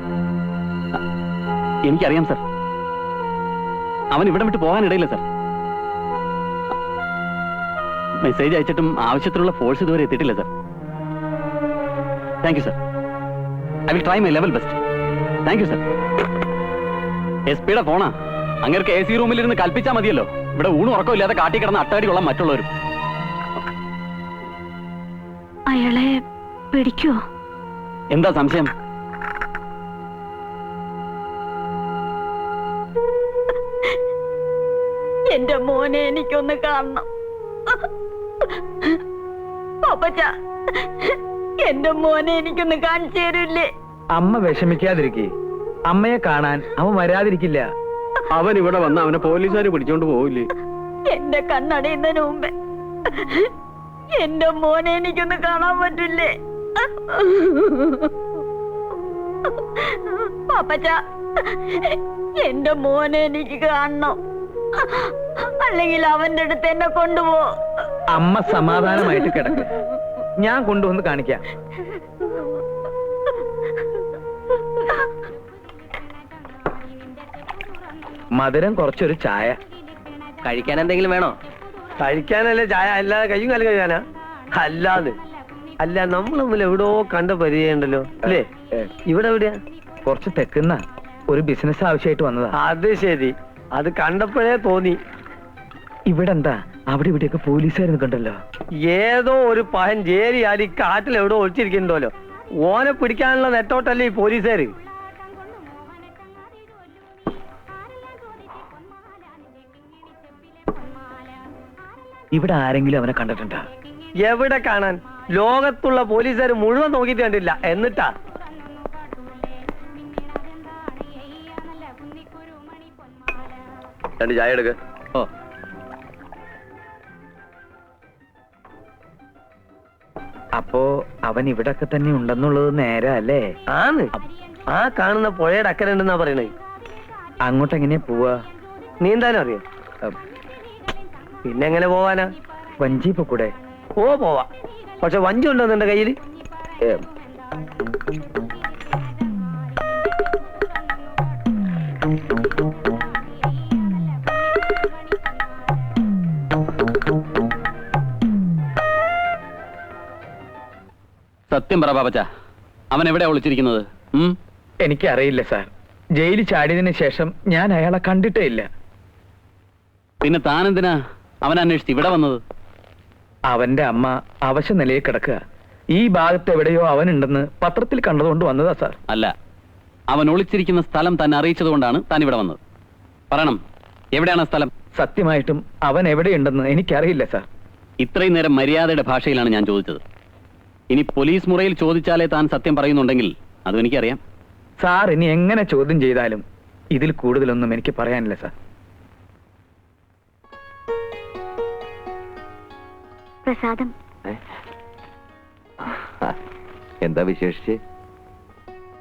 എനിക്കറിയാം സർ. അവൻ ഇവിടെ വിട്ട് പോകാനിടയില്ല സർ. മെസ്സേജ് അയച്ചിട്ടും ആവശ്യത്തിനുള്ള ഫോഴ്സ് ഇതുവരെ എത്തിയിട്ടില്ല sir. Thank you sir. I will try my level best. Thank you sir. SP-യുടെ ഫോണാ. അങ്ങേർക്ക് AC റൂമിലിരുന്ന് കൽപ്പിച്ചാൽ മതിയല്ലോ. ഇവിടെ ഊണും ഉറക്കമില്ലാതെ കാട്ടി കിടന്ന് അട്ടടി കൊള്ളാൻ മറ്റുള്ളവരും. അയാളെ പിടിക്കുവോ? എന്താ സംശയം? എന്റെ മോനെ എനിക്കൊന്ന് കാണണം. പാപ്പച്ച, എന്റെ മോനെ എനിക്കൊന്ന് കാണിച്ചു തരില്ലേ? അമ്മ വിഷമിക്കാതിരിക്കേ. അമ്മയെ കാണാൻ അവൻ വരാതിരിക്കില്ല. അവൻ ഇവിടെ വന്ന് അവനെ പോലീസുകാർ പിടിച്ചോണ്ട് പോവില്ലേ? എന്റെ കണ്ണടയുന്നതിന് മുമ്പേ എന്റെ മോനെ എനിക്കൊന്ന് കാണാൻ പറ്റില്ലേ? പാപ്പച്ച, എന്റെ മോനെ എനിക്ക് കാണണം, അല്ലെങ്കിൽ അവന്റെ അടുത്ത് എന്നെ കൊണ്ടുപോ. അമ്മ സമാധാനമായിട്ട് കിടക്ക്. ഞാൻ കൊണ്ടുവന്ന് കാണിക്കാം. മധുരം കുറച്ചൊരു ചായ. കഴിക്കാൻ എന്തെങ്കിലും വേണോ? കഴിക്കാനല്ലേ ചായ, അല്ലാതെ കയ്യും കാലം കഴിക്കാനാ? അല്ലാതെ അല്ല, നമ്മൾ തമ്മിൽ എവിടോ കണ്ട പരിചയമുണ്ടല്ലോ അല്ലേ? ഇവിടെ എവിടെയാ? കുറച്ച് തെക്കുന്ന ഒരു ബിസിനസ് ആവശ്യമായിട്ട് വന്നതാ. അത് ശരി, അത് കണ്ടപ്പോഴേ തോന്നി. ഇവിടെ എന്താ അവിടെ ഇവിടെയൊക്കെ പോലീസുകാർ കണ്ടല്ലോ. ഏതോ ഒരു പഹൻ ജേരി ആരി കാട്ടിൽ എവിടോ ഒളിച്ചിരിക്കുന്നുണ്ടല്ലോ. ഓനെ പിടിക്കാനുള്ള നെട്ടോട്ടല്ലേ ഈ പോലീസുകാര്. ഇവിടെ ആരെങ്കിലും അവനെ കണ്ടിട്ടുണ്ടോ? എവിടെ കാണാൻ? ലോകത്തുള്ള പോലീസുകാർ മുഴുവൻ നോക്കിയിട്ട് കണ്ടില്ല. എന്നിട്ടാ രണ്ട് ചായ എടുക്ക. ഓ, അപ്പോ അവൻ ഇവിടൊക്കെ തന്നെ ഉണ്ടെന്നുള്ളത് നേരെ അല്ലേ? ആണ്. ആ കാണുന്ന പുഴയുടെ അക്കരെ ഉണ്ടെന്നാ പറയണേ. അങ്ങോട്ട് എങ്ങനെയാ പോവാ? നീന്താനും അറിയോ? പിന്നെ എങ്ങനെ പോവാനാ? വഞ്ചി കൂടെ പോവാ. പക്ഷെ വഞ്ചി ഉണ്ടോ നിന്റെ കയ്യിൽ? സത്യം പറ പാപ്പച്ച, അവൻ എവിടെയാ ഒളിച്ചിരിക്കുന്നത്? എനിക്കറിയില്ല സാർ. ജയിലിൽ ചാടിയതിനു ശേഷം ഞാൻ അയാളെ കണ്ടിട്ടേ ഇല്ല. പിന്നെ താനെന്തിനാ അവൻ അന്വേഷിച്ച് ഇവിടെ വന്നത്? അവന്റെ അമ്മ അവശ നിലയിൽ കിടക്കുക. ഈ ഭാഗത്ത് എവിടെയോ അവനുണ്ടെന്ന് പത്രത്തിൽ കണ്ടതുകൊണ്ട് വന്നതാ സാർ. അല്ല, അവൻ ഒളിച്ചിരിക്കുന്ന സ്ഥലം തന്നെ അറിയിച്ചതുകൊണ്ടാണ് താൻ ഇവിടെ വന്നത്. പറയണം, എവിടെയാണ് സ്ഥലം? സത്യമായിട്ടും അവൻ എവിടെയുണ്ടെന്ന് എനിക്കറിയില്ല സാർ. ഇത്രയും നേരം മര്യാദയുടെ ഭാഷയിലാണ് ഞാൻ ചോദിച്ചത്. ഇനി പോലീസ് മുറയിൽ ചോദിച്ചാലേ താൻ സത്യം പറയുന്നുണ്ടെങ്കിൽ അതും എനിക്കറിയാം. സാർ ഇനി എങ്ങനെ ചോദ്യം ചെയ്താലും ഇതിൽ കൂടുതലൊന്നും എനിക്ക് പറയാനില്ല സാർ. പ്രസാദം, എന്താ വിശേഷിച്ച്?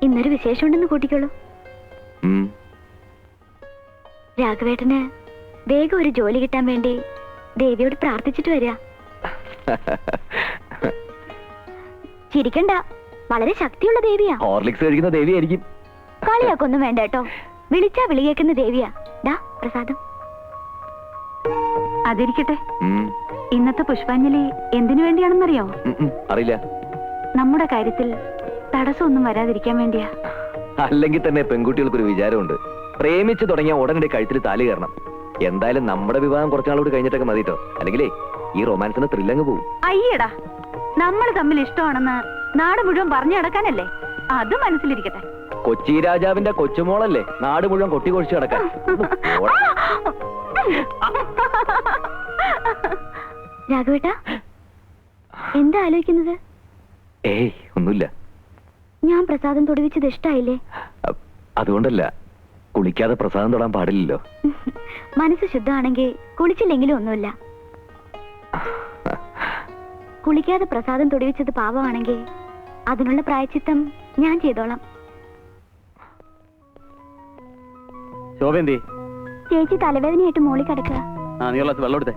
ഇന്നൊരു വിശേഷമുണ്ടെന്ന് കൂട്ടിക്കോളൂ. രാഘവേട്ടന് വേഗം ഒരു ജോലി കിട്ടാൻ വേണ്ടി ദേവിയോട് പ്രാർത്ഥിച്ചിട്ട് വരിക. ചിരിക്കണ്ട, വളരെ ശക്തിയുള്ള ദേവിയാ. ഹോർലിക്സ് കഴിക്കുന്ന ദേവിയായിരിക്കും. കളിയാക്കൊന്നും വേണ്ട കേട്ടോ. വിളിച്ചാ വിളി കേൾക്കുന്ന ദേവിയാ. ദാ പ്രസാദം. അതിരിക്കട്ടെ, ഇന്നത്തെ പുഷ്പാഞ്ജലി എന്തിനു വേണ്ടിയാണെന്നറിയോ? അറിയില്ല. നമ്മുടെ കാര്യത്തിൽ തടസ്സമൊന്നും വരാതിരിക്കാൻ വേണ്ടിയാ. അല്ലെങ്കിൽ തന്നെ പെൺകുട്ടികൾക്കൊരു വിചാരമുണ്ട്, പ്രേമിച്ച് തുടങ്ങിയ ഉടനടി കഴുത്തിൽ താലി കയറണം. എന്തായാലും നമ്മുടെ വിവാഹം കുറച്ചാളോട് കഴിഞ്ഞിട്ടൊക്കെ മതിട്ടോ, അല്ലെങ്കിലേ ഈ റൊമാൻസിന് ത്രില്ലങ്ങ് പോകും. അയ്യടാ, നമ്മൾ തമ്മിൽ ഇഷ്ടമാണെന്ന് നാട് മുഴുവൻ പറഞ്ഞു നടക്കാനല്ലേ? അത് മനസ്സിലിരിക്കട്ടെ. കൊച്ചി രാജാവിന്റെ കൊച്ചുമോളല്ലേ നാട് മുഴുവൻ കൊട്ടി കൊഴിച്ചു കിടക്കാൻ. രാഘവേട്ട, എന്താ ആലോചിക്കുന്നത്? ഏയ് ഒന്നുമില്ല. ഞാൻ പ്രസാദം തൊടുവിച്ചത് ഇഷ്ടായില്ലേ? അതുകൊണ്ടല്ല, കുളിക്കാതെ പ്രസാദം തൊടാൻ പാടില്ലല്ലോ. മനസ്സ് ശുദ്ധമാണെങ്കിൽ കുളിച്ചില്ലെങ്കിലും ഒന്നുമില്ല. കുളിക്കാതെ പ്രസാദം തൊടിവിച്ചത് പാപമാണെങ്കിൽ അതിനുള്ള പ്രായച്ചിത്തം ഞാൻ ചെയ്തോളാം. ശോഭന്തി, ചേച്ചി തലവേദനയായിട്ട് മോളി കിടക്കുക. നീ ഉള്ള വെള്ളം എടുത്തേ.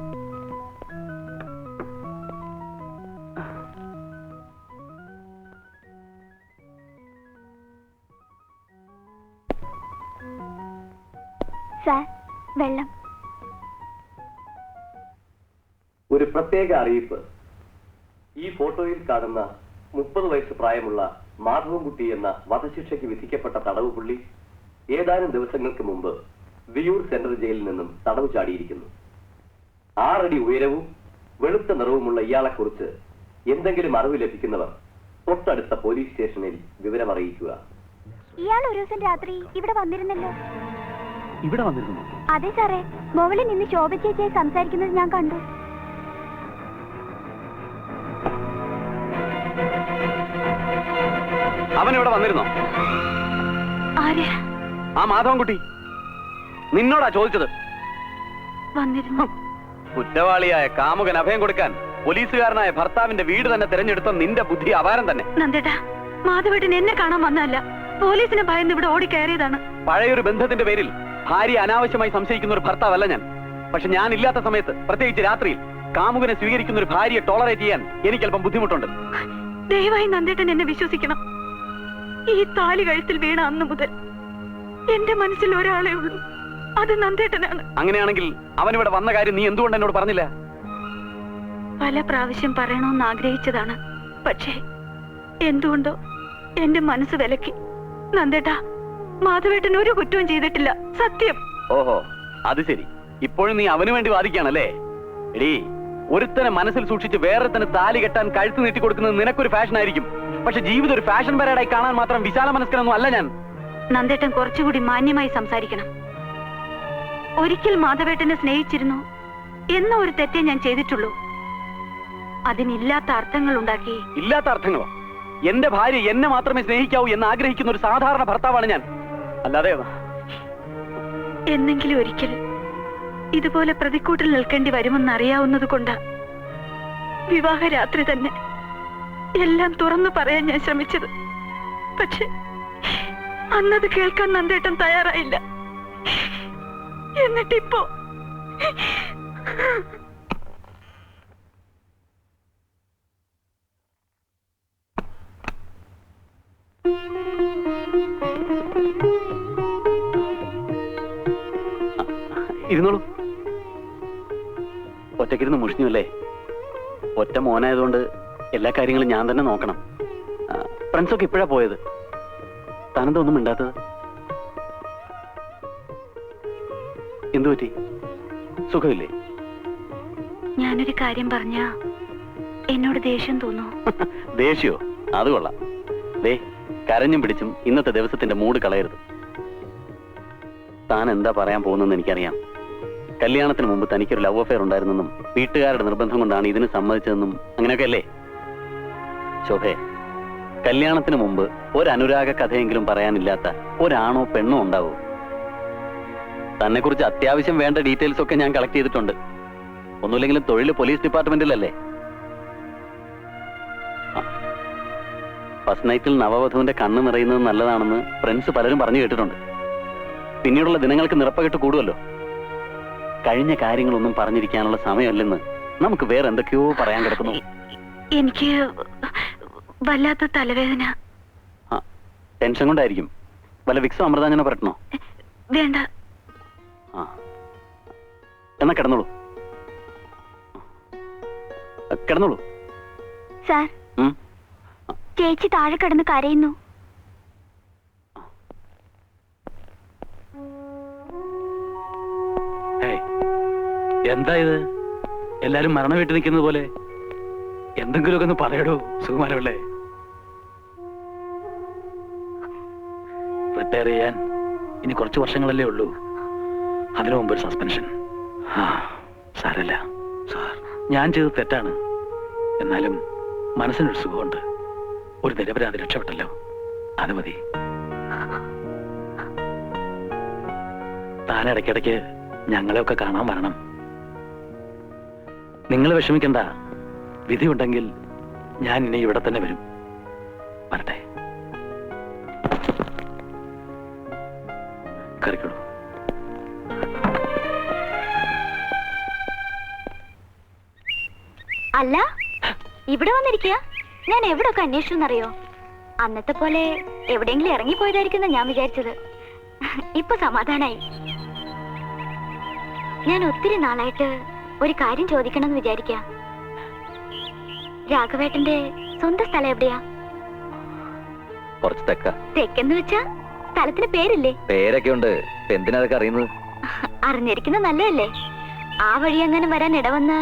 സാർ, വെള്ളം. ഒരു പ്രത്യേക അറിയിപ്പ്. ഈ ഫോട്ടോയിൽ കാണുന്ന 30 വയസ്സ് പ്രായമുള്ള മാധവൻകുട്ടി എന്ന വധശിക്ഷയ്ക്ക് വിധിക്കപ്പെട്ട തടവ് പുള്ളി ഏതാനും ദിവസങ്ങൾക്ക് മുമ്പ് വിയൂർ സെൻട്രൽ ജയിലിൽ നിന്നും തടവ് ചാടിയിരിക്കുന്നു. 6 അടി ഉയരവും വെളുത്ത നിറവുമുള്ള ഇയാളെക്കുറിച്ച് എന്തെങ്കിലും അറിവ് ലഭിക്കുന്നവർ തൊട്ടടുത്ത പോലീസ് സ്റ്റേഷനിൽ വിവരമറിയിക്കുക. ഇയാൾ ഒരു ദിവസം രാത്രി ഇവിടെ വന്നിരുന്നല്ലോ. ഇവിടെ വന്നിരുന്നു? അതെ സാറേ, മുകളിൽ നിന്ന് ശോഭ ചേച്ചിയെ സംസാരിക്കുന്നത് ഞാൻ കണ്ടു. അവൻ ഇവിടെ വന്നിരുന്നോ? ആര്? ആ മാധവൻകുട്ടി. നിന്നോടാ ചോദിച്ചത്. വന്നിരുന്നു. കുറ്റവാളിയായ കാമുകൻ അഭയം കൊടുക്കാൻ പോലീസുകാരനായ ഭർത്താവിന്റെ വീട് തന്നെ തിരഞ്ഞെടുത്ത നിന്റെ ബുദ്ധി അപാരം തന്നെ. നന്ദേട്ടാ, മാധവേട്ടൻ എന്നെ കാണാൻ വന്നതല്ല, പോലീസിനെ ഭയന്ന് ഇവിടെ ഓടി കയറിയതാണ്. പഴയൊരു ബന്ധത്തിന്റെ പേരിൽ ഭാര്യ അനാവശ്യമായി സംശയിക്കുന്ന ഒരു ഭർത്താവല്ല ഞാൻ. പക്ഷെ ഞാൻ ഇല്ലാത്ത സമയത്ത്, പ്രത്യേകിച്ച് രാത്രിയിൽ, കാമുകനെ സ്വീകരിക്കുന്ന ഒരു ഭാര്യയെ ടോളറേറ്റ് ചെയ്യാൻ എനിക്ക് അല്പം ബുദ്ധിമുട്ടുണ്ട്. ദയവായി നന്ദേട്ടൻ എന്നെ വിശ്വസിക്കണം. ഈ താലി കഴുത്തിൽ വീണ അന്ന് മുതൽ എന്റെ മനസ്സിൽ ഒരാളെ ഉള്ളൂ, അത് നന്ദേട്ടനാണ്. അങ്ങനെയാണെങ്കിൽ അവനിവിടെ വന്ന കാര്യം നീ എന്തുകൊണ്ട് എന്നോട് പറഞ്ഞില്ല? പല പ്രാവശ്യം പറയണമെന്ന് ആഗ്രഹിച്ചതാണ്, പക്ഷേ എന്തുകൊണ്ടോ എന്റെ മനസ്സ് വിലക്കി. നന്ദേട്ടാ, മാധവേട്ടൻ ഒരു കുറ്റവും ചെയ്തിട്ടില്ല, സത്യം. ഓഹോ, അത് ശരി. ഇപ്പോഴും നീ അവന് വേണ്ടി വാദിക്കുകയാണല്ലേ? എടീ, ഒരുത്തനെ മനസ്സിൽ സൂക്ഷിച്ച് വേറൊരുത്തനെ താലി കെട്ടാൻ കഴുത്ത് നീട്ടി കൊടുക്കുന്നത് നിനക്കൊരു ഫാഷൻ ആയിരിക്കും. പക്ഷെ ജീവിതം ഒരു ഫാഷൻ പരേഡായി കാണാൻ മാത്രം വിശാല മനസ്കനൊന്നും അല്ല ഞാൻ. നന്ദേട്ടൻ കുറച്ചുകൂടി മാന്യമായി സംസാരിക്കണം. ഒരിക്കൽ മാധവേട്ടനെ സ്നേഹിച്ചിരുന്നു എന്ന ഒരു തെറ്റേ ഞാൻ ചെയ്തിട്ടുള്ളൂ. അതിനില്ലാത്ത അർത്ഥങ്ങൾ ഉണ്ടാക്കി. ഇല്ലാത്ത അർത്ഥങ്ങളോ? എന്റെ ഭാര്യ എന്നെ മാത്രമേ സ്നേഹിക്കാവൂ എന്ന് ആഗ്രഹിക്കുന്ന ഒരു സാധാരണ ഭർത്താവാണ് ഞാൻ, അല്ലാതെ. എന്നെങ്കിലും ഒരിക്കൽ ഇതുപോലെ പ്രതിക്കൂട്ടിൽ നിൽക്കേണ്ടി വരുമെന്ന് അറിയാവുന്നത് കൊണ്ടാ വിവാഹരാത്രി തന്നെ എല്ലാം തുറന്നു പറയാൻ ഞാൻ ശ്രമിച്ചത്. പക്ഷെ അന്നത് കേൾക്കാൻ നന്ദേട്ടൻ തയ്യാറായില്ല. എന്നിട്ടിപ്പോ ഇരുന്നോളൂ. ഒറ്റക്കിരുന്ന് മുഷിഞ്ഞു അല്ലേ? ഒറ്റ മോനായതുകൊണ്ട് എല്ലാ കാര്യങ്ങളും ഞാൻ തന്നെ നോക്കണം. ഫ്രണ്ട്സൊക്കെ ഇപ്പോഴാ പോയത്. താനെന്താ ഒന്നും മിണ്ടാത്തത്? എന്തു പറ്റി? സുഖമില്ലേ? ഞാനൊരു കാര്യം പറഞ്ഞ എന്നോട് ദേഷ്യം തോന്നോ? ദേഷ്യോ? അത് കൊള്ളാം. ദേ, കരഞ്ഞും പിടിച്ചും ഇന്നത്തെ ദിവസത്തിന്റെ മൂഡ് കളയരുത്. താൻ എന്താ പറയാൻ പോകുന്നെന്ന് എനിക്കറിയാം. കല്യാണത്തിന് മുമ്പ് തനിക്കൊരു ലവ് അഫെയർ ഉണ്ടായിരുന്നെന്നും വീട്ടുകാരുടെ നിർബന്ധം കൊണ്ടാണ് ഇതിന് സമ്മതിച്ചതെന്നും അങ്ങനെയൊക്കെ അല്ലേ? ശോഭേ, കല്യാണത്തിന് മുമ്പ് ഒരു അനുരാഗ കഥയെങ്കിലും പറയാനില്ലാത്ത ഒരാണോ പെണ്ണോ ഉണ്ടാവൂ? തന്നെ കുറിച്ച് അത്യാവശ്യം വേണ്ട ഡീറ്റെയിൽസ് ഒക്കെ ഞാൻ കളക്ട് ചെയ്തിട്ടുണ്ട്. ഒന്നുമില്ലെങ്കിലും തൊഴിൽ പോലീസ് ഡിപ്പാർട്ട്മെന്റിലല്ലേ. ഫസ്റ്റ് നൈറ്റിൽ നവവധുവിന്റെ കണ്ണ് നിറയുന്നത് നല്ലതാണെന്ന് ഫ്രണ്ട്സ് പലരും പറഞ്ഞു കേട്ടിട്ടുണ്ട്. പിന്നീടുള്ള ദിനങ്ങൾക്ക് നിറപ്പകിട്ട് കൂടുമല്ലോ. കഴിഞ്ഞ കാര്യങ്ങളൊന്നും പറഞ്ഞിരിക്കാനുള്ള സമയമല്ലെന്ന് നമുക്ക് വേറെ എന്തൊക്കെയോ പറയാൻ കിടക്കുന്നു. എനിക്ക് വല്ലാത്ത തലവേദന. ടെൻഷൻ കൊണ്ടായിരിക്കും. വല്ല വിക്സോ അമൃതാഞ്ജനോ പരട്ടണോ? വേണ്ട. എന്നാ കിടന്നോളൂ. കിടന്നോളൂ. സാർ, ചേച്ചി താഴെ കിടന്ന് കരയുന്നു. എന്താ ഇത്? എല്ലാരും മരണ വീട്ടിൽ നിൽക്കുന്നത് പോലെ. എന്തെങ്കിലുമൊക്കെ ഒന്ന് പറയടോ സുകുമാരപിള്ളേ. റിട്ടയർ ചെയ്യാൻ ഇനി കുറച്ച് വർഷങ്ങളല്ലേ ഉള്ളൂ. അതിനു മുമ്പ് ഒരു സസ്പെൻഷൻ. സാരല്ല സാർ, ഞാൻ ചെയ്തത് തെറ്റാണ്. എന്നാലും മനസ്സിനൊരു സുഖമുണ്ട്. ഒരു നിരപരാധി രക്ഷപ്പെട്ടല്ലോ. അത് മതി. താൻ ഇടയ്ക്കിടയ്ക്ക് ഞങ്ങളെയൊക്കെ കാണാൻ വരണം. നിങ്ങൾ വിഷമിക്കണ്ട. വിധി ഉണ്ടെങ്കിൽ ഞാൻ ഇനി ഇവിടെ തന്നെ വരും. വരട്ടെ. കറിക്കോളൂ. അല്ല, ഇവിടെ വന്നിരിക്കുക. ഞാൻ എവിടെയൊക്കെ അന്വേഷിച്ചെന്നറിയോ? അന്നത്തെ പോലെ എവിടെയെങ്കിലും ഇറങ്ങിപ്പോയതായിരിക്കുന്ന ഞാൻ വിചാരിച്ചത്. ഇപ്പൊ സമാധാനായി. ഞാൻ ഒത്തിരി നാളായിട്ട് ഒരു കാര്യം ചോദിക്കണമെന്ന് വിചാരിക്കാം. രാഘവേട്ടന്റെ സ്വന്തം സ്ഥലം എവിടെയാ? കുറച്ച് തെക്ക. തെക്കെന്ന് വെച്ചാ സ്ഥലത്തിന് പേരില്ലേ? പേരൊക്കെ ഉണ്ട്. എന്തിനാ അതൊക്കെ അറിയുന്നത്? അറിഞ്ഞിരിക്കുന്നത് നല്ലതല്ലേ? ആ വഴി എങ്ങനെ വരാൻ ഇടവന്ന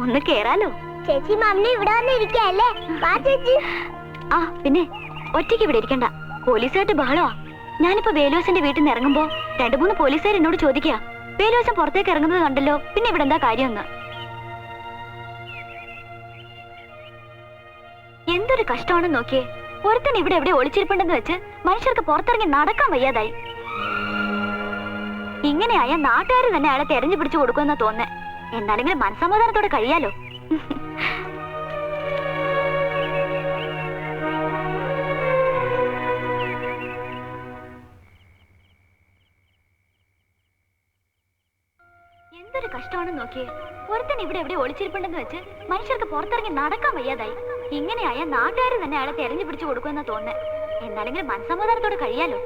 ഒന്ന് കേറാലോ. ചേച്ചി മാമിനെ ഇവിടെ വന്നിരിക്കല്ലേ? ആ പിന്നെ ഒറ്റയ്ക്ക് ഇവിടെ ഇരിക്കണ്ട. പോലീസുകാരുടെ ബഹളമാ. ഞാനിപ്പോ വേലുവസിന്റെ വീട്ടിൽ നിന്ന് ഇറങ്ങുമ്പോ 2-3 പോലീസുകാർ എന്നോട് ചോദിക്കുക, വേലുവസം പുറത്തേക്ക് ഇറങ്ങുന്നത് കണ്ടല്ലോ, പിന്നെ ഇവിടെ എന്താ കാര്യമെന്ന്. എന്തൊരു കഷ്ടമാണെന്ന് നോക്കിയേ. ഒരുത്തൻ ഇവിടെ എവിടെ ഒളിച്ചിരിപ്പുണ്ടെന്ന് വെച്ച് മനുഷ്യർക്ക് പുറത്തിറങ്ങി നടക്കാൻ വയ്യാതായി. ഇങ്ങനെയായ നാട്ടുകാർ തന്നെ അയാളെ തെരഞ്ഞു പിടിച്ചു കൊടുക്കുമെന്നാ തോന്നേ. എന്നാലെങ്കിലും മനസ്സമാധാനത്തോടെ കഴിയാലോ. എന്തൊരു കഷ്ടമാണെന്ന് നോക്കിയേ. ഒരുത്തൻ ഇവിടെ എവിടെ ഒളിച്ചിരിപ്പുണ്ടെന്ന് വെച്ച് മനുഷ്യർക്ക് പുറത്തിറങ്ങി നടക്കാൻ വയ്യാതായി. ഇങ്ങനെയായ നാട്ടുകാർ തന്നെ അയാളെ തെരഞ്ഞു പിടിച്ചു കൊടുക്കുമെന്നാ തോന്നേ. എന്നാലെങ്കിലും മനസ്സമാധാനത്തോടെ കഴിയാലോ.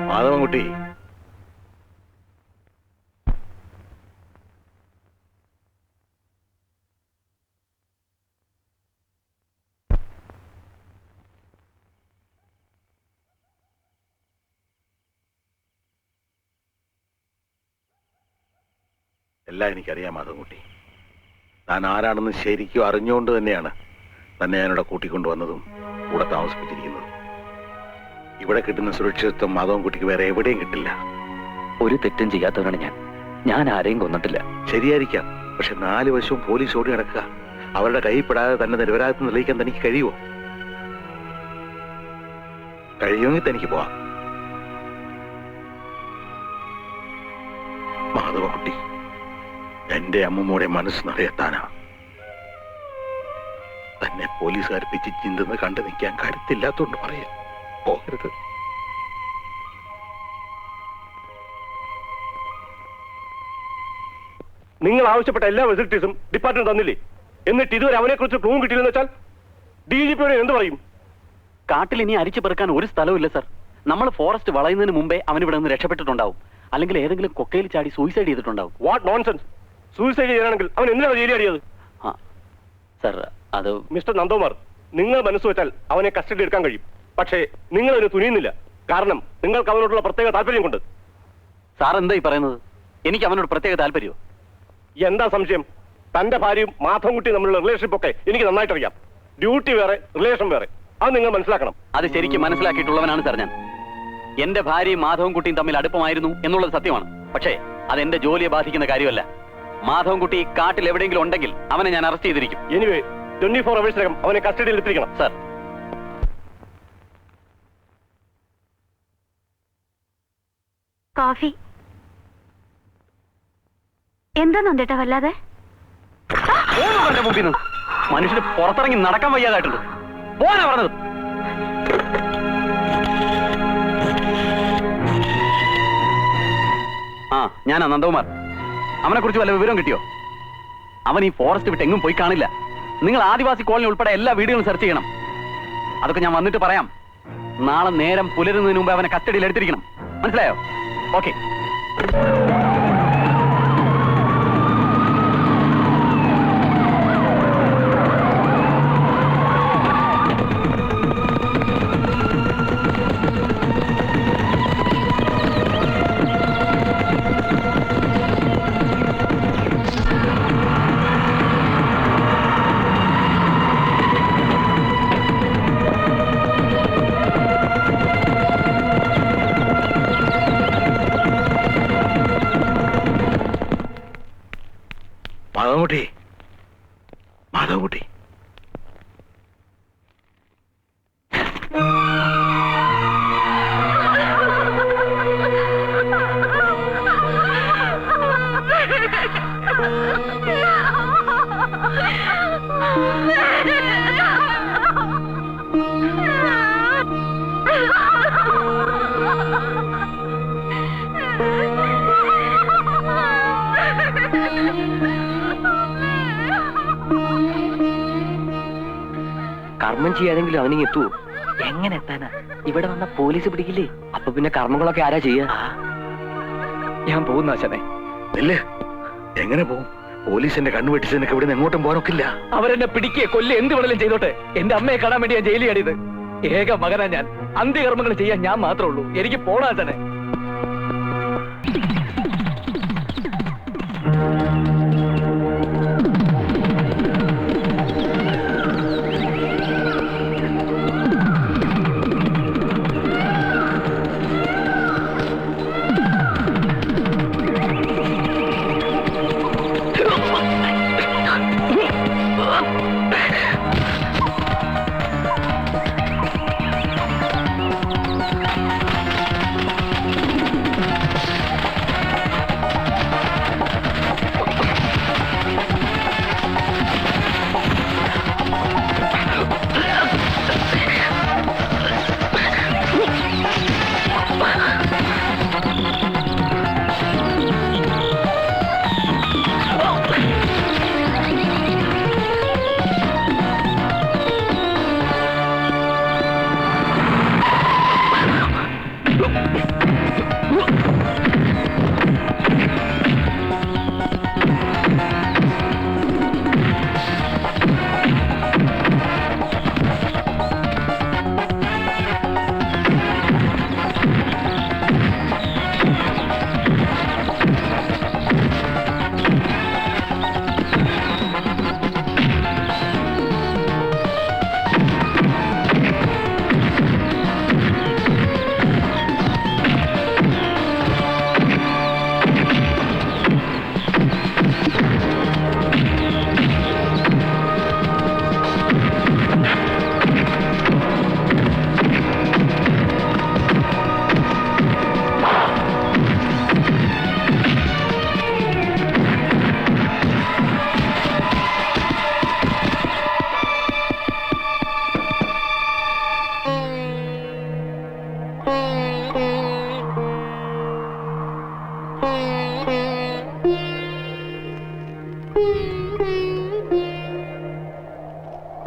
മാധവൻകുട്ടി, എല്ലാം എനിക്കറിയാം മാധവൻകുട്ടി. താൻ ആരാണെന്ന് ശരിക്കും അറിഞ്ഞുകൊണ്ട് തന്നെയാണ് തന്നെ ഞാനിവിടെ കൂട്ടിക്കൊണ്ടുവന്നതും കൂടെ താമസിപ്പിച്ചിരിക്കുന്നതും. ഇവിടെ കിട്ടുന്ന സുരക്ഷിതത്വം മാധവൻകുട്ടിക്ക് വേറെ എവിടെയും കിട്ടില്ല. ഒരു തെറ്റും ചെയ്യാത്തവനാണ് ഞാൻ. ഞാൻ ആരെയും കൊന്നിട്ടില്ല. ശരിയായിരിക്കാം, പക്ഷെ 4 വശവും പോലീസ് ഓടി നടക്കുക. അവരുടെ കൈപ്പെടാതെ തന്നെ നിരപരാധിത്വം തെളിയിക്കാൻ തനിക്ക് കഴിയുമോ? കഴിയുമെങ്കിൽ തനിക്ക് പോവാം. മാധവൻകുട്ടി, എന്റെ അമ്മൂമ്മയുടെ മനസ്സ് നിറയെത്താനാ. തന്നെ പോലീസുകാർ പിച്ച് ചിന്തെന്ന് കണ്ടു നിൽക്കാൻ കരുത്തില്ലാത്തോണ്ട് പറയാ. പോകരുത്. നിങ്ങൾ ആവശ്യപ്പെട്ട എല്ലാ ഫെസിലിറ്റീസും ഡിപ്പാർട്ട്മെന്റ് തന്നില്ലേ? എന്നിട്ട് ഇതുവരെ അവനെ കുറിച്ച് പ്രൂവ് കിട്ടിയില്ലെന്ന് വെച്ചാൽ DGP എന്ത് പറയും? കാട്ടിൽ ഇനി അരിച്ചു പെറുക്കാൻ ഒരു സ്ഥലവും സർ. നമ്മൾ ഫോറസ്റ്റ് വളയുന്നതിന് മുമ്പേ അവൻ ഇവിടെ നിന്ന് രക്ഷപ്പെട്ടിട്ടുണ്ടാവും. അല്ലെങ്കിൽ ഏതെങ്കിലും കൊക്കയിൽ ചാടി സൂയിസൈഡ് ചെയ്തിട്ടുണ്ടാവും. What nonsense! സൂയിസൈഡ് ചെയ്യാനാണെങ്കിൽ അവൻ എന്തിനാണ് ജയിലടിയത്? സർ, അത് മിസ്റ്റർ നന്ദകുമാർ, നിങ്ങൾ മനസ്സ് വെച്ചാൽ അവനെ കസ്റ്റഡി എടുക്കാൻ കഴിയും. പക്ഷേ നിങ്ങൾ അതിന് തുനിയുന്നില്ല. കാരണം നിങ്ങൾക്ക് അവനോടുള്ള പ്രത്യേക താല്പര്യം കൊണ്ട്. സാർ എന്താ ഈ പറയുന്നത്? എനിക്ക് അവനോട് പ്രത്യേക താല്പര്യമോ? എന്താ സംശയം? തന്റെ ഭാര്യയും മാധവൻകുട്ടി തമ്മിലുള്ള റിലേഷൻഷിപ്പ് ഒക്കെ എനിക്ക് നന്നായിട്ട് അറിയാം. ഡ്യൂട്ടി വേറെ, റിലേഷൻ വേറെ. അത് നിങ്ങൾ മനസ്സിലാക്കണം. അത് ശരിക്കും മനസ്സിലാക്കിയിട്ടുള്ളവനാണ് സാർ ഞാൻ. എന്റെ ഭാര്യയും മാധവൻകുട്ടിയും തമ്മിൽ അടുപ്പമായിരുന്നു എന്നുള്ളത് സത്യമാണ്. പക്ഷേ അത് എന്റെ ജോലിയെ ബാധിക്കുന്ന കാര്യമല്ല. മാധവൻകുട്ടി കാട്ടിൽ എവിടെയെങ്കിലും ഉണ്ടെങ്കിൽ അവനെ ഞാൻ അറസ്റ്റ് ചെയ്തിരിക്കും. എനിവേ 24 അവേഴ്സിനകം അവനെ കസ്റ്റഡിയിൽ എത്തിക്കണം. സാർ, കോഫി എന്താ നന്ദേട്ടാ വല്ലാതെ? മനുഷ്യന് പുറത്തിറങ്ങി നടക്കാൻ വയ്യാതായിട്ടുണ്ട്. പോകാനാ പറഞ്ഞത്. ആ, ഞാനാ നന്ദകുമാർ. അവനെ കുറിച്ച് വല്ല വിവരം കിട്ടിയോ? അവൻ ഈ ഫോറസ്റ്റ് വിട്ട് എങ്ങും പോയി കാണില്ല. നിങ്ങൾ ആദിവാസി കോളനി ഉൾപ്പെടെ എല്ലാ വീടുകളും സെർച്ച് ചെയ്യണം. അതൊക്കെ ഞാൻ വന്നിട്ട് പറയാം. നാളെ നേരം പുലരുന്നതിന് മുമ്പ് അവനെ കസ്റ്റഡിയിൽ എടുത്തിരിക്കണം. മനസ്സിലായോ? ഓക്കെ. മാധവൻകുട്ടി കർമ്മം ചെയ്യാനെങ്കിലും അവനിങ് എത്തുവോ? എങ്ങനെ എത്താനാ? ഇവിടെ വന്ന പോലീസ് പിടിക്കില്ലേ? അപ്പൊ പിന്നെ കർമ്മങ്ങളൊക്കെ ആരാ ചെയ്യാ? ഞാൻ പോകുന്നു ആശാനെ. ഇല്ലേ, എങ്ങനെ പോവും? പോലീസിന്റെ കണ്ണു വെട്ടിച്ചെനിക്ക് ഇവിടെ നിന്ന് എങ്ങോട്ടും പോകാനൊക്കില്ല. അവരെന്നെ പിടിക്കുക കൊല്ല് എന്ത് വേണേലും ചെയ്തോട്ടെ. എന്റെ അമ്മയെ കാണാൻ വേണ്ടി ഞാൻ ജയിലിൽ ആടിയത്. ഏക മകനാ ഞാൻ. അന്ത്യകർമ്മങ്ങൾ ചെയ്യാൻ ഞാൻ മാത്രമേ ഉള്ളൂ. എനിക്ക് പോണ ആശാനെ.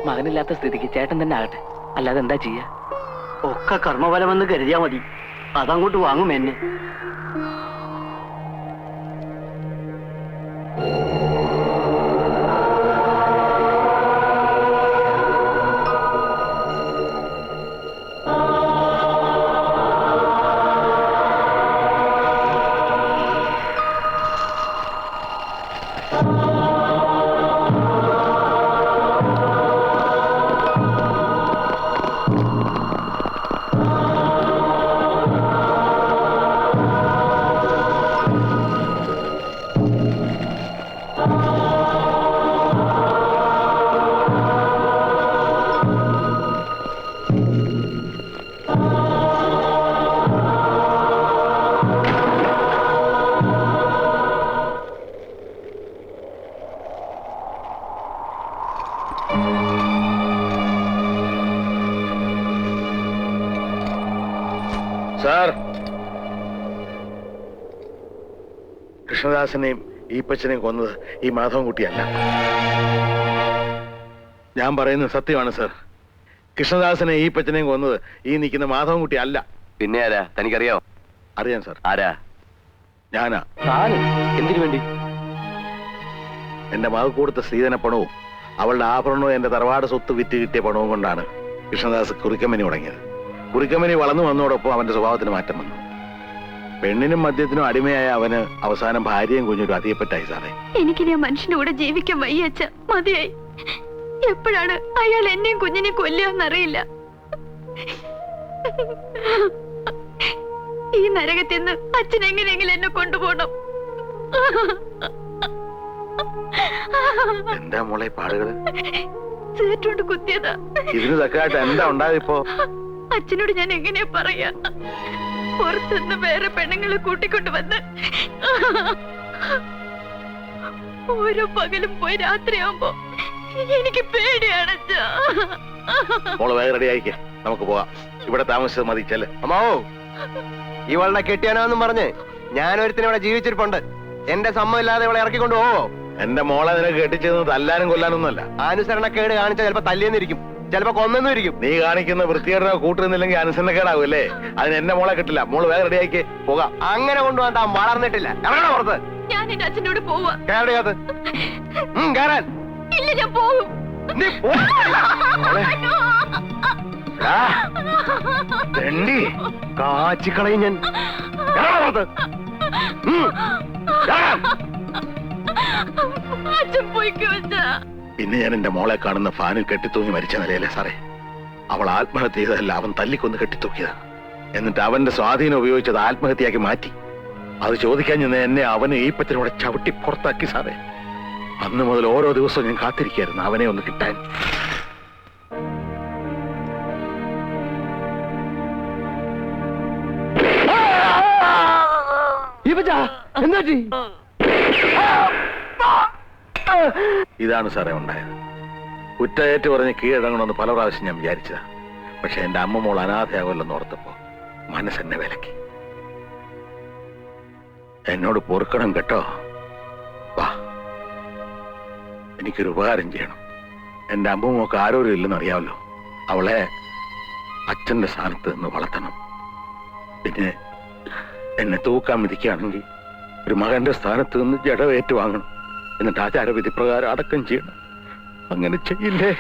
മകനില്ലാത്ത സ്ഥിതിക്ക് ചേട്ടൻ തന്നെ ആകട്ടെ, അല്ലാതെ എന്താ ചെയ്യാ? ഒക്കെ കർമ്മഫലമെന്ന് കരുതിയാ മതി. അതങ്ങോട്ട് വാങ്ങും എന്നെ. സാർ, കൃഷ്ണദാസനെയും ഈപ്പച്ചനെയും കൊന്നത് ഈ മാധവൻകുട്ടിയല്ല. ഞാൻ പറയുന്നത് സത്യമാണ് സാർ. കൃഷ്ണദാസനെ ഈപ്പച്ചനെയും കൊന്നത് ഈ നിൽക്കുന്ന മാധവൻകുട്ടി അല്ല. പിന്നെ ആരാ? തനിക്കറിയാവോ? അറിയാം സാർ. ആരാ? ഞാനാ. എന്തിനു വേണ്ടി? എന്റെ മകൾ കൊടുത്ത സ്ത്രീധന പണവും അവളുടെ ആഭരണവും എന്റെ തറവാട് സ്വത്ത് വിറ്റ് കിട്ടിയ പണവും കൊണ്ടാണ് കൃഷ്ണദാസ് കുറിക്കമ്പനി തുടങ്ങിയത്. കുറിക്കമ്പനി വളർന്നു വന്നതോടൊപ്പം അവന്റെ സ്വഭാവത്തിന് മാറ്റം വന്നു. പെണ്ണിനും മദ്യത്തിനും അടിമയായ അവന് അവസാനം ഭാര്യയും കുഞ്ഞൊരു അതിയപ്പറ്റായി സാറേ. എനിക്കിനി ആ മനുഷ്യന്റെ കൂടെ ജീവിക്കാൻ വയ്യ അച്ഛ. മതിയായി. എപ്പോഴാണ് അയാൾ എന്നെയും കുഞ്ഞിനെ കൊല്ലുകയെന്നറിയില്ല. ഈ നരകത്തിൽ നിന്ന് അച്ഛൻ എങ്ങനെയെങ്കിലും എന്നെ കൊണ്ടുപോകണം. എന്താ മോളെ പാടുകള്? ചേട്ടോണ്ട് കുത്തിയതാ. ഇതിന് തക്കായിട്ട് എന്താ ഉണ്ടായതിപ്പോ? അച്ഛനോട് ഞാൻ എങ്ങനെയാ പറയാ? പുറത്തുനിന്ന് വേറെ പെണ്ണുങ്ങളെ കൂട്ടിക്കൊണ്ട് വന്ന് ഓരോ പകലും പോയി രാത്രിയാവുമ്പോ എനിക്ക് പേടിയാണ് അച്ഛാ. മോള് വേഗം റെഡി ആയിക്കേ, നമുക്ക് പോവാം. ഇവിടെ താമസിച്ചത് മതി, ചെല്ല്. അമ്മാവോ, ഇവളുടെ കെട്ടിയാനോന്നും പറഞ്ഞ് ഞാനൊരുത്തിന് ഇവിടെ ജീവിച്ചിരിപ്പുണ്ട്. എന്റെ സമ്മതമില്ലാതെ ഇവളെ ഇറക്കിക്കൊണ്ട് പോവോ? എന്റെ മോളെ നിനക്ക് കെട്ടിച്ചത് തല്ലാനും കൊല്ലാനൊന്നുമല്ല. അനുസരണക്കേട് കാണിച്ചാൽ ചിലപ്പോ തല്ലിയെന്നിരിക്കും, ചിലപ്പോ കൊന്നെന്നും ഇരിക്കും. നീ കാണിക്കുന്ന വൃത്തികേടോ കൂട്ടുന്നില്ലെങ്കിൽ അനുസരണക്കേടാവും അല്ലേ? അതിന് എന്നെ മോളെ കിട്ടില്ല. മോള് വേഗം റെഡി ആയിക്കേ, പോകാം. അങ്ങനെ കൊണ്ടുപോകാൻ താൻ വളർന്നിട്ടില്ല. ഇറങ്ങണ പുറത്ത്. ഞാൻ എന്റെ അച്ഛനോട് പോവാ. കേരളീയത്ത് കയറാൻ. ഇല്ല, ഞാൻ പോകും. നീ കാച്ചിക്കളയും ഞാൻ. അച്ഛൻ പോയിക്കോ അച്ഛാ. പിന്നെ ഞാൻ എന്റെ മോളെ കാണുന്ന ഫാനിൽ കെട്ടിത്തൂങ്ങി മരിച്ച നിലയല്ലേ സാറേ? അവൾ ആത്മഹത്യ ചെയ്തതല്ല, അവൻ തല്ലിക്കൊന്ന് കെട്ടിത്തൂക്കിയതാ. എന്നിട്ട് അവന്റെ സ്വാധീനം ഉപയോഗിച്ചത് ആത്മഹത്യയാക്കി മാറ്റി. അത് ചോദിക്കാൻ ചെന്ന് എന്നെ അവനെ ഈ പറ്റിനോടെ ചവിട്ടി പുറത്താക്കി സാറേ. അന്ന് മുതൽ ഓരോ ദിവസവും ഞാൻ കാത്തിരിക്കായിരുന്നു അവനെ ഒന്ന് കിട്ടാൻ. ഇതാണ് സാറേ ഉണ്ടായത്. കുറ്റയേറ്റ് പറഞ്ഞ് കീഴടങ്ങണമെന്ന് പല പ്രാവശ്യം ഞാൻ വിചാരിച്ചതാ. പക്ഷെ എന്റെ അമ്മ മോൾ അനാഥയാകുമല്ലെന്ന് ഓർത്തപ്പോ മനസ്സെന്നെ വിലക്കി. എന്നോട് പൊറുക്കണം കേട്ടോ. വാ, എനിക്കൊരു ഉപകാരം ചെയ്യണം. എന്റെ അമ്മൂമ്മക്ക് ആരോരും ഇല്ലെന്ന് അറിയാമല്ലോ. അവളെ അച്ഛന്റെ സ്ഥാനത്ത് നിന്ന് വളർത്തണം. പിന്നെ എന്നെ തൂക്കാൻ വിധിക്കുകയാണെങ്കിൽ ഒരു മകന്റെ സ്ഥാനത്ത് നിന്ന് ജഡവേറ്റ് വാങ്ങണം. എന്നിട്ട് ആചാരവിധി പ്രകാരം അടക്കം ചെയ്യണം. അങ്ങനെ ചെയ്യില്ലേ?